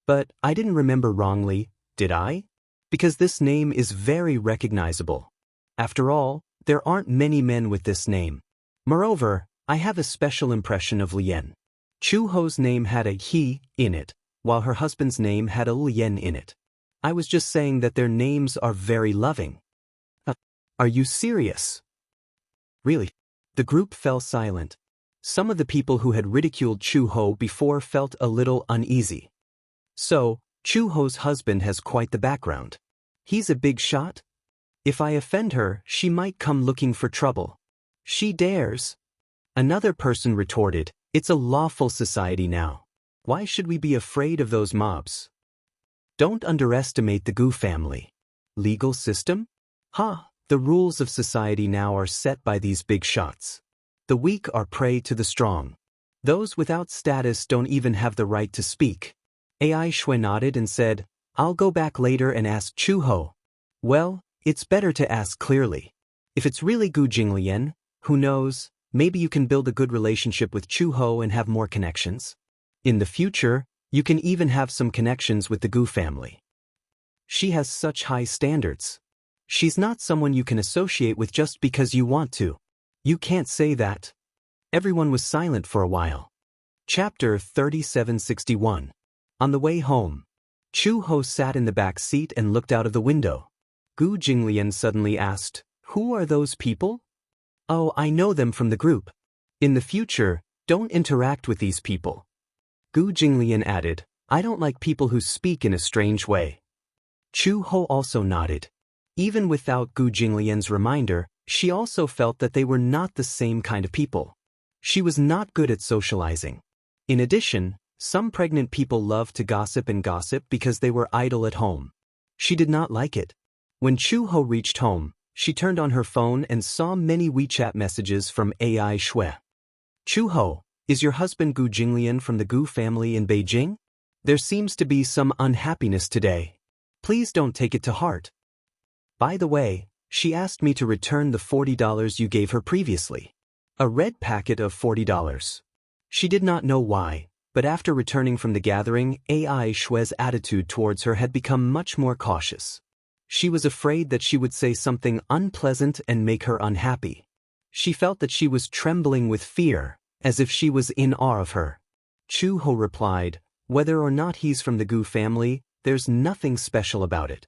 [SPEAKER 1] But I didn't remember wrongly, did I? Because this name is very recognizable. After all, there aren't many men with this name. Moreover, I have a special impression of Lian. Chu Ho's name had a he in it, while her husband's name had a Lian in it. I was just saying that their names are very loving. Are you serious? Really? The group fell silent. Some of the people who had ridiculed Chu Ho before felt a little uneasy. So, Chu Ho's husband has quite the background. He's a big shot? If I offend her, she might come looking for trouble. She dares. Another person retorted, it's a lawful society now. Why should we be afraid of those mobs? Don't underestimate the Gu family. Legal system? The rules of society now are set by these big shots. The weak are prey to the strong. Those without status don't even have the right to speak. AI Shui nodded and said, I'll go back later and ask Chu Ho. Well, it's better to ask clearly. If it's really Gu Jinglian, who knows, maybe you can build a good relationship with Chu Ho and have more connections. In the future, you can even have some connections with the Gu family. She has such high standards. She's not someone you can associate with just because you want to. You can't say that. Everyone was silent for a while. Chapter 3761. On the way home, Chu Ho sat in the back seat and looked out of the window. Gu Jinglian suddenly asked, Who are those people? Oh, I know them from the group. In the future, don't interact with these people. Gu Jinglian added, I don't like people who speak in a strange way. Chu Ho also nodded. Even without Gu Jinglian's reminder, she also felt that they were not the same kind of people. She was not good at socializing. In addition, some pregnant people love to gossip because they were idle at home. She did not like it. When Chu Ho reached home, she turned on her phone and saw many WeChat messages from AI Shui. Chu Ho, is your husband Gu Jinglian from the Gu family in Beijing? There seems to be some unhappiness today. Please don't take it to heart. By the way, she asked me to return the $40 you gave her previously. A red packet of $40. She did not know why, but after returning from the gathering, AI Shui's attitude towards her had become much more cautious. She was afraid that she would say something unpleasant and make her unhappy. She felt that she was trembling with fear, as if she was in awe of her. Chu Ho replied, whether or not he's from the Gu family, there's nothing special about it.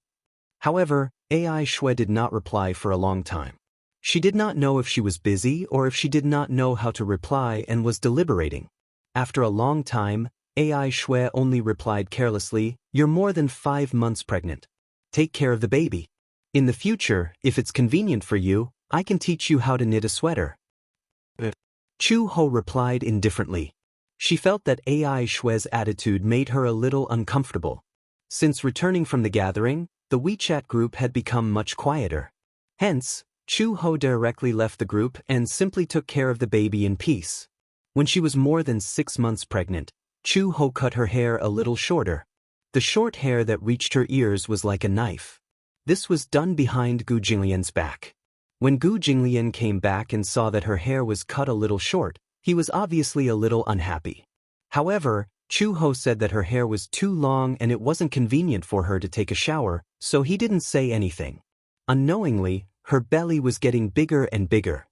[SPEAKER 1] However, AI Shui did not reply for a long time. She did not know if she was busy or if she did not know how to reply and was deliberating. After a long time, AI Shui only replied carelessly, You're more than 5 months pregnant. Take care of the baby. In the future, if it's convenient for you, I can teach you how to knit a sweater. Chu Ho replied indifferently. She felt that AI Shui's attitude made her a little uncomfortable. Since returning from the gathering, the WeChat group had become much quieter. Hence, Chu Ho directly left the group and simply took care of the baby in peace. When she was more than 6 months pregnant, Chu Ho cut her hair a little shorter. The short hair that reached her ears was like a knife. This was done behind Gu Jinglian's back. When Gu Jinglian came back and saw that her hair was cut a little short, he was obviously a little unhappy. However, Chu Ho said that her hair was too long and it wasn't convenient for her to take a shower, so he didn't say anything. Unknowingly, her belly was getting bigger and bigger.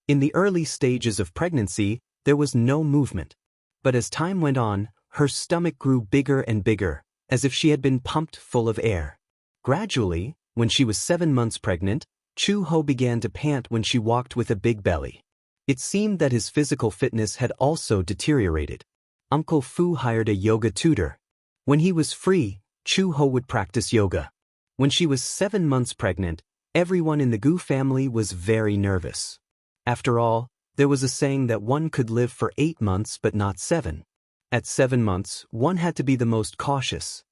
[SPEAKER 1] In the early stages of pregnancy, there was no movement. But as time went on, her stomach grew bigger and bigger, as if she had been pumped full of air. Gradually, when she was 7 months pregnant, Chu Ho began to pant when she walked with a big belly. It seemed that his physical fitness had also deteriorated. Uncle Fu hired a yoga tutor. When he was free, Chu Ho would practice yoga. When she was 7 months pregnant, everyone in the Gu family was very nervous. After all, There was a saying that one could live for 8 months but not 7. At 7 months, one had to be the most cautious.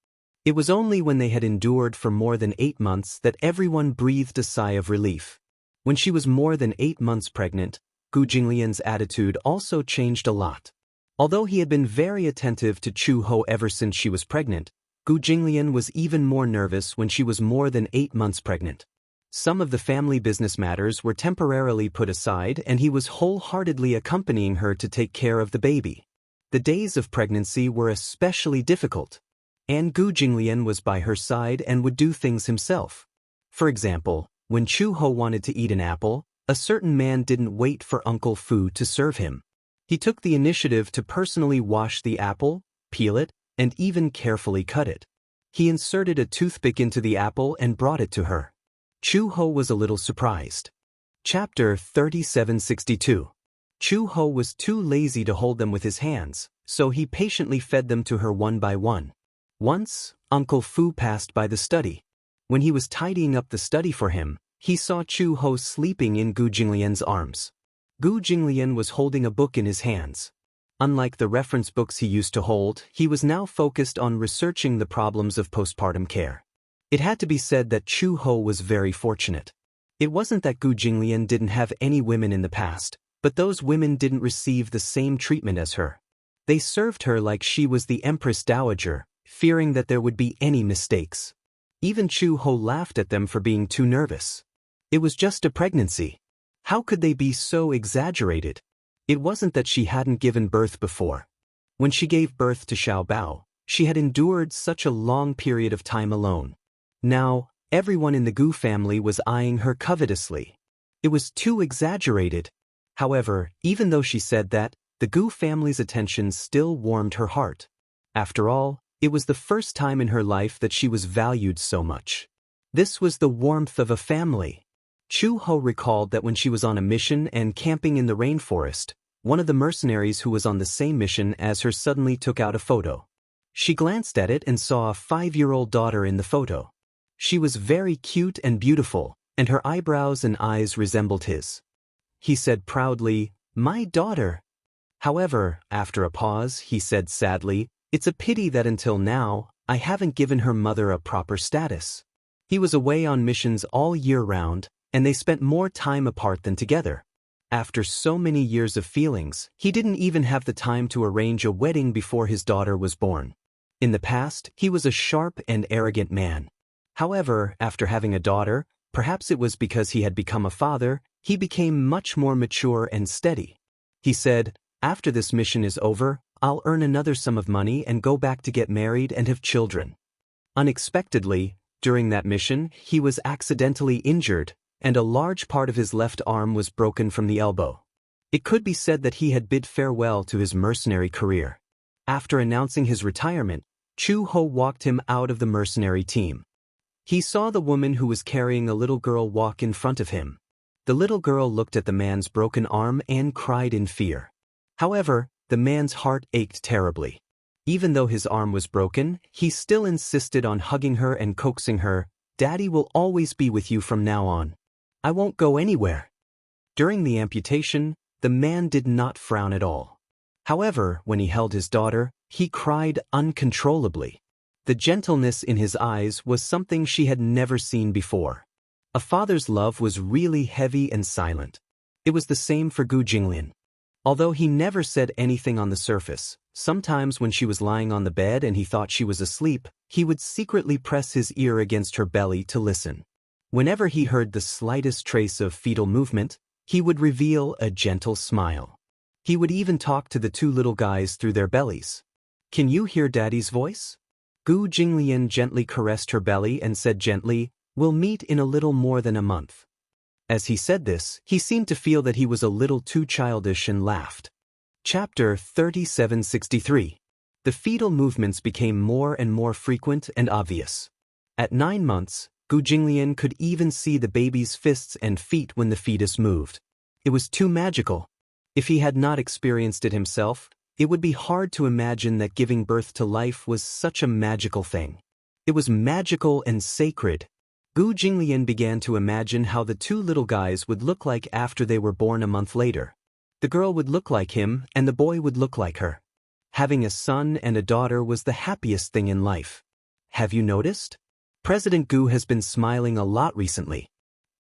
[SPEAKER 1] It was only when they had endured for more than 8 months that everyone breathed a sigh of relief. When she was more than 8 months pregnant, Gu Jinglian's attitude also changed a lot. Although he had been very attentive to Chu Ho ever since she was pregnant, Gu Jinglian was even more nervous when she was more than 8 months pregnant. Some of the family business matters were temporarily put aside and he was wholeheartedly accompanying her to take care of the baby. The days of pregnancy were especially difficult. And Gu Jinglian was by her side and would do things himself. For example, when Chu Ho wanted to eat an apple, a certain man didn't wait for Uncle Fu to serve him. He took the initiative to personally wash the apple, peel it, and even carefully cut it. He inserted a toothpick into the apple and brought it to her. Chu Ho was a little surprised. Chapter 3762. Chu Ho was too lazy to hold them with his hands, so he patiently fed them to her one by one. Once, Uncle Fu passed by the study. When he was tidying up the study for him, he saw Chu Ho sleeping in Gu Jinglian's arms. Gu Jinglian was holding a book in his hands. Unlike the reference books he used to hold, he was now focused on researching the problems of postpartum care. It had to be said that Chu Ho was very fortunate. It wasn't that Gu Jinglian didn't have any women in the past, but those women didn't receive the same treatment as her. They served her like she was the Empress Dowager, fearing that there would be any mistakes. Even Chu Ho laughed at them for being too nervous. It was just a pregnancy. How could they be so exaggerated? It wasn't that she hadn't given birth before. When she gave birth to Xiao Bao, she had endured such a long period of time alone. Now, everyone in the Gu family was eyeing her covetously. It was too exaggerated. However, even though she said that, the Gu family's attention still warmed her heart. After all, it was the first time in her life that she was valued so much. This was the warmth of a family. Chu Ho recalled that when she was on a mission and camping in the rainforest, one of the mercenaries who was on the same mission as her suddenly took out a photo. She glanced at it and saw a 5-year-old daughter in the photo. She was very cute and beautiful, and her eyebrows and eyes resembled his. He said proudly, "My daughter." However, after a pause, he said sadly, "It's a pity that until now, I haven't given her mother a proper status." He was away on missions all year round, and they spent more time apart than together. After so many years of feelings, he didn't even have the time to arrange a wedding before his daughter was born. In the past, he was a sharp and arrogant man. However, after having a daughter, perhaps it was because he had become a father, he became much more mature and steady. He said, "After this mission is over, I'll earn another sum of money and go back to get married and have children." Unexpectedly, during that mission, he was accidentally injured, and a large part of his left arm was broken from the elbow. It could be said that he had bid farewell to his mercenary career. After announcing his retirement, Chu Ho walked him out of the mercenary team. He saw the woman who was carrying a little girl walk in front of him. The little girl looked at the man's broken arm and cried in fear. However, the man's heart ached terribly. Even though his arm was broken, he still insisted on hugging her and coaxing her, "Daddy will always be with you from now on. I won't go anywhere." During the amputation, the man did not frown at all. However, when he held his daughter, he cried uncontrollably. The gentleness in his eyes was something she had never seen before. A father's love was really heavy and silent. It was the same for Gu Jinglian. Although he never said anything on the surface, sometimes when she was lying on the bed and he thought she was asleep, he would secretly press his ear against her belly to listen. Whenever he heard the slightest trace of fetal movement, he would reveal a gentle smile. He would even talk to the two little guys through their bellies. "Can you hear Daddy's voice?" Gu Jinglian gently caressed her belly and said gently, "We'll meet in a little more than a month." As he said this, he seemed to feel that he was a little too childish and laughed. Chapter 3763. The fetal movements became more and more frequent and obvious. At 9 months, Gu Jinglian could even see the baby's fists and feet when the fetus moved. It was too magical. If he had not experienced it himself, it would be hard to imagine that giving birth to life was such a magical thing. It was magical and sacred. Gu Jinglian began to imagine how the two little guys would look like after they were born a month later. The girl would look like him and the boy would look like her. Having a son and a daughter was the happiest thing in life. Have you noticed? President Gu has been smiling a lot recently.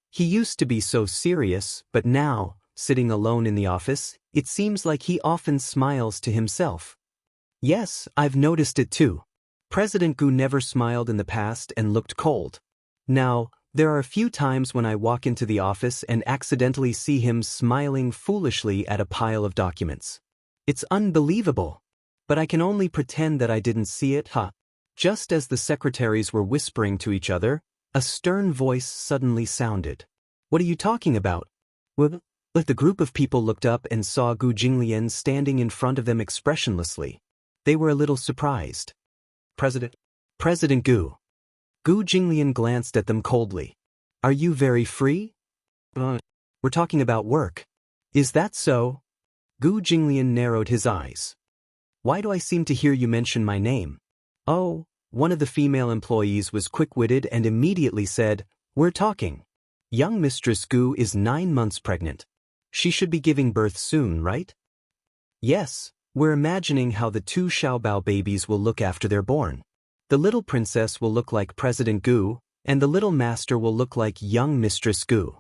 [SPEAKER 1] He used to be so serious, but now, sitting alone in the office, it seems like he often smiles to himself. Yes, I've noticed it too. President Gu never smiled in the past and looked cold. Now, there are a few times when I walk into the office and accidentally see him smiling foolishly at a pile of documents. It's unbelievable. But I can only pretend that I didn't see it, huh? Just as the secretaries were whispering to each other, a stern voice suddenly sounded. What are you talking about? Well, the group of people looked up and saw Gu Jinglian standing in front of them expressionlessly. They were a little surprised. President Gu. Gu Jinglian glanced at them coldly. Are you very free? We're talking about work. Is that so? Gu Jinglian narrowed his eyes. Why do I seem to hear you mention my name? Oh, one of the female employees was quick-witted and immediately said, We're talking. Young Mistress Gu is 9 months pregnant. She should be giving birth soon, right? Yes, we're imagining how the 2 Xiaobao babies will look after they're born. The little princess will look like President Gu, and the little master will look like young Mistress Gu.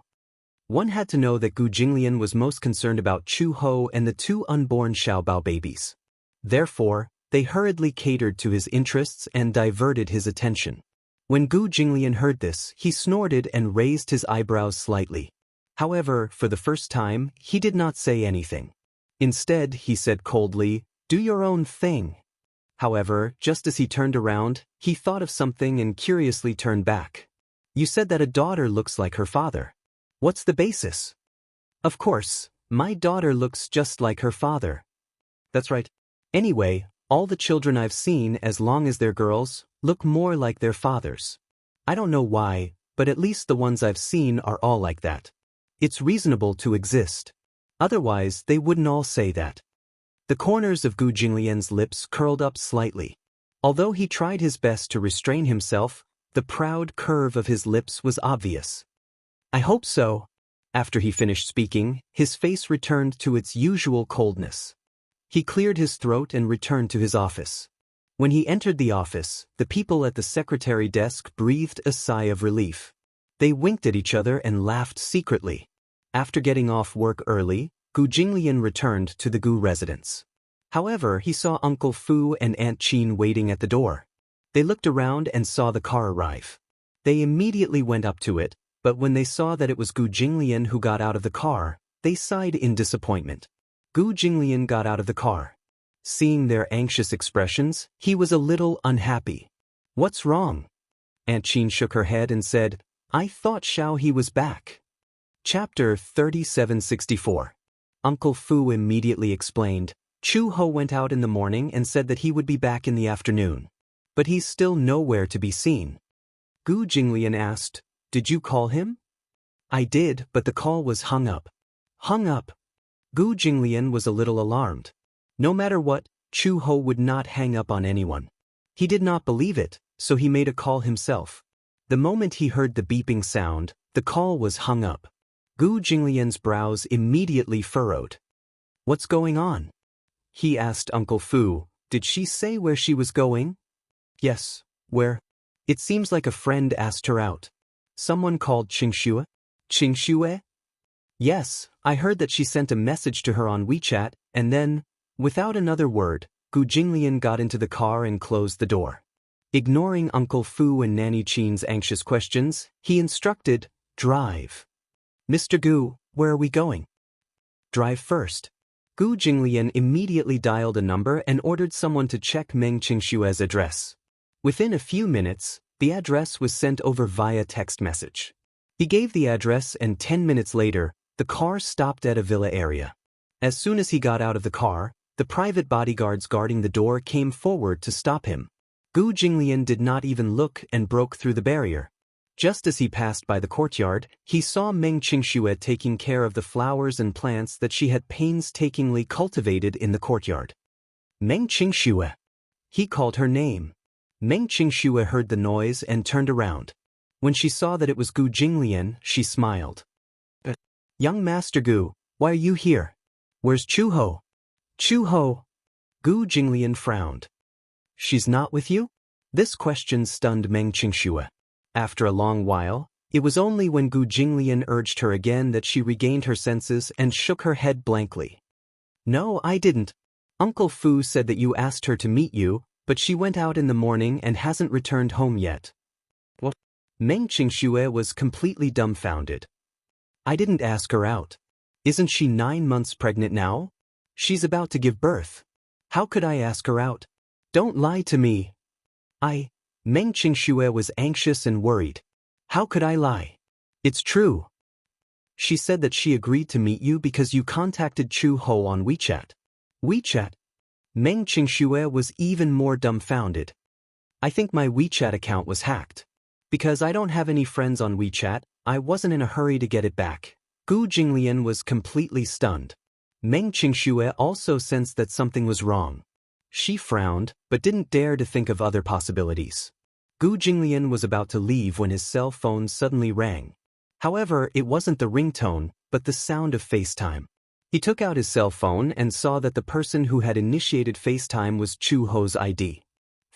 [SPEAKER 1] One had to know that Gu Jinglian was most concerned about Chu Ho and the 2 unborn Xiaobao babies. Therefore, they hurriedly catered to his interests and diverted his attention. When Gu Jinglian heard this, he snorted and raised his eyebrows slightly. However, for the first time, he did not say anything. Instead, he said coldly, Do your own thing. However, just as he turned around, he thought of something and curiously turned back. You said that a daughter looks like her father. What's the basis? Of course, my daughter looks just like her father. That's right. Anyway, all the children I've seen, as long as they're girls, look more like their fathers. I don't know why, but at least the ones I've seen are all like that. It's reasonable to exist. Otherwise, they wouldn't all say that. The corners of Gu Jinglian's lips curled up slightly. Although he tried his best to restrain himself, the proud curve of his lips was obvious. I hope so. After he finished speaking, his face returned to its usual coldness. He cleared his throat and returned to his office. When he entered the office, the people at the secretary desk breathed a sigh of relief. They winked at each other and laughed secretly. After getting off work early, Gu Jinglian returned to the Gu residence. However, he saw Uncle Fu and Aunt Qin waiting at the door. They looked around and saw the car arrive. They immediately went up to it, but when they saw that it was Gu Jinglian who got out of the car, they sighed in disappointment. Gu Jinglian got out of the car. Seeing their anxious expressions, he was a little unhappy. What's wrong? Aunt Qin shook her head and said, I thought Xiao He was back. Chapter 3764. Uncle Fu immediately explained, Chu Ho went out in the morning and said that he would be back in the afternoon. But he's still nowhere to be seen. Gu Jinglian asked, Did you call him? I did, but the call was hung up. Hung up? Gu Jinglian was a little alarmed. No matter what, Chu Ho would not hang up on anyone. He did not believe it, so he made a call himself. The moment he heard the beeping sound, the call was hung up. Gu Jinglian's brows immediately furrowed. What's going on? He asked Uncle Fu, Did she say where she was going? Yes, where? It seems like a friend asked her out. Someone called Xianxia? Xianxia? Yes, I heard that she sent a message to her on WeChat, and then, without another word, Gu Jinglian got into the car and closed the door. Ignoring Uncle Fu and Nanny Qin's anxious questions, he instructed, Drive. Mr. Gu, where are we going? Drive first. Gu Jinglian immediately dialed a number and ordered someone to check Meng Qingshue's address. Within a few minutes, the address was sent over via text message. He gave the address and 10 minutes later, the car stopped at a villa area. As soon as he got out of the car, the private bodyguards guarding the door came forward to stop him. Gu Jinglian did not even look and broke through the barrier. Just as he passed by the courtyard, he saw Meng Qingxue taking care of the flowers and plants that she had painstakingly cultivated in the courtyard. Meng Qingxue. He called her name. Meng Qingxue heard the noise and turned around. When she saw that it was Gu Jinglian, she smiled. Young Master Gu, why are you here? Where's Chuho? Chuho? Gu Jinglian frowned. She's not with you? This question stunned Meng Qingxue. After a long while, it was only when Gu Jinglian urged her again that she regained her senses and shook her head blankly. No, I didn't. Uncle Fu said that you asked her to meet you, but she went out in the morning and hasn't returned home yet. What? Meng Qingxue was completely dumbfounded. I didn't ask her out. Isn't she 9 months pregnant now? She's about to give birth. How could I ask her out? Don't lie to me. Meng Qingxue was anxious and worried. How could I lie? It's true. She said that she agreed to meet you because you contacted Chu Ho on WeChat. WeChat? Meng Qingxue was even more dumbfounded. I think my WeChat account was hacked. Because I don't have any friends on WeChat, I wasn't in a hurry to get it back. Gu Jinglian was completely stunned. Meng Qingxue also sensed that something was wrong. She frowned, but didn't dare to think of other possibilities. Gu Jinglian was about to leave when his cell phone suddenly rang. However, it wasn't the ringtone, but the sound of FaceTime. He took out his cell phone and saw that the person who had initiated FaceTime was Chu Ho's ID.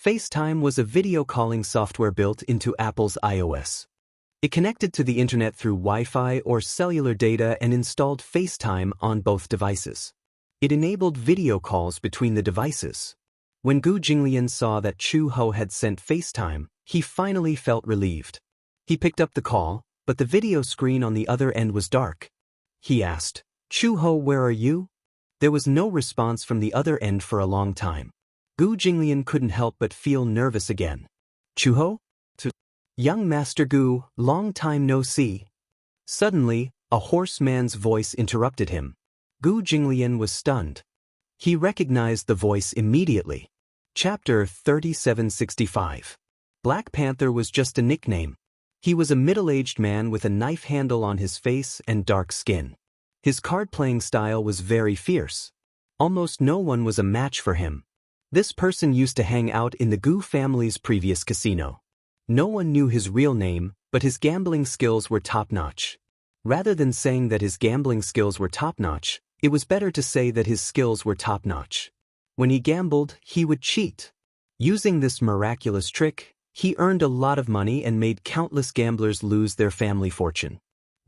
[SPEAKER 1] FaceTime was a video calling software built into Apple's iOS. It connected to the internet through Wi-Fi or cellular data and installed FaceTime on both devices. It enabled video calls between the devices. When Gu Jinglian saw that Chu Ho had sent FaceTime, he finally felt relieved. He picked up the call, but the video screen on the other end was dark. He asked, Chu Ho, where are you? There was no response from the other end for a long time. Gu Jinglian couldn't help but feel nervous again. Chu Ho? Young Master Gu, long time no see. Suddenly, a hoarse man's voice interrupted him. Gu Jinglian was stunned. He recognized the voice immediately. Chapter 3765. Black Panther was just a nickname. He was a middle-aged man with a knife handle on his face and dark skin. His card-playing style was very fierce. Almost no one was a match for him. This person used to hang out in the Gu family's previous casino. No one knew his real name, but his gambling skills were top-notch. Rather than saying that his gambling skills were top-notch, it was better to say that his skills were top-notch. When he gambled, he would cheat. Using this miraculous trick, he earned a lot of money and made countless gamblers lose their family fortune.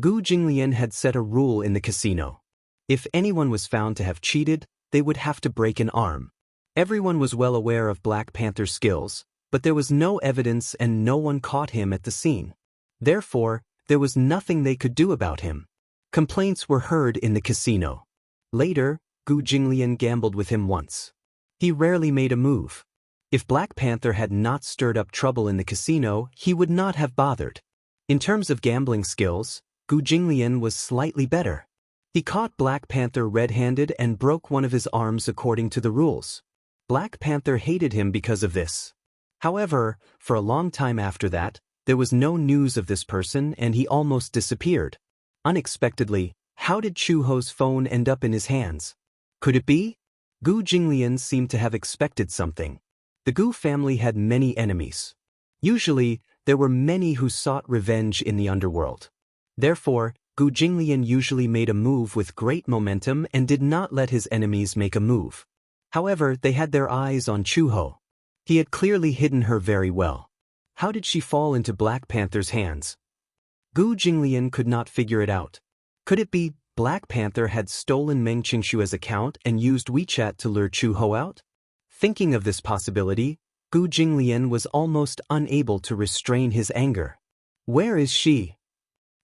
[SPEAKER 1] Gu Jinglian had set a rule in the casino. If anyone was found to have cheated, they would have to break an arm. Everyone was well aware of Black Panther's skills, but there was no evidence and no one caught him at the scene. Therefore, there was nothing they could do about him. Complaints were heard in the casino. Later, Gu Jinglian gambled with him once. He rarely made a move. If Black Panther had not stirred up trouble in the casino, he would not have bothered. In terms of gambling skills, Gu Jinglian was slightly better. He caught Black Panther red-handed and broke one of his arms according to the rules. Black Panther hated him because of this. However, for a long time after that, there was no news of this person and he almost disappeared. Unexpectedly, how did Chu Ho's phone end up in his hands? Could it be? Gu Jinglian seemed to have expected something. The Gu family had many enemies. Usually, there were many who sought revenge in the underworld. Therefore, Gu Jinglian usually made a move with great momentum and did not let his enemies make a move. However, they had their eyes on Chu Ho. He had clearly hidden her very well. How did she fall into Black Panther's hands? Gu Jinglian could not figure it out. Could it be Black Panther had stolen Meng Qingxue's account and used WeChat to lure Chu Ho out? Thinking of this possibility, Gu Jinglian was almost unable to restrain his anger. Where is she?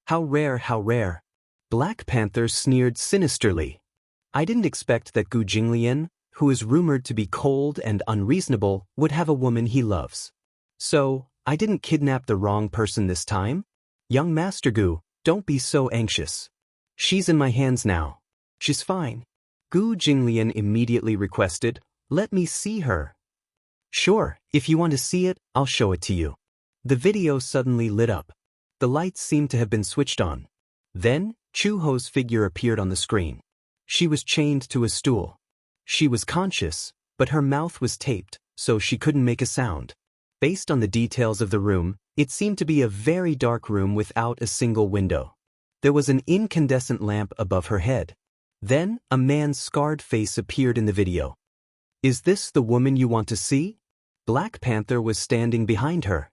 [SPEAKER 1] How rare, how rare. Black Panther sneered sinisterly. I didn't expect that Gu Jinglian, who is rumored to be cold and unreasonable, would have a woman he loves. So, I didn't kidnap the wrong person this time? Young Master Gu, don't be so anxious. She's in my hands now. She's fine. Gu Jinglian immediately requested, let me see her. Sure, if you want to see it, I'll show it to you. The video suddenly lit up. The lights seemed to have been switched on. Then, Chu Ho's figure appeared on the screen. She was chained to a stool. She was conscious, but her mouth was taped, so she couldn't make a sound. Based on the details of the room, it seemed to be a very dark room without a single window. There was an incandescent lamp above her head. Then, a man's scarred face appeared in the video. Is this the woman you want to see? Black Panther was standing behind her.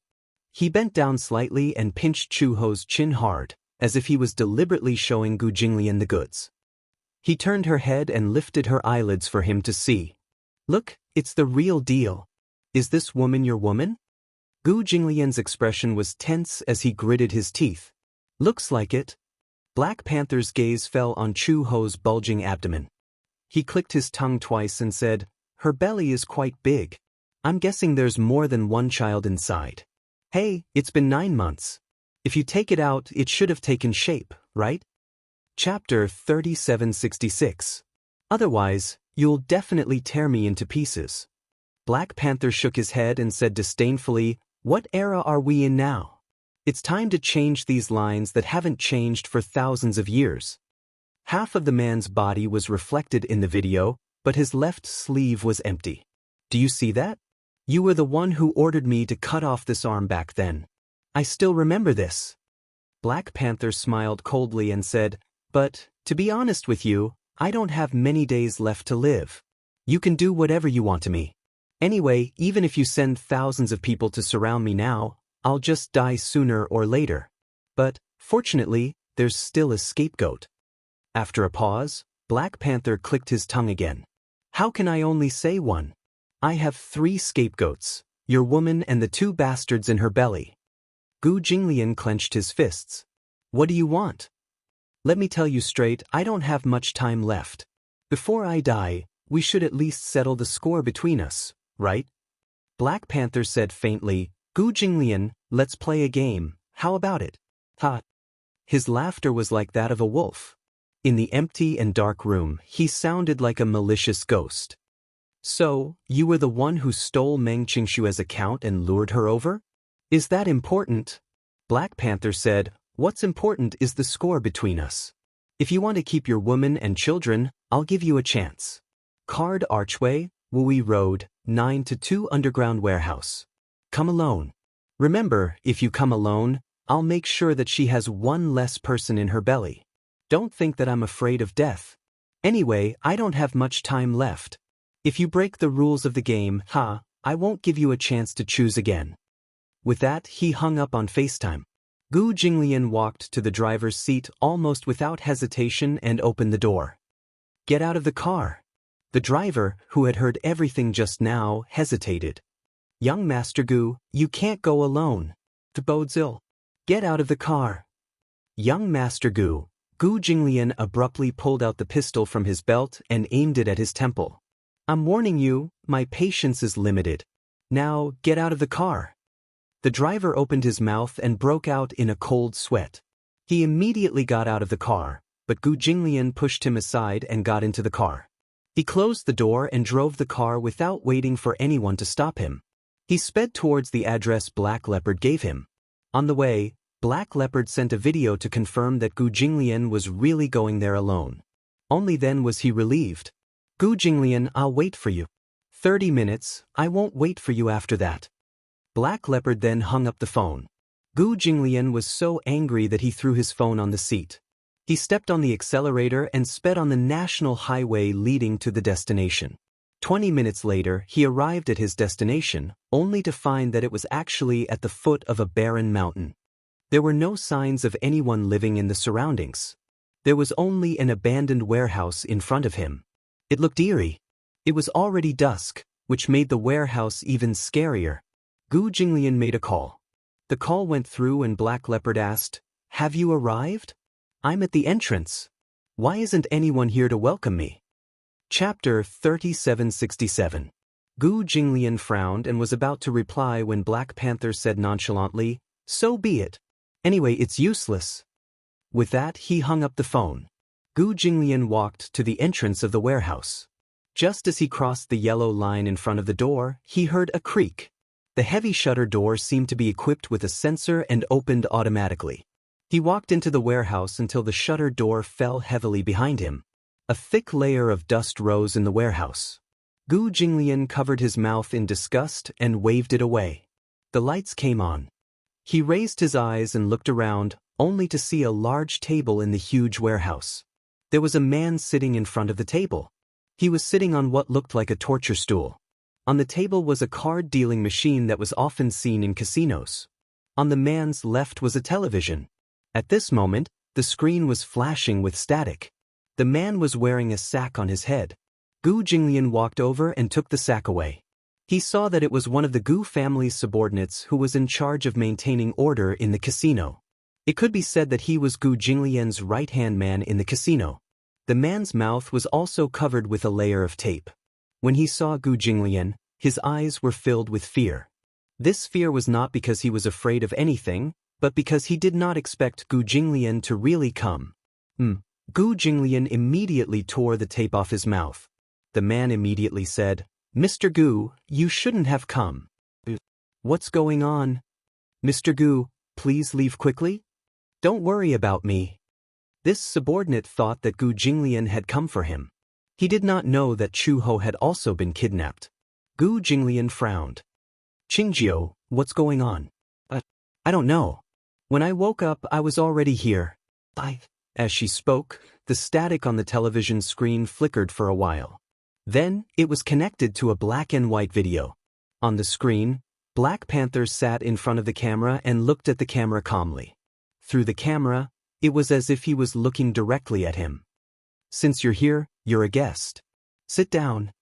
[SPEAKER 1] He bent down slightly and pinched Chuho's chin hard, as if he was deliberately showing Gu Jinglian the goods. He turned her head and lifted her eyelids for him to see. Look, it's the real deal. Is this woman your woman? Gu Jinglian's expression was tense as he gritted his teeth. Looks like it. Black Panther's gaze fell on Chuho's bulging abdomen. He clicked his tongue twice and said, Her belly is quite big. I'm guessing there's more than one child inside. Hey, it's been 9 months. If you take it out, it should have taken shape, right? Chapter 3766. Otherwise, you'll definitely tear me into pieces. Black Panther shook his head and said disdainfully, What era are we in now? It's time to change these lines that haven't changed for thousands of years. Half of the man's body was reflected in the video, but his left sleeve was empty. Do you see that? You were the one who ordered me to cut off this arm back then. I still remember this. Black Panther smiled coldly and said, But, to be honest with you, I don't have many days left to live. You can do whatever you want to me. Anyway, even if you send thousands of people to surround me now, I'll just die sooner or later. But, fortunately, there's still a scapegoat. After a pause, Black Panther clicked his tongue again. How can I only say one? I have 3 scapegoats, your woman and the 2 bastards in her belly. Gu Jinglian clenched his fists. What do you want? Let me tell you straight, I don't have much time left. Before I die, we should at least settle the score between us, right? Black Panther said faintly, Gu Jinglian, let's play a game, how about it? Ha! His laughter was like that of a wolf. In the empty and dark room, he sounded like a malicious ghost. So, you were the one who stole Meng Qingshue's account and lured her over? Is that important? Black Panther said, What's important is the score between us. If you want to keep your woman and children, I'll give you a chance. Card Archway, Wui Road, 9-2 Underground Warehouse. Come alone. Remember, if you come alone, I'll make sure that she has one less person in her belly. Don't think that I'm afraid of death. Anyway, I don't have much time left. If you break the rules of the game, I won't give you a chance to choose again. With that, he hung up on FaceTime. Gu Jinglian walked to the driver's seat almost without hesitation and opened the door. Get out of the car. The driver, who had heard everything just now, hesitated. Young Master Gu, you can't go alone. The bodes ill. Get out of the car. Young Master Gu. Gu Jinglian abruptly pulled out the pistol from his belt and aimed it at his temple. I'm warning you, my patience is limited. Now, get out of the car. The driver opened his mouth and broke out in a cold sweat. He immediately got out of the car, but Gu Jinglian pushed him aside and got into the car. He closed the door and drove the car without waiting for anyone to stop him. He sped towards the address Black Leopard gave him. On the way, Black Leopard sent a video to confirm that Gu Jinglian was really going there alone. Only then was he relieved. Gu Jinglian, I'll wait for you. 30 minutes, I won't wait for you after that. Black Leopard then hung up the phone. Gu Jinglian was so angry that he threw his phone on the seat. He stepped on the accelerator and sped on the national highway leading to the destination. 20 minutes later, he arrived at his destination, only to find that it was actually at the foot of a barren mountain. There were no signs of anyone living in the surroundings. There was only an abandoned warehouse in front of him. It looked eerie. It was already dusk, which made the warehouse even scarier. Gu Jinglian made a call. The call went through and Black Leopard asked, Have you arrived? I'm at the entrance. Why isn't anyone here to welcome me? Chapter 3767. Gu Jinglian frowned and was about to reply when Black Panther said nonchalantly, So be it. Anyway, it's useless. With that, he hung up the phone. Gu Jinglian walked to the entrance of the warehouse. Just as he crossed the yellow line in front of the door, he heard a creak. The heavy shutter door seemed to be equipped with a sensor and opened automatically. He walked into the warehouse until the shutter door fell heavily behind him. A thick layer of dust rose in the warehouse. Gu Jinglian covered his mouth in disgust and waved it away. The lights came on. He raised his eyes and looked around, only to see a large table in the huge warehouse. There was a man sitting in front of the table. He was sitting on what looked like a torture stool. On the table was a card-dealing machine that was often seen in casinos. On the man's left was a television. At this moment, the screen was flashing with static. The man was wearing a sack on his head. Gu Jinglian walked over and took the sack away. He saw that it was one of the Gu family's subordinates who was in charge of maintaining order in the casino. It could be said that he was Gu Jinglian's right-hand man in the casino. The man's mouth was also covered with a layer of tape. When he saw Gu Jinglian, his eyes were filled with fear. This fear was not because he was afraid of anything, but because he did not expect Gu Jinglian to really come. Gu Jinglian immediately tore the tape off his mouth. The man immediately said, "Mr. Gu, you shouldn't have come." "What's going on?" "Mr. Gu, please leave quickly. Don't worry about me." This subordinate thought that Gu Jinglian had come for him. He did not know that Chu Ho had also been kidnapped. Gu Jinglian frowned. "Qingjiu, what's going on?" I don't know. When I woke up, I was already here." As she spoke, the static on the television screen flickered for a while. Then, it was connected to a black and white video. On the screen, Black Panther sat in front of the camera and looked at the camera calmly. Through the camera, it was as if he was looking directly at him. "Since you're here, you're a guest. Sit down."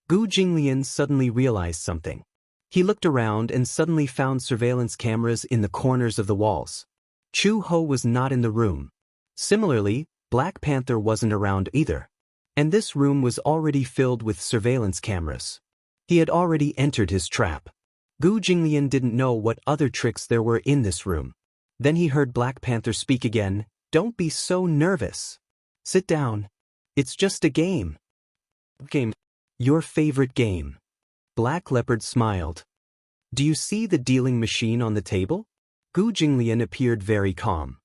[SPEAKER 1] Gu Jinglian suddenly realized something. He looked around and suddenly found surveillance cameras in the corners of the walls. Chu Ho was not in the room. Similarly, Black Panther wasn't around either. And this room was already filled with surveillance cameras. He had already entered his trap. Gu Jinglian didn't know what other tricks there were in this room. Then he heard Black Panther speak again. "Don't be so nervous. Sit down. It's just a game." "Game? Your favorite game?" Black Leopard smiled. "Do you see the dealing machine on the table?" Gu Jinglian appeared very calm.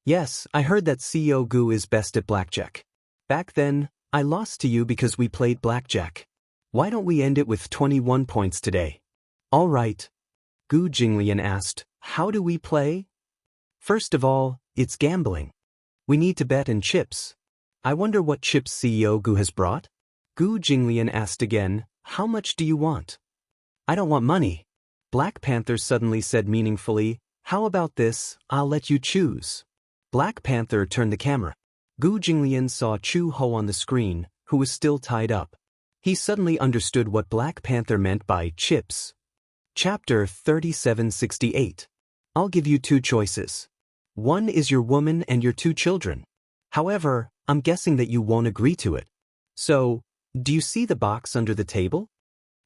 [SPEAKER 1] "Yes, I heard that CEO Gu is best at blackjack. Back then, I lost to you because we played blackjack. Why don't we end it with 21 points today?" "All right." Gu Jinglian asked, "How do we play?" "First of all, it's gambling. We need to bet in chips. I wonder what chips CEO Gu has brought?" Gu Jinglian asked again, "How much do you want?" "I don't want money." Black Panther suddenly said meaningfully, "How about this, I'll let you choose." Black Panther turned the camera. Gu Jinglian saw Chu Ho on the screen, who was still tied up. He suddenly understood what Black Panther meant by chips. Chapter 3768. I'll give you two choices. One is your woman and your two children. However, I'm guessing that you won't agree to it. So, do you see the box under the table?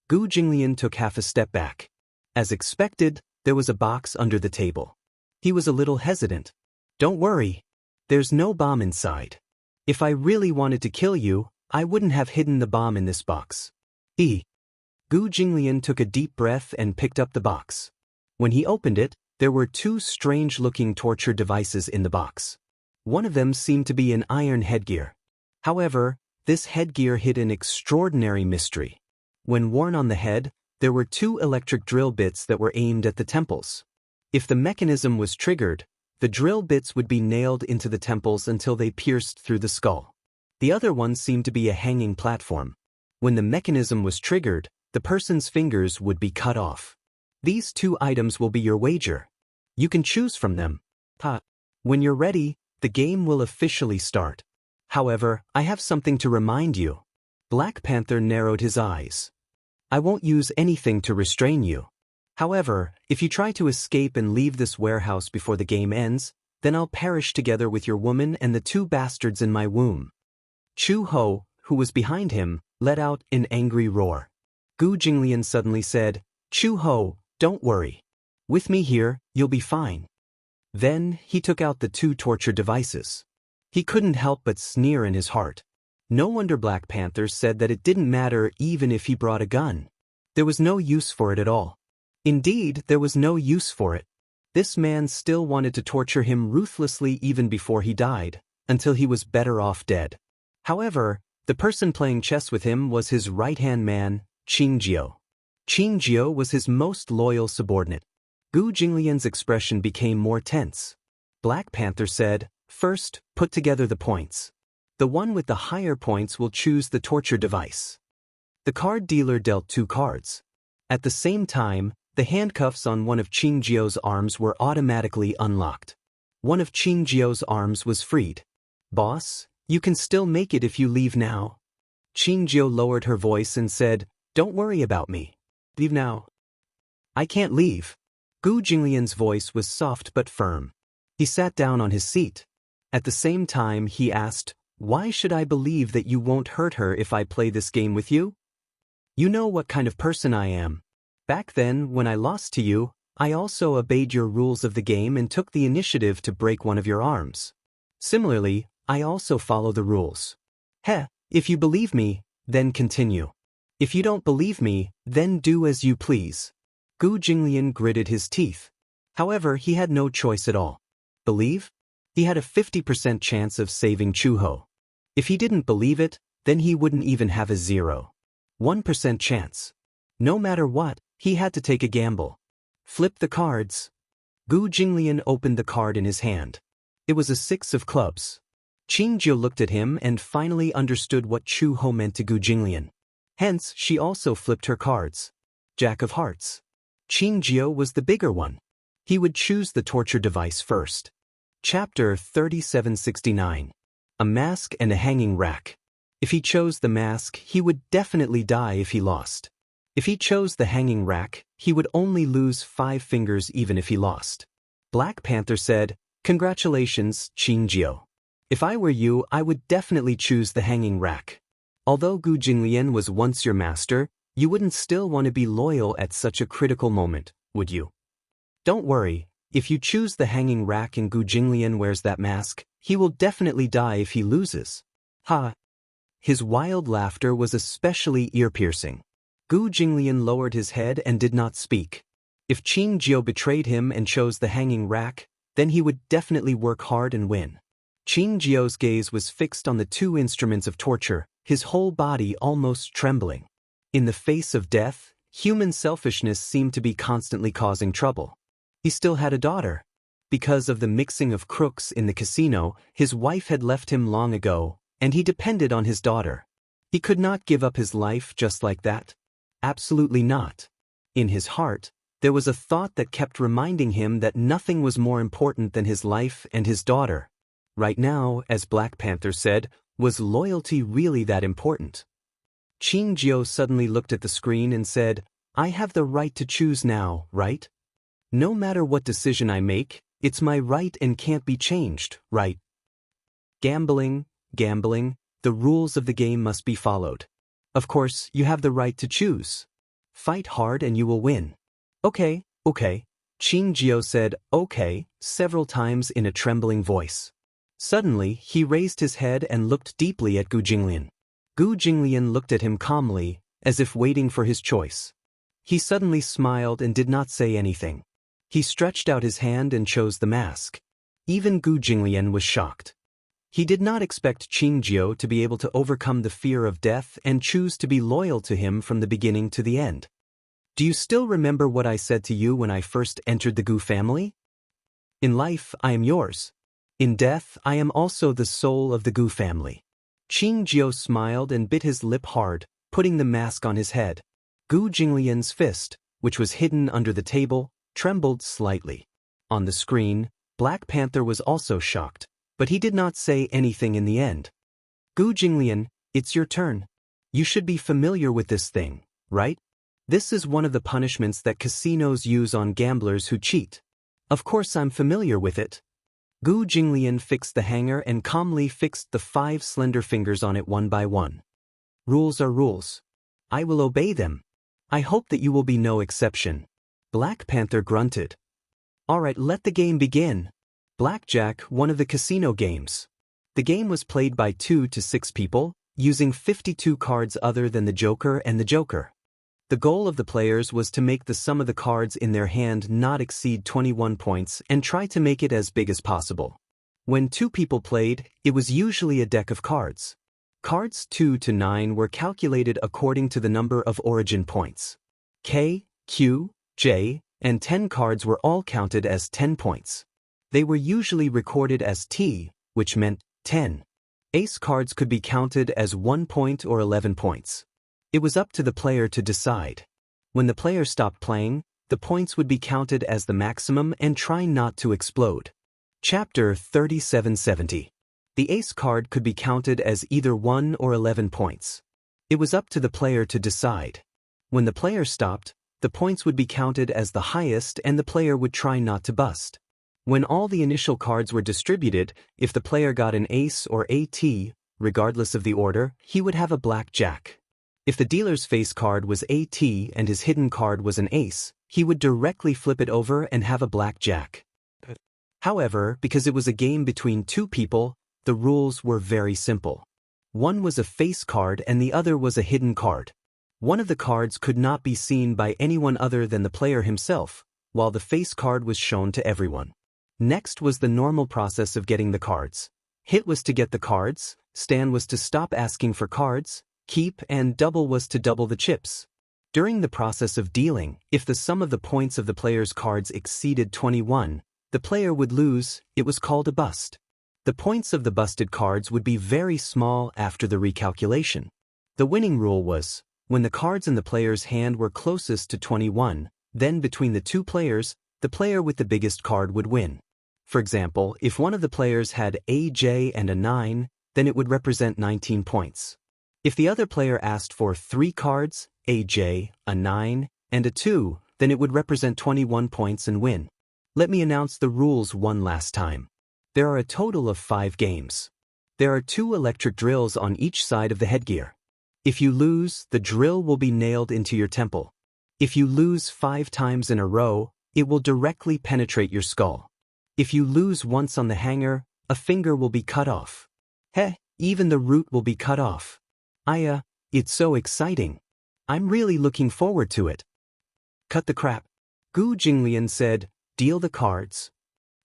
[SPEAKER 1] Gu Jinglian took half a step back. As expected, there was a box under the table. He was a little hesitant. "Don't worry. There's no bomb inside. If I really wanted to kill you, I wouldn't have hidden the bomb in this box." Gu Jinglian took a deep breath and picked up the box. When he opened it, there were two strange-looking torture devices in the box. One of them seemed to be an iron headgear. However, this headgear hid an extraordinary mystery. When worn on the head, there were two electric drill bits that were aimed at the temples. If the mechanism was triggered, the drill bits would be nailed into the temples until they pierced through the skull. The other one seemed to be a hanging platform. When the mechanism was triggered, the person's fingers would be cut off. These two items will be your wager. You can choose from them. When you're ready, the game will officially start. However, I have something to remind you. Black Panther narrowed his eyes. I won't use anything to restrain you. However, if you try to escape and leave this warehouse before the game ends, then I'll perish together with your woman and the two bastards in my womb. Chu Ho, who was behind him, let out an angry roar. Gu Jinglian suddenly said, "Chu Ho, don't worry. With me here, you'll be fine." Then, he took out the two torture devices. He couldn't help but sneer in his heart. No wonder Black Panther said that it didn't matter even if he brought a gun. There was no use for it at all. Indeed, there was no use for it. This man still wanted to torture him ruthlessly even before he died, until he was better off dead. However, the person playing chess with him was his right-hand man, Qingjiu. Qingjiu was his most loyal subordinate. Gu Jinglian's expression became more tense. Black Panther said, "First, put together the points." The one with the higher points will choose the torture device. The card dealer dealt 2 cards. At the same time, the handcuffs on one of Qingjio's arms were automatically unlocked. One of Qingjio's arms was freed. "Boss, you can still make it if you leave now." Qingjio lowered her voice and said, "Don't worry about me. Leave now." "I can't leave." Gu Jinglian's voice was soft but firm. He sat down on his seat. At the same time, he asked, "Why should I believe that you won't hurt her if I play this game with you? You know what kind of person I am. Back then, when I lost to you, I also obeyed your rules of the game and took the initiative to break one of your arms. Similarly, I also follow the rules. Heh, if you believe me, then continue. If you don't believe me, then do as you please." Gu Jinglian gritted his teeth. However, he had no choice at all. Believe? He had a 50% chance of saving Chuho. If he didn't believe it, then he wouldn't even have a 0.1% chance. No matter what, he had to take a gamble. Flip the cards. Gu Jinglian opened the card in his hand. It was a 6 of clubs. Qingjio looked at him and finally understood what Chuho meant to Gu Jinglian. Hence, she also flipped her cards. Jack of hearts. Qingjio was the bigger one. He would choose the torture device first. Chapter 3769. A mask and a hanging rack. If he chose the mask, he would definitely die if he lost. If he chose the hanging rack, he would only lose 5 fingers even if he lost. Black Panther said, "Congratulations, Qingjio. If I were you, I would definitely choose the hanging rack. Although Gu Jinglian was once your master, you wouldn't still want to be loyal at such a critical moment, would you? Don't worry, if you choose the hanging rack and Gu Jinglian wears that mask, he will definitely die if he loses." Ha! His wild laughter was especially ear-piercing. Gu Jinglian lowered his head and did not speak. If Qingjio betrayed him and chose the hanging rack, then he would definitely work hard and win. Qingjio's gaze was fixed on the 2 instruments of torture, his whole body almost trembling. In the face of death, human selfishness seemed to be constantly causing trouble. He still had a daughter. Because of the mixing of crooks in the casino, his wife had left him long ago, and he depended on his daughter. He could not give up his life just like that. Absolutely not. In his heart, there was a thought that kept reminding him that nothing was more important than his life and his daughter. Right now, as Black Panther said, was loyalty really that important? Qingjio suddenly looked at the screen and said, "I have the right to choose now, right? No matter what decision I make, it's my right and can't be changed, right? Gambling, the rules of the game must be followed. Of course, you have the right to choose. Fight hard and you will win." Okay. Qingjio said, "Okay," several times in a trembling voice. Suddenly, he raised his head and looked deeply at Gu Jinglian. Gu Jinglian looked at him calmly, as if waiting for his choice. He suddenly smiled and did not say anything. He stretched out his hand and chose the mask. Even Gu Jinglian was shocked. He did not expect Qingjio to be able to overcome the fear of death and choose to be loyal to him from the beginning to the end. "Do you still remember what I said to you when I first entered the Gu family? In life, I am yours. In death, I am also the soul of the Gu family." Qingjio smiled and bit his lip hard, putting the mask on his head. Gu Jinglian's fist, which was hidden under the table, trembled slightly. On the screen, Black Panther was also shocked, but he did not say anything in the end. "Gu Jinglian, it's your turn. You should be familiar with this thing, right? This is one of the punishments that casinos use on gamblers who cheat." "Of course I'm familiar with it." Gu Jinglian fixed the hanger and calmly fixed the 5 slender fingers on it one by one. "Rules are rules. I will obey them. I hope that you will be no exception." Black Panther grunted. "Alright, let the game begin." Blackjack, one of the casino games. The game was played by 2 to 6 people, using 52 cards other than the Joker and the Joker. The goal of the players was to make the sum of the cards in their hand not exceed 21 points and try to make it as big as possible. When 2 people played, it was usually a deck of cards. Cards 2 to 9 were calculated according to the number of origin points. K, Q, J, and 10 cards were all counted as 10 points. They were usually recorded as T, which meant 10. Ace cards could be counted as 1 point or 11 points. It was up to the player to decide. When the player stopped playing, the points would be counted as the maximum and try not to explode. Chapter 3770. The ace card could be counted as either 1 or 11 points. It was up to the player to decide. When the player stopped, the points would be counted as the highest and the player would try not to bust. When all the initial cards were distributed, if the player got an ace or AT, regardless of the order, he would have a black jack. If the dealer's face card was AT and his hidden card was an ace, he would directly flip it over and have a black jack. However, because it was a game between two people, the rules were very simple. One was a face card and the other was a hidden card. One of the cards could not be seen by anyone other than the player himself, while the face card was shown to everyone. Next was the normal process of getting the cards. Hit was to get the cards, stand was to stop asking for cards, keep and double was to double the chips. During the process of dealing, if the sum of the points of the player's cards exceeded 21, the player would lose. It was called a bust. The points of the busted cards would be very small after the recalculation. The winning rule was, when the cards in the player's hand were closest to 21, then between the two players, the player with the biggest card would win. For example, if one of the players had a J and a 9, then it would represent 19 points. If the other player asked for 3 cards, a J, a 9, and a 2, then it would represent 21 points and win. Let me announce the rules one last time. There are a total of 5 games. There are 2 electric drills on each side of the headgear. If you lose, the drill will be nailed into your temple. If you lose 5 times in a row, it will directly penetrate your skull. If you lose once on the hanger, a finger will be cut off. Even the root will be cut off. It's so exciting. I'm really looking forward to it. Cut the crap. Gu Jinglian said, deal the cards.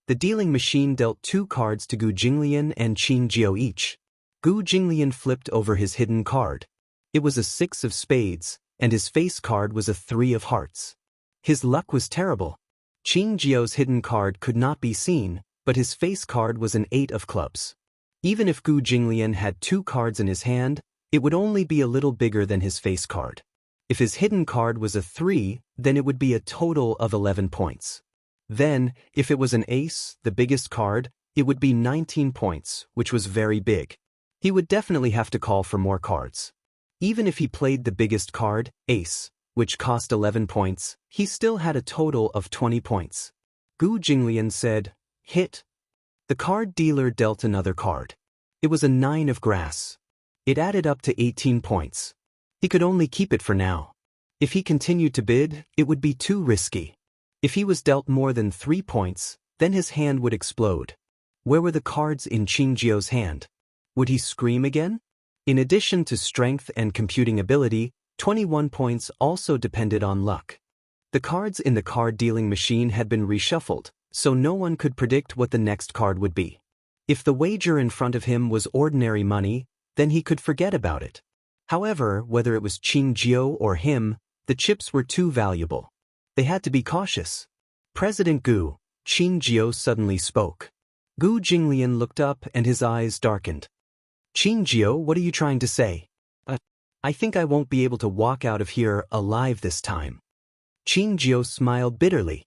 [SPEAKER 1] The dealing machine dealt 2 cards to Gu Jinglian and Qin Jiao each. Gu Jinglian flipped over his hidden card. It was a 6 of spades, and his face card was a 3 of hearts. His luck was terrible. Qin Jiao's hidden card could not be seen, but his face card was an 8 of clubs. Even if Gu Jinglian had 2 cards in his hand, it would only be a little bigger than his face card. If his hidden card was a 3, then it would be a total of 11 points. Then, if it was an ace, the biggest card, it would be 19 points, which was very big. He would definitely have to call for more cards. Even if he played the biggest card, ace, which cost 11 points, he still had a total of 20 points. Gu Jinglian said, hit. The card dealer dealt another card. It was a 9 of grass. It added up to 18 points. He could only keep it for now. If he continued to bid, it would be too risky. If he was dealt more than 3 points, then his hand would explode. Where were the cards in Qin Jiao's hand? Would he scream again? In addition to strength and computing ability, 21 points also depended on luck. The cards in the card dealing machine had been reshuffled, so no one could predict what the next card would be. If the wager in front of him was ordinary money, then he could forget about it. However, whether it was Qin Jiao or him, the chips were too valuable. They had to be cautious. President Gu, Qin Jiao suddenly spoke. Gu Jinglian looked up and his eyes darkened. Qin Jiao, what are you trying to say? I think I won't be able to walk out of here alive this time. Qin Jiao smiled bitterly.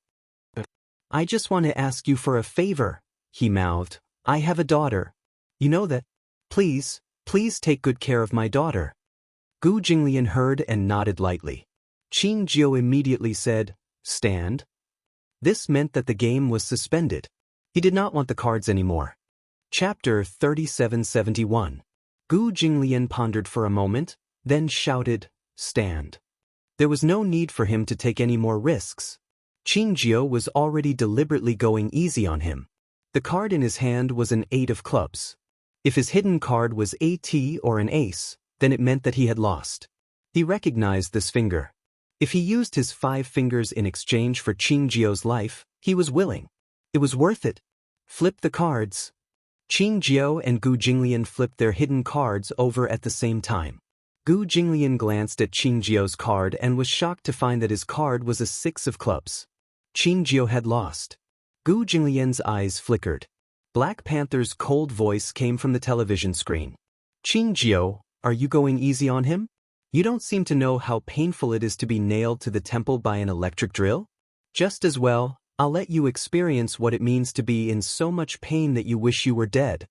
[SPEAKER 1] I just want to ask you for a favor, he mouthed. I have a daughter. You know that. Please take good care of my daughter. Gu Jinglian heard and nodded lightly. Qin Jiao immediately said, stand. This meant that the game was suspended. He did not want the cards anymore. Chapter 3771. Gu Jinglian pondered for a moment, then shouted, stand. There was no need for him to take any more risks. Qin Jiao was already deliberately going easy on him. The card in his hand was an 8 of clubs. If his hidden card was AT or an ace, then it meant that he had lost. He recognized this finger. If he used his 5 fingers in exchange for Qin Jiao's life, he was willing. It was worth it. Flip the cards. Qin Jiao and Gu Jinglian flipped their hidden cards over at the same time. Gu Jinglian glanced at Qin Jiao's card and was shocked to find that his card was a 6 of clubs. Qin Jiao had lost. Gu Jinglian's eyes flickered. Black Panther's cold voice came from the television screen. Xianxia, are you going easy on him? You don't seem to know how painful it is to be nailed to the temple by an electric drill? Just as well, I'll let you experience what it means to be in so much pain that you wish you were dead.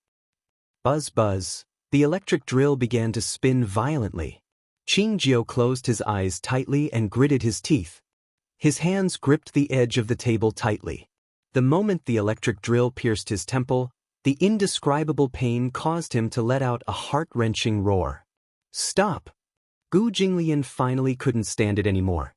[SPEAKER 1] Buzz buzz, the electric drill began to spin violently. Xianxia closed his eyes tightly and gritted his teeth. His hands gripped the edge of the table tightly. The moment the electric drill pierced his temple, the indescribable pain caused him to let out a heart-wrenching roar. Stop! Gu Jinglian finally couldn't stand it anymore.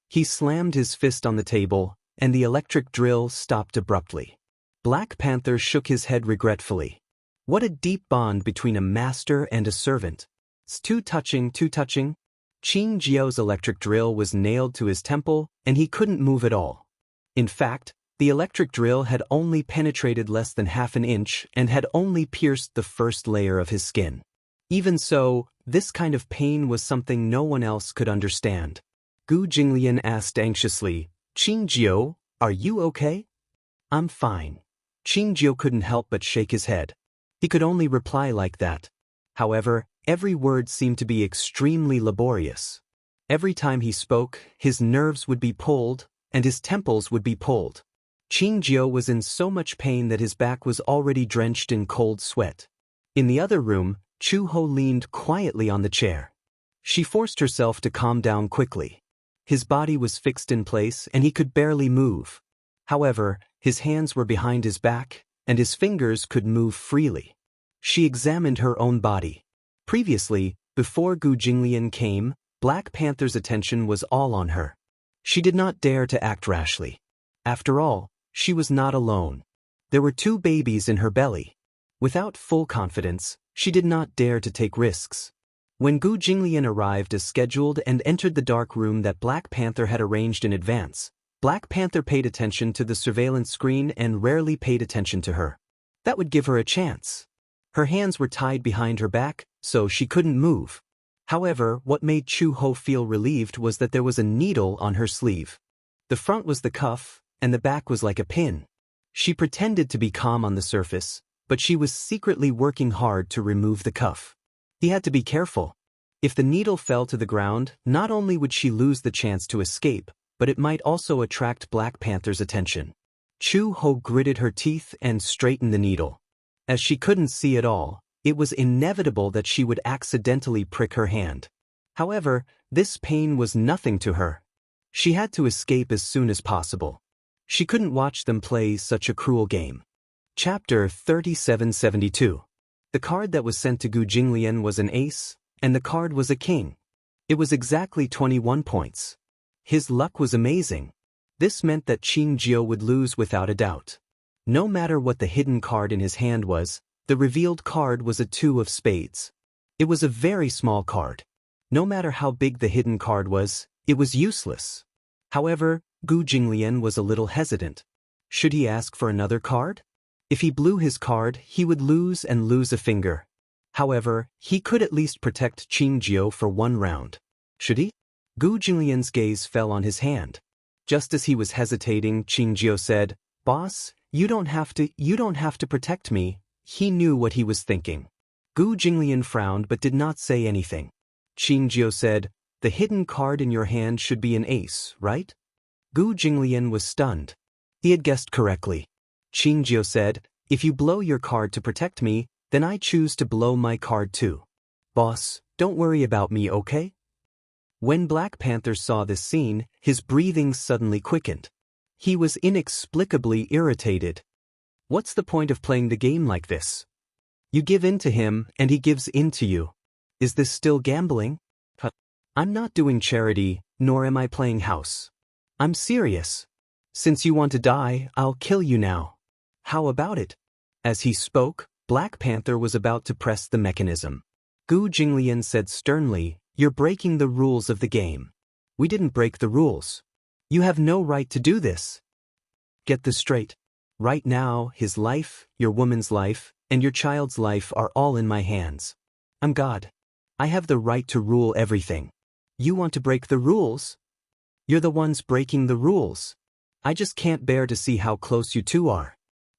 [SPEAKER 1] He slammed his fist on the table, and the electric drill stopped abruptly. Black Panther shook his head regretfully. What a deep bond between a master and a servant. It's too touching, too touching. Xianxia's electric drill was nailed to his temple, and he couldn't move at all. In fact, the electric drill had only penetrated less than half an inch and had only pierced the first layer of his skin. Even so, this kind of pain was something no one else could understand. Gu Jinglian asked anxiously, Xianxia, are you okay? I'm fine. Xianxia couldn't help but shake his head. He could only reply like that. However, every word seemed to be extremely laborious. Every time he spoke, his nerves would be pulled, and his temples would be pulled. Xianxia was in so much pain that his back was already drenched in cold sweat. In the other room, Chu Ho leaned quietly on the chair. She forced herself to calm down quickly. His body was fixed in place and he could barely move. However, his hands were behind his back, and his fingers could move freely. She examined her own body. Previously, before Gu Jinglian came, Black Panther's attention was all on her. She did not dare to act rashly. After all, she was not alone. There were 2 babies in her belly. Without full confidence, she did not dare to take risks. When Gu Jinglian arrived as scheduled and entered the dark room that Black Panther had arranged in advance, Black Panther paid attention to the surveillance screen and rarely paid attention to her. That would give her a chance. Her hands were tied behind her back, so she couldn't move. However, what made Chu Ho feel relieved was that there was a needle on her sleeve. The front was the cuff, and the back was like a pin. She pretended to be calm on the surface, but she was secretly working hard to remove the cuff. He had to be careful. If the needle fell to the ground, not only would she lose the chance to escape, but it might also attract Black Panther's attention. Chu Ho gritted her teeth and straightened the needle. As she couldn't see at all, it was inevitable that she would accidentally prick her hand. However, this pain was nothing to her. She had to escape as soon as possible. She couldn't watch them play such a cruel game. Chapter 3772. The card that was sent to Gu Jinglian was an ace, and the card was a king. It was exactly 21 points. His luck was amazing. This meant that Xianxia would lose without a doubt. No matter what the hidden card in his hand was, the revealed card was a 2 of spades. It was a very small card. No matter how big the hidden card was, it was useless. However, Gu Jinglian was a little hesitant. Should he ask for another card? If he blew his card, he would lose and lose a finger. However, he could at least protect Xianxia for 1 round. Should he? Gu Jinglian's gaze fell on his hand. Just as he was hesitating, Xianxia said, "Boss, you don't have to protect me." He knew what he was thinking. Gu Jinglian frowned but did not say anything. Xianxia said, "The hidden card in your hand should be an ace, right?" Gu Jinglian was stunned. He had guessed correctly. Xianxia said, "If you blow your card to protect me, then I choose to blow my card too. Boss, don't worry about me, okay?" When Black Panther saw this scene, his breathing suddenly quickened. He was inexplicably irritated. What's the point of playing the game like this? You give in to him, and he gives in to you. Is this still gambling? I'm not doing charity, nor am I playing house. I'm serious. Since you want to die, I'll kill you now. How about it? As he spoke, Black Panther was about to press the mechanism. Gu Jinglian said sternly, "You're breaking the rules of the game." "We didn't break the rules. You have no right to do this." "Get this straight. Right now, his life, your woman's life, and your child's life are all in my hands. I'm God. I have the right to rule everything. You want to break the rules? You're the ones breaking the rules. I just can't bear to see how close you two are.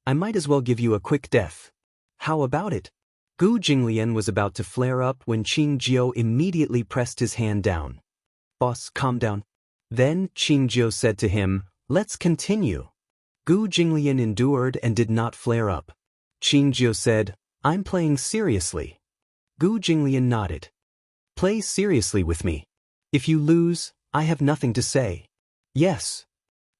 [SPEAKER 1] I might as well give you a quick death. How about it? Gu Jinglian was about to flare up when Qingjiu immediately pressed his hand down. Boss, calm down. Then Qingjiu said to him, let's continue. Gu Jinglian endured and did not flare up. Qingjiu said, I'm playing seriously. Gu Jinglian nodded. Play seriously with me. If you lose, I have nothing to say. Yes.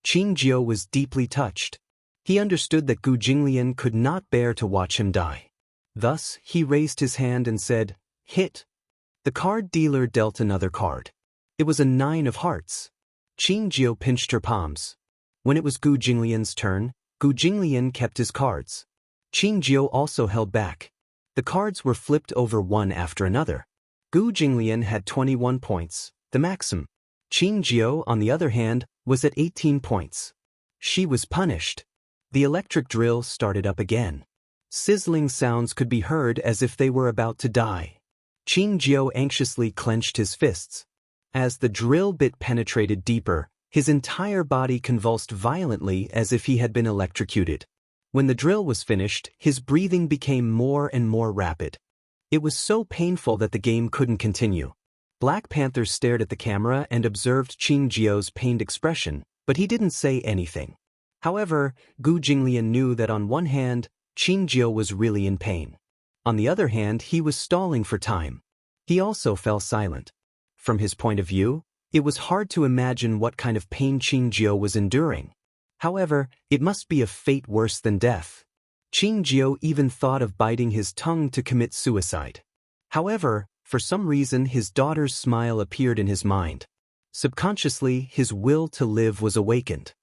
[SPEAKER 1] Qingjiu was deeply touched. He understood that Gu Jinglian could not bear to watch him die. Thus, he raised his hand and said, hit. The card dealer dealt another card. It was a 9 of hearts. Qingjiu pinched her palms. When it was Gu Jinglian's turn, Gu Jinglian kept his cards. Qingjiu also held back. The cards were flipped over one after another. Gu Jinglian had 21 points, the maximum. Qingjiu, on the other hand, was at 18 points. She was punished. The electric drill started up again. Sizzling sounds could be heard as if they were about to die. Qingjiu anxiously clenched his fists. As the drill bit penetrated deeper, his entire body convulsed violently as if he had been electrocuted. When the drill was finished, his breathing became more and more rapid. It was so painful that the game couldn't continue. Black Panther stared at the camera and observed Qingjiu's pained expression, but he didn't say anything. However, Gu Jinglian knew that on one hand, Qingjiu was really in pain. On the other hand, he was stalling for time. He also fell silent. From his point of view, it was hard to imagine what kind of pain Qingjiu was enduring. However, it must be a fate worse than death. Qingjiu even thought of biting his tongue to commit suicide. However, for some reason his daughter's smile appeared in his mind. Subconsciously, his will to live was awakened.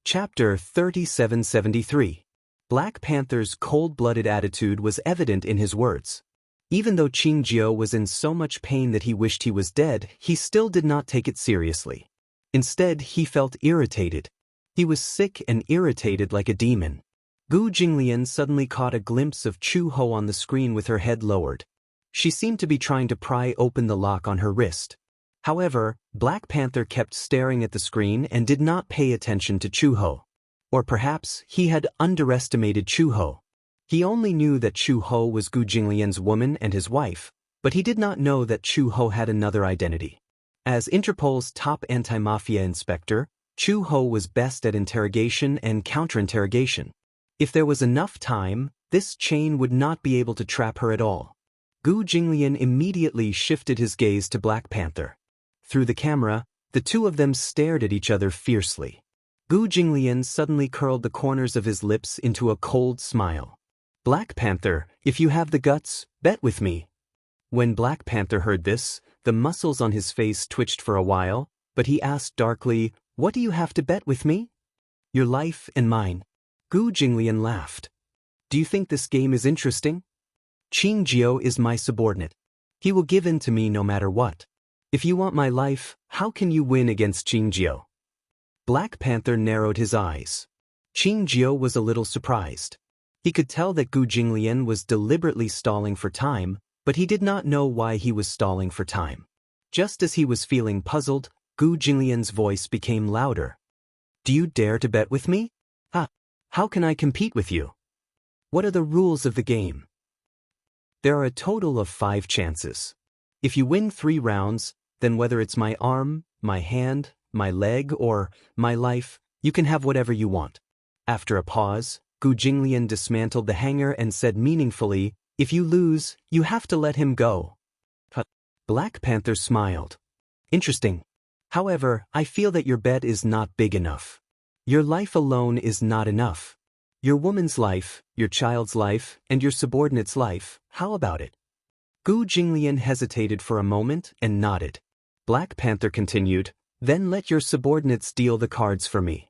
[SPEAKER 1] Chapter 3773. Black Panther's cold-blooded attitude was evident in his words. Even though Qingjiu was in so much pain that he wished he was dead, he still did not take it seriously. Instead, he felt irritated. He was sick and irritated like a demon. Gu Jinglian suddenly caught a glimpse of Chu Ho on the screen with her head lowered. She seemed to be trying to pry open the lock on her wrist. However, Black Panther kept staring at the screen and did not pay attention to Chu Ho. Or perhaps he had underestimated Chu Ho. He only knew that Chu Ho was Gu Jinglian's woman and his wife, but he did not know that Chu Ho had another identity. As Interpol's top anti-mafia inspector, Chu Ho was best at interrogation and counterinterrogation. If there was enough time, this chain would not be able to trap her at all. Gu Jinglian immediately shifted his gaze to Black Panther. Through the camera, the two of them stared at each other fiercely. Gu Jinglian suddenly curled the corners of his lips into a cold smile. Black Panther, if you have the guts, bet with me. When Black Panther heard this, the muscles on his face twitched for a while, but he asked darkly, what do you have to bet with me? Your life and mine. Gu Jinglian laughed. Do you think this game is interesting? Qingjiu is my subordinate. He will give in to me no matter what. If you want my life, how can you win against Qingjiu? Black Panther narrowed his eyes. Qingjiu was a little surprised. He could tell that Gu Jinglian was deliberately stalling for time, but he did not know why he was stalling for time. Just as he was feeling puzzled, Gu Jinglian's voice became louder. Do you dare to bet with me? How can I compete with you? What are the rules of the game? There are a total of 5 chances. If you win 3 rounds, then whether it's my arm, my hand, my leg, or my life, you can have whatever you want. After a pause, Gu Jinglian dismantled the hanger and said meaningfully, if you lose, you have to let him go. Black Panther smiled. Interesting. However, I feel that your bet is not big enough. Your life alone is not enough. Your woman's life, your child's life, and your subordinate's life, how about it? Gu Jinglian hesitated for a moment and nodded. Black Panther continued, then let your subordinates deal the cards for me.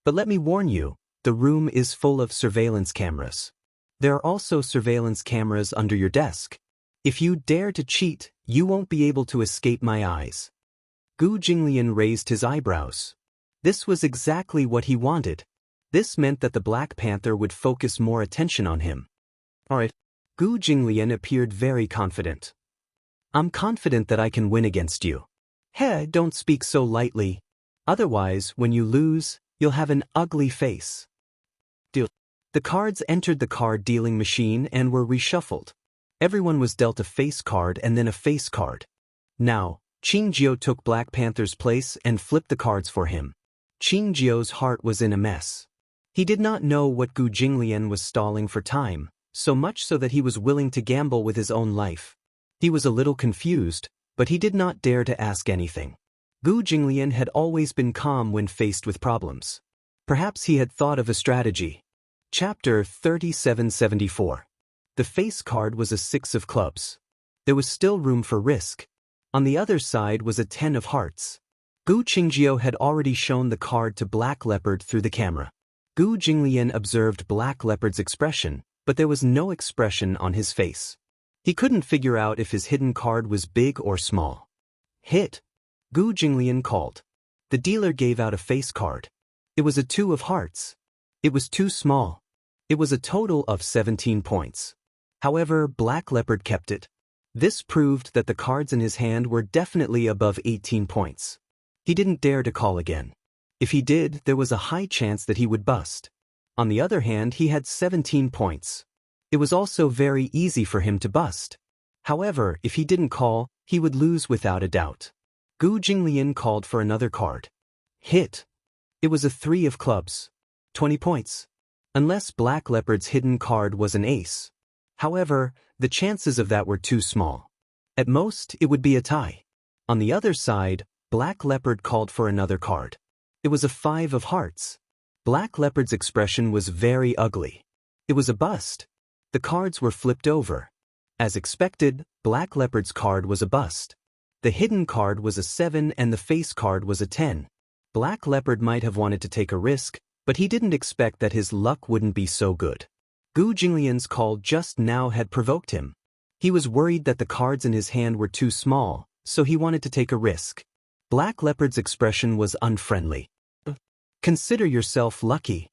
[SPEAKER 1] But let me warn you, the room is full of surveillance cameras. There are also surveillance cameras under your desk. If you dare to cheat, you won't be able to escape my eyes. Gu Jinglian raised his eyebrows. This was exactly what he wanted. This meant that the Black Panther would focus more attention on him. Alright. Gu Jinglian appeared very confident. I'm confident that I can win against you. Hey, don't speak so lightly. Otherwise, when you lose, you'll have an ugly face. Deal. The cards entered the card-dealing machine and were reshuffled. Everyone was dealt a face card and then a face card. Now, Qingjio took Black Panther's place and flipped the cards for him. Qingjio's heart was in a mess. He did not know what Gu Jinglian was stalling for time, so much so that he was willing to gamble with his own life. He was a little confused, but he did not dare to ask anything. Gu Jinglian had always been calm when faced with problems. Perhaps he had thought of a strategy. Chapter 3774. The face card was a 6 of clubs. There was still room for risk. On the other side was a 10 of hearts. Gu Qingjio had already shown the card to Black Leopard through the camera. Gu Jinglian observed Black Leopard's expression, but there was no expression on his face. He couldn't figure out if his hidden card was big or small. Hit! Gu Jinglian called. The dealer gave out a face card. It was a 2 of hearts. It was too small. It was a total of 17 points. However, Black Leopard kept it. This proved that the cards in his hand were definitely above 18 points. He didn't dare to call again. If he did, there was a high chance that he would bust. On the other hand, he had 17 points. It was also very easy for him to bust. However, if he didn't call, he would lose without a doubt. Gu Jinglian called for another card. Hit! It was a 3 of clubs. 20 points. Unless Black Leopard's hidden card was an ace. However, the chances of that were too small. At most, it would be a tie. On the other side, Black Leopard called for another card. It was a 5 of hearts. Black Leopard's expression was very ugly. It was a bust. The cards were flipped over. As expected, Black Leopard's card was a bust. The hidden card was a 7 and the face card was a 10. Black Leopard might have wanted to take a risk, but he didn't expect that his luck wouldn't be so good. Gu Jinglian's call just now had provoked him. He was worried that the cards in his hand were too small, so he wanted to take a risk. Black Leopard's expression was unfriendly. Consider yourself lucky.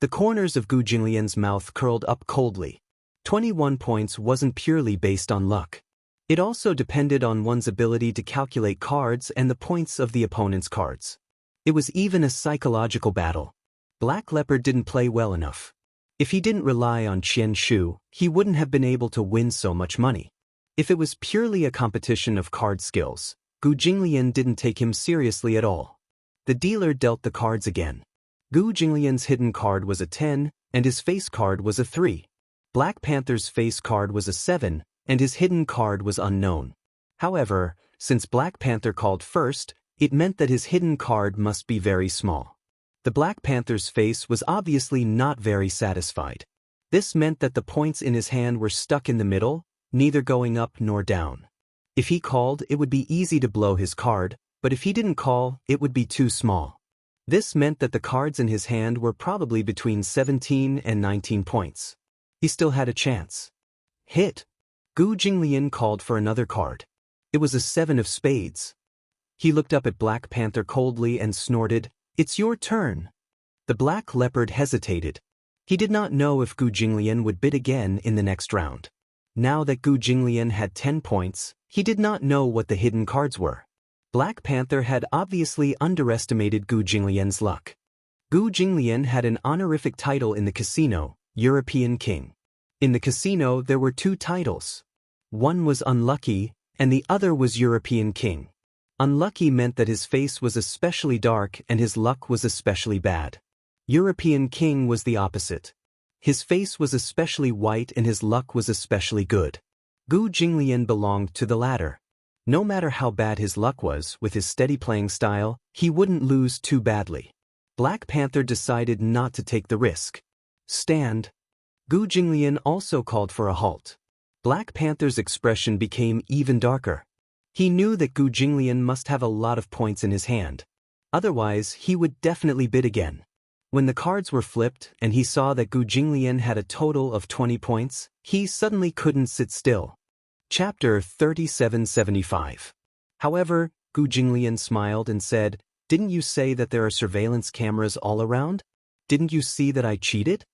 [SPEAKER 1] The corners of Gu Jinglian's mouth curled up coldly. 21 points wasn't purely based on luck. It also depended on one's ability to calculate cards and the points of the opponent's cards. It was even a psychological battle. Black Leopard didn't play well enough. If he didn't rely on Qianshu, he wouldn't have been able to win so much money. If it was purely a competition of card skills, Gu Jinglian didn't take him seriously at all. The dealer dealt the cards again. Gu Jinglian's hidden card was a 10, and his face card was a 3. Black Panther's face card was a 7, and his hidden card was unknown. However, since Black Panther called first, it meant that his hidden card must be very small. The Black Panther's face was obviously not very satisfied. This meant that the points in his hand were stuck in the middle, neither going up nor down. If he called, it would be easy to blow his card, but if he didn't call, it would be too small. This meant that the cards in his hand were probably between 17 and 19 points. He still had a chance. Hit! Gu Jinglian called for another card. It was a 7 of spades. He looked up at Black Panther coldly and snorted, "It's your turn." The Black Leopard hesitated. He did not know if Gu Jinglian would bid again in the next round. Now that Gu Jinglian had 10 points, he did not know what the hidden cards were. Black Panther had obviously underestimated Gu Jinglian's luck. Gu Jinglian had an honorific title in the casino, European King. In the casino there were 2 titles. One was Unlucky, and the other was European King. Unlucky meant that his face was especially dark and his luck was especially bad. European King was the opposite. His face was especially white and his luck was especially good. Gu Jinglian belonged to the latter. No matter how bad his luck was, with his steady playing style, he wouldn't lose too badly. Black Panther decided not to take the risk. Stand. Gu Jinglian also called for a halt. Black Panther's expression became even darker. He knew that Gu Jinglian must have a lot of points in his hand. Otherwise, he would definitely bid again. When the cards were flipped and he saw that Gu Jinglian had a total of 20 points, he suddenly couldn't sit still. Chapter 3775. However, Gu Jinglian smiled and said, "Didn't you say that there are surveillance cameras all around? Didn't you see that I cheated?"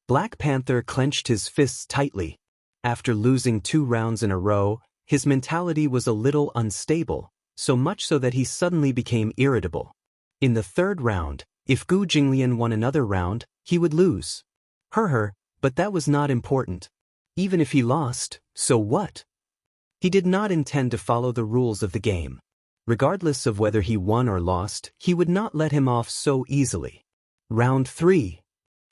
[SPEAKER 1] Black Panther clenched his fists tightly. After losing 2 rounds in a row, his mentality was a little unstable, so much so that he suddenly became irritable. In the 3rd round, if Gu Jinglian won another round, he would lose. But that was not important. Even if he lost, so what? He did not intend to follow the rules of the game. Regardless of whether he won or lost, he would not let him off so easily. Round 3.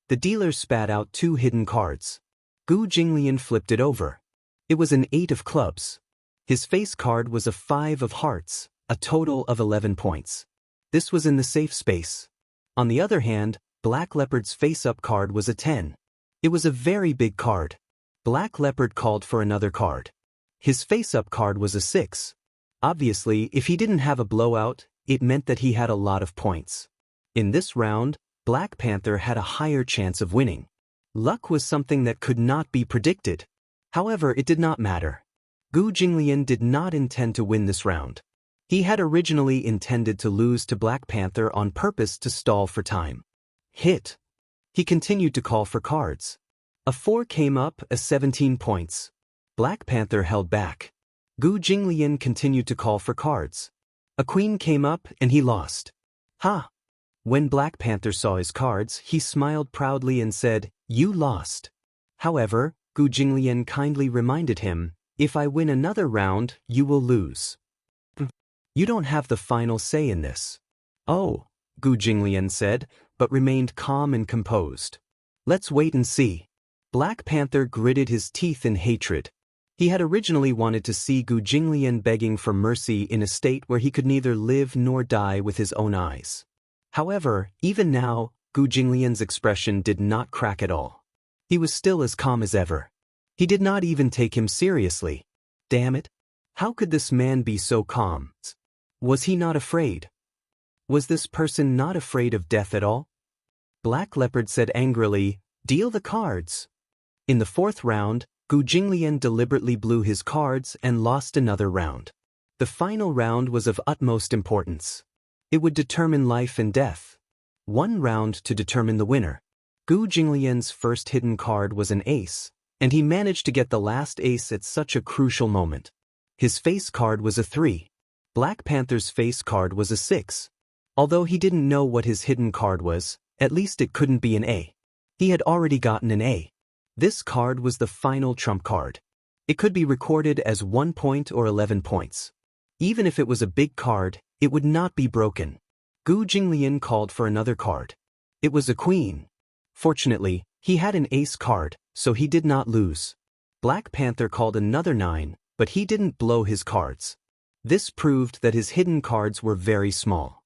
[SPEAKER 1] The dealer spat out 2 hidden cards. Gu Jinglian flipped it over. It was an 8 of clubs. His face card was a 5 of hearts, a total of 11 points. This was in the safe space. On the other hand, Black Leopard's face-up card was a 10. It was a very big card. Black Leopard called for another card. His face-up card was a 6. Obviously, if he didn't have a blowout, it meant that he had a lot of points. In this round, Black Panther had a higher chance of winning. Luck was something that could not be predicted. However, it did not matter. Gu Jinglian did not intend to win this round. He had originally intended to lose to Black Panther on purpose to stall for time. Hit. He continued to call for cards. A 4 came up, a 17 points. Black Panther held back. Gu Jinglian continued to call for cards. A queen came up and he lost. Ha! When Black Panther saw his cards, he smiled proudly and said, "You lost." However, Gu Jinglian kindly reminded him, "If I win another round, you will lose. You don't have the final say in this." "Oh," Gu Jinglian said, but remained calm and composed. "Let's wait and see." Black Panther gritted his teeth in hatred. He had originally wanted to see Gu Jinglian begging for mercy in a state where he could neither live nor die with his own eyes. However, even now, Gu Jinglian's expression did not crack at all. He was still as calm as ever. He did not even take him seriously. Damn it! How could this man be so calm? Was he not afraid? Was this person not afraid of death at all? Black Leopard said angrily, "Deal the cards." In the 4th round, Gu Jinglian deliberately blew his cards and lost another round. The final round was of utmost importance. It would determine life and death. 1 round to determine the winner. Gu Jinglian's first hidden card was an ace, and he managed to get the last ace at such a crucial moment. His face card was a 3. Black Panther's face card was a 6. Although he didn't know what his hidden card was, at least it couldn't be an A. He had already gotten an A. This card was the final trump card. It could be recorded as 1 point or 11 points. Even if it was a big card, it would not be broken. Gu Jinglian called for another card. It was a queen. Fortunately, he had an ace card, so he did not lose. Black Panther called another 9, but he didn't blow his cards. This proved that his hidden cards were very small.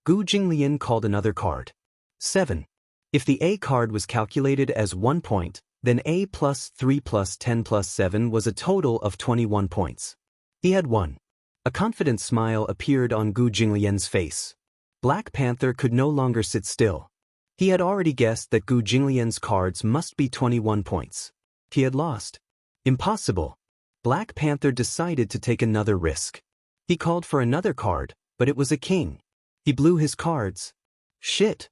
[SPEAKER 1] Gu Jinglian called another card. 7. If the A card was calculated as 1 point, then A plus 3 plus 10 plus 7 was a total of 21 points. He had won. A confident smile appeared on Gu Jinglian's face. Black Panther could no longer sit still. He had already guessed that Gu Jinglian's cards must be 21 points. He had lost. Impossible. Black Panther decided to take another risk. He called for another card, but it was a king. He blew his cards. Shit.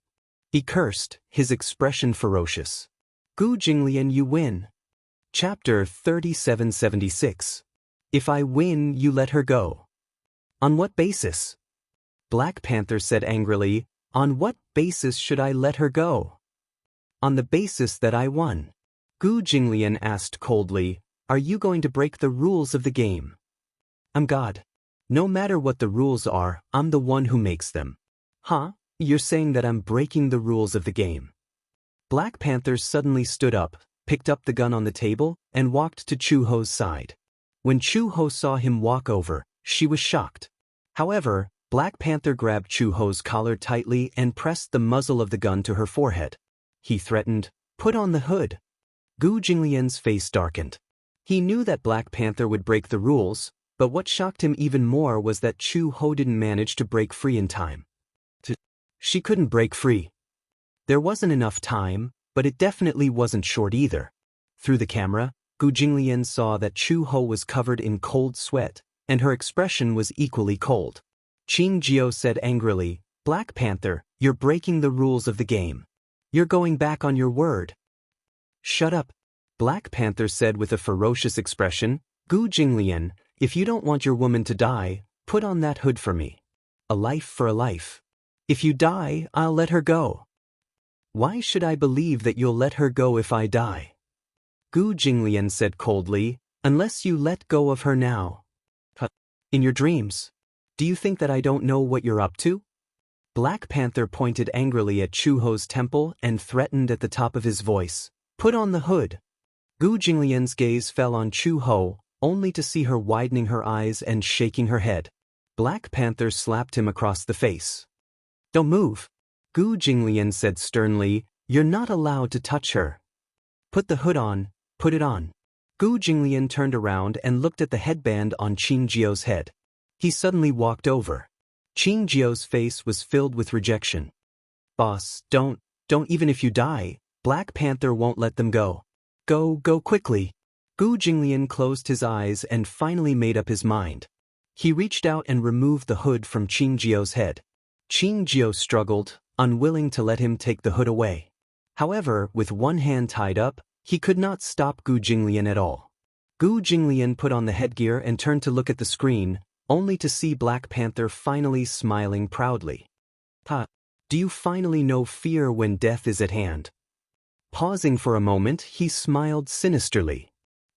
[SPEAKER 1] He cursed, his expression ferocious. Gu Jinglian, you win. Chapter 3776. If I win, you let her go. On what basis? Black Panther said angrily, on what basis should I let her go? On the basis that I won. Gu Jinglian asked coldly, are you going to break the rules of the game? I'm God. No matter what the rules are, I'm the one who makes them. Huh? You're saying that I'm breaking the rules of the game. Black Panther suddenly stood up, picked up the gun on the table, and walked to Chu Ho's side. When Chu Ho saw him walk over, she was shocked. However, Black Panther grabbed Chu Ho's collar tightly and pressed the muzzle of the gun to her forehead. He threatened, put on the hood. Gu Jinglian's face darkened. He knew that Black Panther would break the rules, but what shocked him even more was that Chu Ho didn't manage to break free in time. She couldn't break free. There wasn't enough time, but it definitely wasn't short either. Through the camera, Gu Jinglian saw that Chu Ho was covered in cold sweat, and her expression was equally cold. Qin Jiao said angrily, Black Panther, you're breaking the rules of the game. You're going back on your word. Shut up, Black Panther said with a ferocious expression. Gu Jinglian, if you don't want your woman to die, put on that hood for me. A life for a life. If you die, I'll let her go. Why should I believe that you'll let her go if I die? Gu Jinglian said coldly, unless you let go of her now. In your dreams. Do you think that I don't know what you're up to? Black Panther pointed angrily at Chu Ho's temple and threatened at the top of his voice, put on the hood. Gu Jinglian's gaze fell on Chu Ho, only to see her widening her eyes and shaking her head. Black Panther slapped him across the face. Don't move. Gu Jinglian said sternly, you're not allowed to touch her. Put the hood on, put it on. Gu Jinglian turned around and looked at the headband on Qin Jio's head. He suddenly walked over. Qin Jio's face was filled with rejection. Boss, don't even if you die, Black Panther won't let them go. Go quickly. Gu Jinglian closed his eyes and finally made up his mind. He reached out and removed the hood from Qin Jio's head. Qin Jio struggled, unwilling to let him take the hood away. However, with one hand tied up, he could not stop Gu Jinglian at all. Gu Jinglian put on the headgear and turned to look at the screen, only to see Black Panther finally smiling proudly. Do you finally know fear when death is at hand? Pausing for a moment, he smiled sinisterly.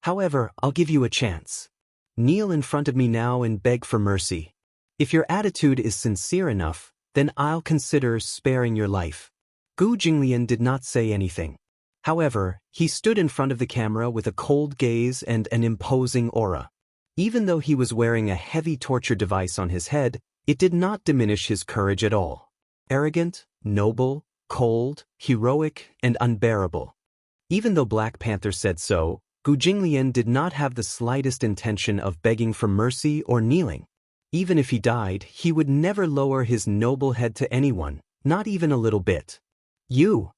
[SPEAKER 1] However, I'll give you a chance. Kneel in front of me now and beg for mercy. If your attitude is sincere enough, then I'll consider sparing your life. Gu Jinglian did not say anything. However, he stood in front of the camera with a cold gaze and an imposing aura. Even though he was wearing a heavy torture device on his head, it did not diminish his courage at all. Arrogant, noble, cold, heroic, and unbearable. Even though Black Panther said so, Gu Jinglian did not have the slightest intention of begging for mercy or kneeling. Even if he died, he would never lower his noble head to anyone, not even a little bit. You!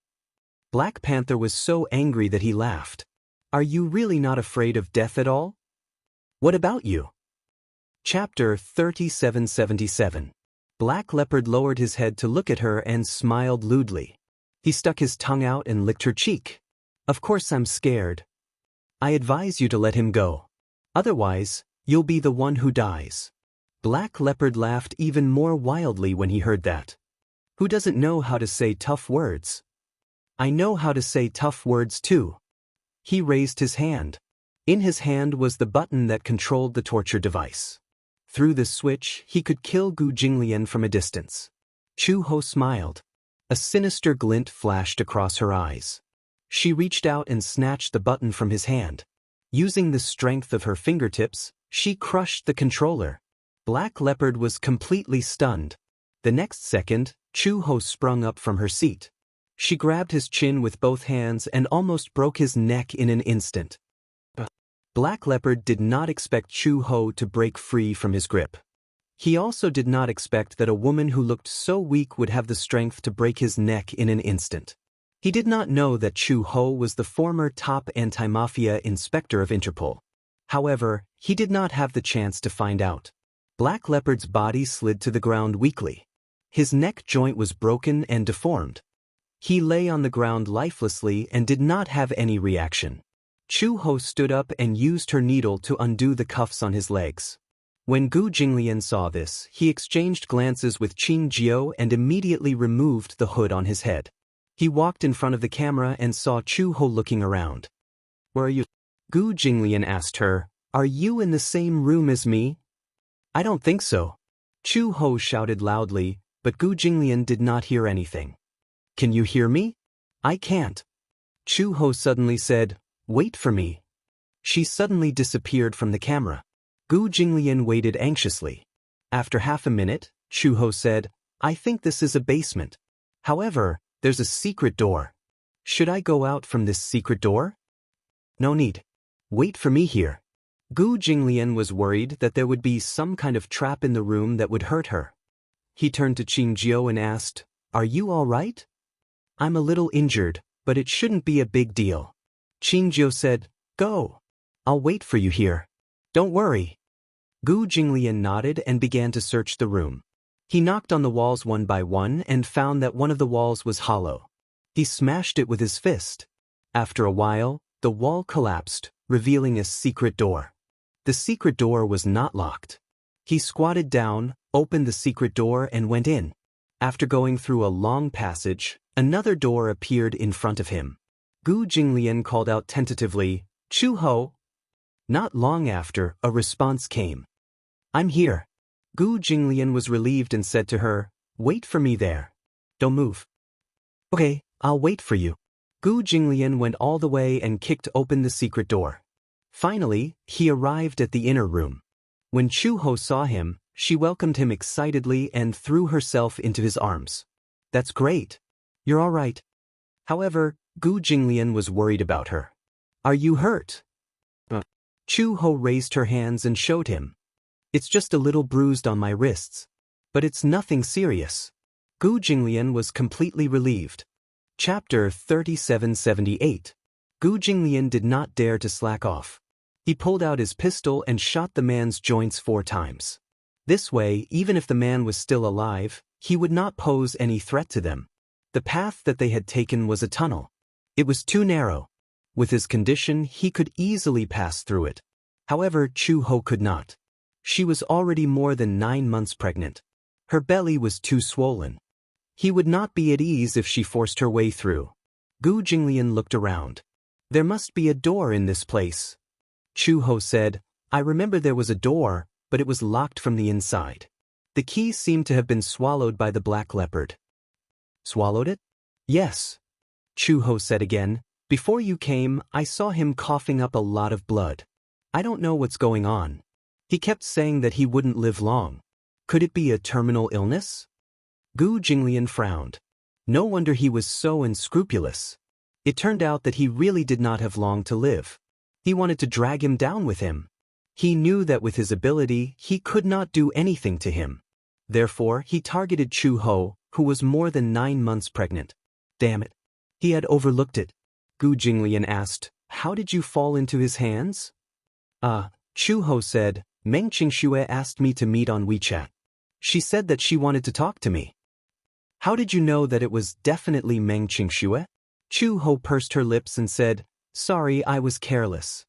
[SPEAKER 1] Black Panther was so angry that he laughed. Are you really not afraid of death at all? What about you? Chapter 3777. Black Leopard lowered his head to look at her and smiled lewdly. He stuck his tongue out and licked her cheek. Of course I'm scared. I advise you to let him go. Otherwise, you'll be the one who dies. Black Leopard laughed even more wildly when he heard that. Who doesn't know how to say tough words? I know how to say tough words too. He raised his hand. In his hand was the button that controlled the torture device. Through this switch, he could kill Gu Jinglian from a distance. Chu Ho smiled. A sinister glint flashed across her eyes. She reached out and snatched the button from his hand. Using the strength of her fingertips, she crushed the controller. Black Leopard was completely stunned. The next second, Chu Ho sprung up from her seat. She grabbed his chin with both hands and almost broke his neck in an instant. Black Leopard did not expect Chu Ho to break free from his grip. He also did not expect that a woman who looked so weak would have the strength to break his neck in an instant. He did not know that Chu Ho was the former top anti-mafia inspector of Interpol. However, he did not have the chance to find out. Black Leopard's body slid to the ground weakly. His neck joint was broken and deformed. He lay on the ground lifelessly and did not have any reaction. Chu Ho stood up and used her needle to undo the cuffs on his legs. When Gu Jinglian saw this, he exchanged glances with Qin Jio and immediately removed the hood on his head. He walked in front of the camera and saw Chu Ho looking around. Where are you? Gu Jinglian asked her, are you in the same room as me? I don't think so. Chu Ho shouted loudly, but Gu Jinglian did not hear anything. Can you hear me? I can't. Chu Ho suddenly said, wait for me. She suddenly disappeared from the camera. Gu Jinglian waited anxiously. After half a minute, Chu Ho said, I think this is a basement. However, there's a secret door. Should I go out from this secret door? No need. Wait for me here. Gu Jinglian was worried that there would be some kind of trap in the room that would hurt her. He turned to Qin Jio and asked, are you all right? I'm a little injured, but it shouldn't be a big deal. Qin Jio said, go. I'll wait for you here. Don't worry. Gu Jinglian nodded and began to search the room. He knocked on the walls one by one and found that one of the walls was hollow. He smashed it with his fist. After a while, the wall collapsed, revealing a secret door. The secret door was not locked. He squatted down, opened the secret door and went in. After going through a long passage, another door appeared in front of him. Gu Jinglian called out tentatively, "Chu Ho." Not long after, a response came. "I'm here." Gu Jinglian was relieved and said to her, "Wait for me there. Don't move." "Okay, I'll wait for you." Gu Jinglian went all the way and kicked open the secret door. Finally, he arrived at the inner room. When Chu Ho saw him, she welcomed him excitedly and threw herself into his arms. "That's great. You're all right." However, Gu Jinglian was worried about her. "Are you hurt?" Chu Ho raised her hands and showed him. "It's just a little bruised on my wrists. But it's nothing serious." Gu Jinglian was completely relieved. Chapter 3778. Gu Jinglian did not dare to slack off. He pulled out his pistol and shot the man's joints 4 times. This way, even if the man was still alive, he would not pose any threat to them. The path that they had taken was a tunnel. It was too narrow. With his condition, he could easily pass through it. However, Chu Ho could not. She was already more than 9 months pregnant. Her belly was too swollen. He would not be at ease if she forced her way through. Gu Jinglian looked around. "There must be a door in this place." Chu Ho said, "I remember there was a door, but it was locked from the inside. The key seemed to have been swallowed by the black leopard." "Swallowed it?" "Yes." Chu Ho said again, "Before you came, I saw him coughing up a lot of blood. I don't know what's going on. He kept saying that he wouldn't live long. Could it be a terminal illness?" Gu Jinglian frowned. No wonder he was so unscrupulous. It turned out that he really did not have long to live. He wanted to drag him down with him. He knew that with his ability, he could not do anything to him. Therefore, he targeted Chu Ho, who was more than 9 months pregnant. Damn it. He had overlooked it. Gu Jinglian asked, "How did you fall into his hands?" Chu Ho said, "Meng Qingxue asked me to meet on WeChat. She said that she wanted to talk to me." "How did you know that it was definitely Meng Qingxue?" Chu Ho pursed her lips and said, "Sorry, I was careless.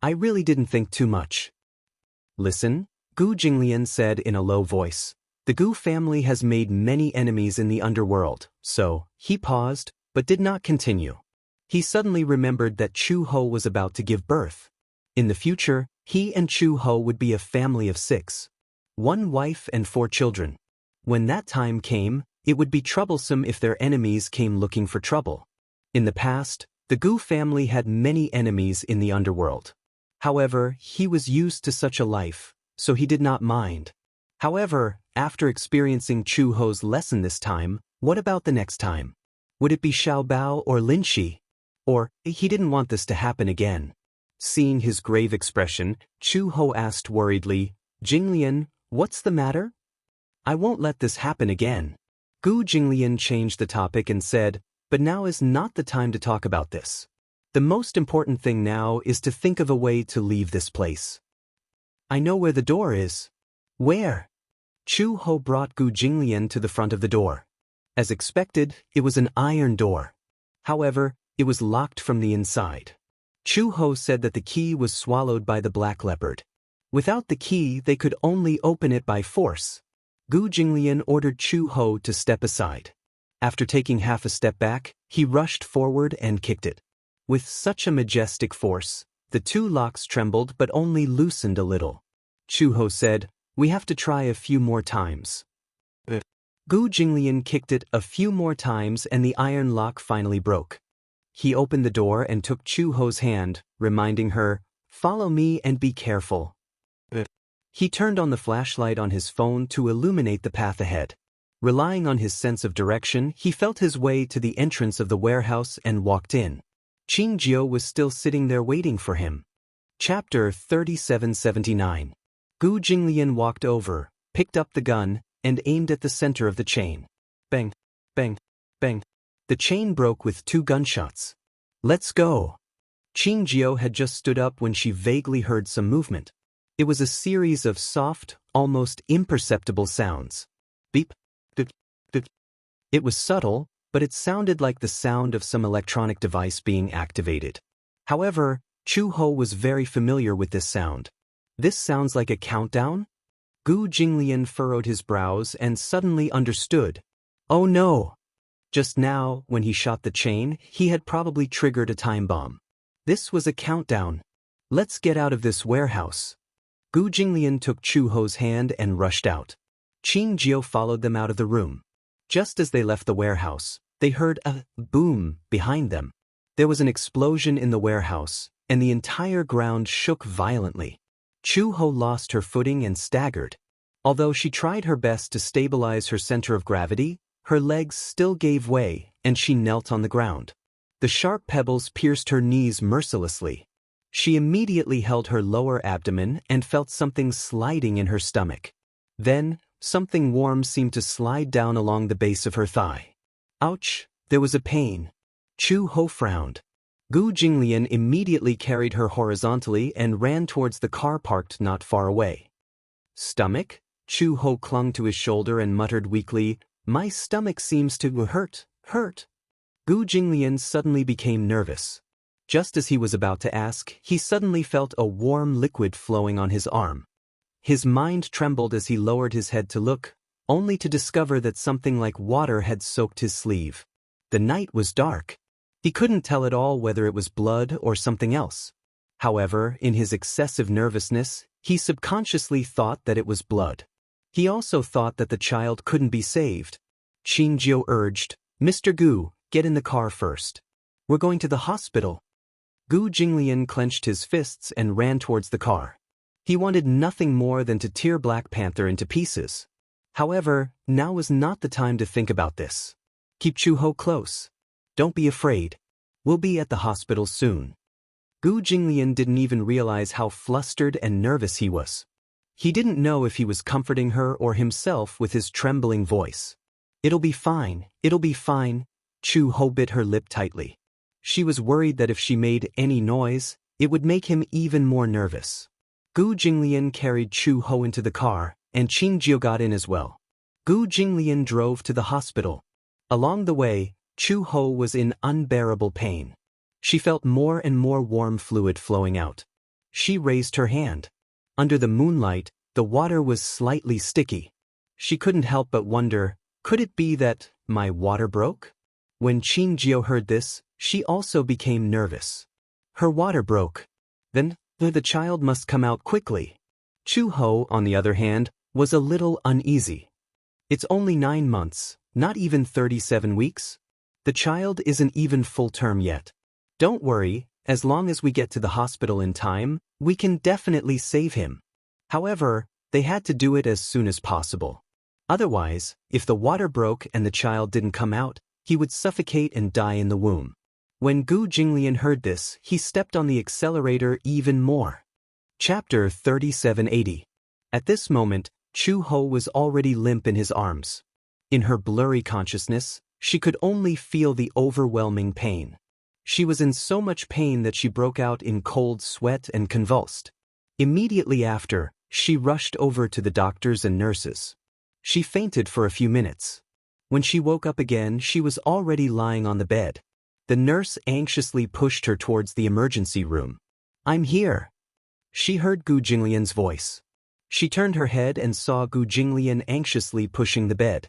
[SPEAKER 1] I really didn't think too much." "Listen," Gu Jinglian said in a low voice. "The Gu family has made many enemies in the underworld, so," he paused, but did not continue. He suddenly remembered that Chu Ho was about to give birth. In the future, he and Chu Ho would be a family of 6. 1 wife and 4 children. When that time came, it would be troublesome if their enemies came looking for trouble. In the past, the Gu family had many enemies in the underworld. However, he was used to such a life, so he did not mind. However, after experiencing Chu Ho's lesson this time, what about the next time? Would it be Xiao Bao or Lin Shi? Or, he didn't want this to happen again. Seeing his grave expression, Chu Ho asked worriedly, "Jinglian, what's the matter?" "I won't let this happen again." Gu Jinglian changed the topic and said, "But now is not the time to talk about this. The most important thing now is to think of a way to leave this place." "I know where the door is." "Where?" Chu Ho brought Gu Jinglian to the front of the door. As expected, it was an iron door. However, it was locked from the inside. Chu Ho said that the key was swallowed by the black leopard. Without the key, they could only open it by force. Gu Jinglian ordered Chu Ho to step aside. After taking half a step back, he rushed forward and kicked it. With such a majestic force, the 2 locks trembled but only loosened a little. Chu Ho said, "We have to try a few more times." Gu Jinglian kicked it a few more times and the iron lock finally broke. He opened the door and took Chu Ho's hand, reminding her, "Follow me and be careful." He turned on the flashlight on his phone to illuminate the path ahead. Relying on his sense of direction, he felt his way to the entrance of the warehouse and walked in. Qingjiu was still sitting there waiting for him. Chapter 3779. Gu Jinglian walked over, picked up the gun, and aimed at the center of the chain. Bang, bang, bang. The chain broke with 2 gunshots. "Let's go." Qingjiu had just stood up when she vaguely heard some movement. It was a series of soft, almost imperceptible sounds. Beep, beep, beep. It was subtle, but it sounded like the sound of some electronic device being activated. However, Chu Ho was very familiar with this sound. "This sounds like a countdown?" Gu Jinglian furrowed his brows and suddenly understood. Oh no! Just now, when he shot the chain, he had probably triggered a time bomb. This was a countdown. Let's get out of this warehouse. Gu Jinglian took Chu Ho's hand and rushed out. Qing Jiu followed them out of the room. Just as they left the warehouse, they heard a boom behind them. There was an explosion in the warehouse, and the entire ground shook violently. Chu Ho lost her footing and staggered. Although she tried her best to stabilize her center of gravity, her legs still gave way, and she knelt on the ground. The sharp pebbles pierced her knees mercilessly. She immediately held her lower abdomen and felt something sliding in her stomach. Then, something warm seemed to slide down along the base of her thigh. Ouch, there was a pain. Chu Ho frowned. Gu Jinglian immediately carried her horizontally and ran towards the car parked not far away. Stomach? Chu Ho clung to his shoulder and muttered weakly, "My stomach seems to hurt. Gu Jinglian suddenly became nervous. Just as he was about to ask, he suddenly felt a warm liquid flowing on his arm. His mind trembled as he lowered his head to look, only to discover that something like water had soaked his sleeve. The night was dark. He couldn't tell at all whether it was blood or something else. However, in his excessive nervousness, he subconsciously thought that it was blood. He also thought that the child couldn't be saved. Qing Jiu urged, "Mr. Gu, get in the car first. We're going to the hospital." Gu Jinglian clenched his fists and ran towards the car. He wanted nothing more than to tear Black Panther into pieces. However, now was not the time to think about this. Keep Chu Ho close. Don't be afraid. We'll be at the hospital soon. Gu Jinglian didn't even realize how flustered and nervous he was. He didn't know if he was comforting her or himself with his trembling voice. It'll be fine. Chu Ho bit her lip tightly. She was worried that if she made any noise, it would make him even more nervous. Gu Jinglian carried Chu Ho into the car, and Qing Jiu got in as well. Gu Jinglian drove to the hospital. Along the way, Chu Ho was in unbearable pain. She felt more and more warm fluid flowing out. She raised her hand. Under the moonlight, the water was slightly sticky. She couldn't help but wonder, could it be that my water broke? When Qing Jiu heard this, she also became nervous. Her water broke. Then, the child must come out quickly. Chu Ho, on the other hand, was a little uneasy. It's only 9 months, not even 37 weeks. The child isn't even full term yet. Don't worry, as long as we get to the hospital in time, we can definitely save him. However, they had to do it as soon as possible. Otherwise, if the water broke and the child didn't come out, he would suffocate and die in the womb. When Gu Jinglian heard this, he stepped on the accelerator even more. Chapter 3780. At this moment, Chu Ho was already limp in his arms. In her blurry consciousness, she could only feel the overwhelming pain. She was in so much pain that she broke out in cold sweat and convulsed. Immediately after, she rushed over to the doctors and nurses. She fainted for a few minutes. When she woke up again, she was already lying on the bed. The nurse anxiously pushed her towards the emergency room. "I'm here." She heard Gu Jinglian's voice. She turned her head and saw Gu Jinglian anxiously pushing the bed.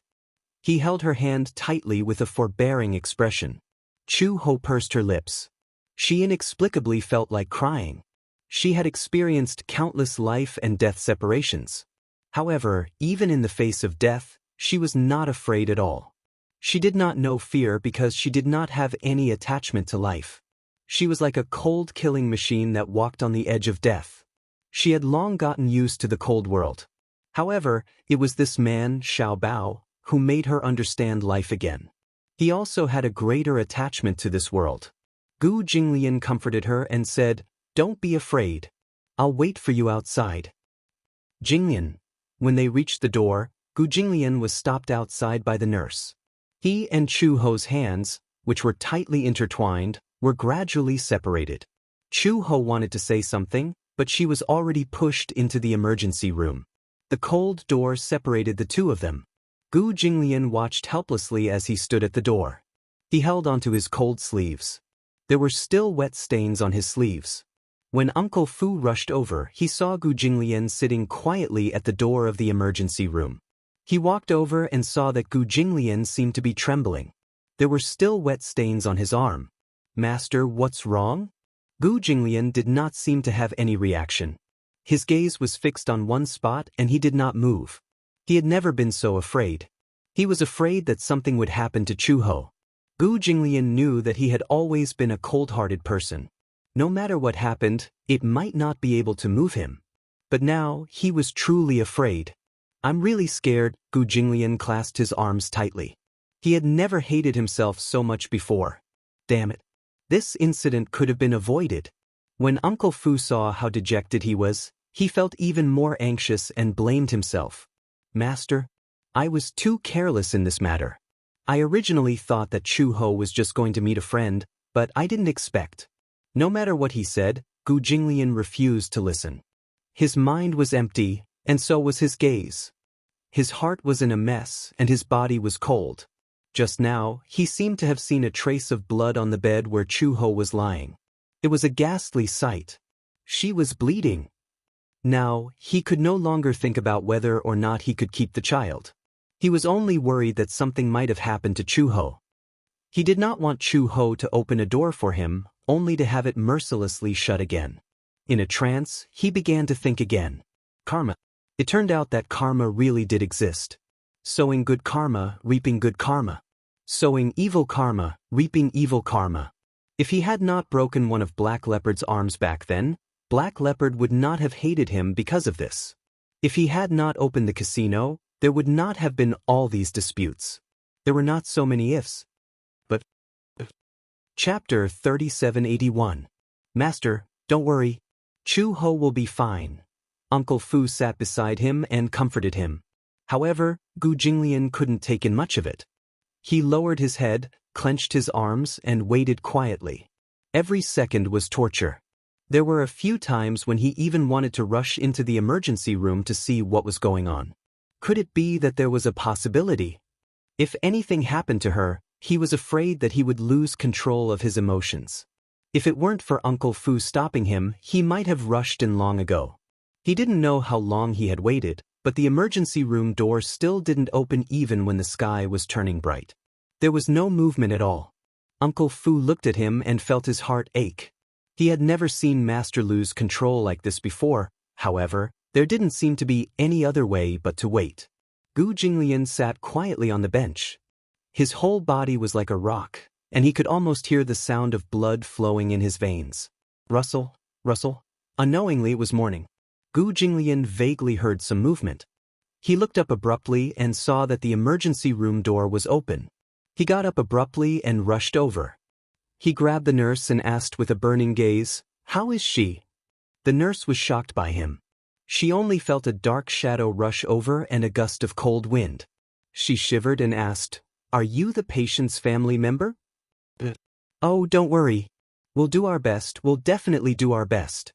[SPEAKER 1] He held her hand tightly with a forbearing expression. Chu Ho pursed her lips. She inexplicably felt like crying. She had experienced countless life and death separations. However, even in the face of death, she was not afraid at all. She did not know fear because she did not have any attachment to life. She was like a cold killing machine that walked on the edge of death. She had long gotten used to the cold world. However, it was this man, Xiao Bao, who made her understand life again. He also had a greater attachment to this world. Gu Jinglian comforted her and said, "Don't be afraid. I'll wait for you outside." Jinglian. When they reached the door, Gu Jinglian was stopped outside by the nurse. He and Chu Ho's hands, which were tightly intertwined, were gradually separated. Chu Ho wanted to say something, but she was already pushed into the emergency room. The cold door separated the two of them. Gu Jinglian watched helplessly as he stood at the door. He held onto his cold sleeves. There were still wet stains on his sleeves. When Uncle Fu rushed over, he saw Gu Jinglian sitting quietly at the door of the emergency room. He walked over and saw that Gu Jinglian seemed to be trembling. There were still wet stains on his arm. "Master, what's wrong?" Gu Jinglian did not seem to have any reaction. His gaze was fixed on one spot and he did not move. He had never been so afraid. He was afraid that something would happen to Chuho. Gu Jinglian knew that he had always been a cold-hearted person. No matter what happened, it might not be able to move him. But now, he was truly afraid. "I'm really scared," Gu Jinglian clasped his arms tightly. He had never hated himself so much before. Damn it. This incident could have been avoided. When Uncle Fu saw how dejected he was, he felt even more anxious and blamed himself. "Master, I was too careless in this matter. I originally thought that Chuho was just going to meet a friend, but I didn't expect." No matter what he said, Gu Jinglian refused to listen. His mind was empty, and so was his gaze. His heart was in a mess, and his body was cold. Just now, he seemed to have seen a trace of blood on the bed where Chuho was lying. It was a ghastly sight. She was bleeding. Now, he could no longer think about whether or not he could keep the child. He was only worried that something might have happened to Chuho. He did not want Chuho to open a door for him, only to have it mercilessly shut again. In a trance, he began to think again. Karma. It turned out that karma really did exist. Sowing good karma, reaping good karma. Sowing evil karma, reaping evil karma. If he had not broken one of Black Leopard's arms back then, Black Leopard would not have hated him because of this. If he had not opened the casino, there would not have been all these disputes. There were not so many ifs. But... Chapter 3781. "Master, don't worry. Chuho will be fine." Uncle Fu sat beside him and comforted him. However, Gu Jinglian couldn't take in much of it. He lowered his head, clenched his arms, and waited quietly. Every second was torture. There were a few times when he even wanted to rush into the emergency room to see what was going on. Could it be that there was a possibility? If anything happened to her, he was afraid that he would lose control of his emotions. If it weren't for Uncle Fu stopping him, he might have rushed in long ago. He didn't know how long he had waited, but the emergency room door still didn't open even when the sky was turning bright. There was no movement at all. Uncle Fu looked at him and felt his heart ache. He had never seen Master lose control like this before. However, there didn't seem to be any other way but to wait. Gu Jinglian sat quietly on the bench. His whole body was like a rock, and he could almost hear the sound of blood flowing in his veins. Rustle, rustle. Unknowingly it was morning. Gu Jinglian vaguely heard some movement. He looked up abruptly and saw that the emergency room door was open. He got up abruptly and rushed over. He grabbed the nurse and asked with a burning gaze, "How is she?" The nurse was shocked by him. She only felt a dark shadow rush over and a gust of cold wind. She shivered and asked, "Are you the patient's family member?" "Oh, don't worry. We'll do our best, we'll definitely do our best,"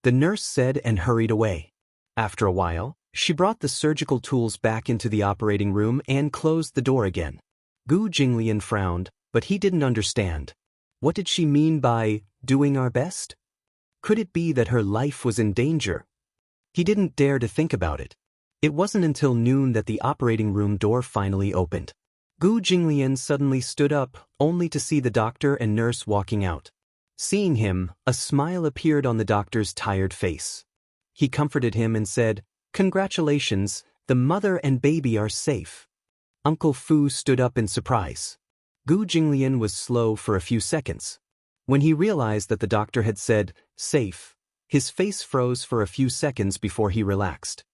[SPEAKER 1] the nurse said and hurried away. After a while, she brought the surgical tools back into the operating room and closed the door again. Gu Jinglian frowned, but he didn't understand. What did she mean by doing our best? Could it be that her life was in danger? He didn't dare to think about it. It wasn't until noon that the operating room door finally opened. Gu Jinglian suddenly stood up, only to see the doctor and nurse walking out. Seeing him, a smile appeared on the doctor's tired face. He comforted him and said, "Congratulations, the mother and baby are safe." Uncle Fu stood up in surprise. Gu Jinglian was slow for a few seconds. When he realized that the doctor had said, "safe," his face froze for a few seconds before he relaxed.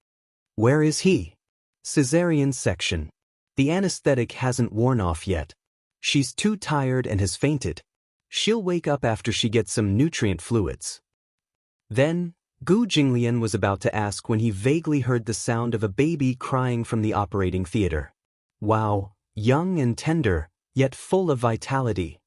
[SPEAKER 1] "Where is he?" "Cesarean section. The anesthetic hasn't worn off yet. She's too tired and has fainted. She'll wake up after she gets some nutrient fluids." Then, Gu Jinglian was about to ask when he vaguely heard the sound of a baby crying from the operating theater. Wow, young and tender, yet full of vitality.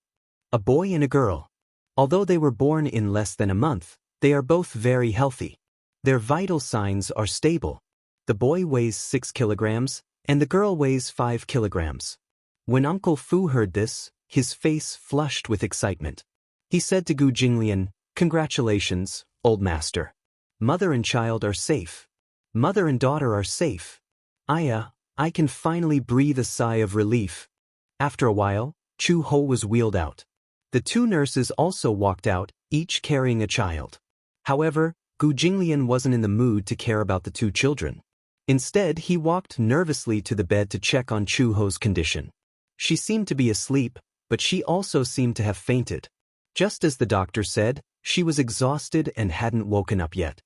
[SPEAKER 1] A boy and a girl. Although they were born in less than a month, they are both very healthy. Their vital signs are stable. The boy weighs 6 kilograms, and the girl weighs 5 kilograms. When Uncle Fu heard this, his face flushed with excitement. He said to Gu Jinglian, "Congratulations, old master. Mother and child are safe. Mother and daughter are safe. Aya, I can finally breathe a sigh of relief. After a while, Chu Ho was wheeled out. The two nurses also walked out, each carrying a child. However, Gu Jinglian wasn't in the mood to care about the two children. Instead, he walked nervously to the bed to check on Chu Ho's condition. She seemed to be asleep, but she also seemed to have fainted. Just as the doctor said, she was exhausted and hadn't woken up yet.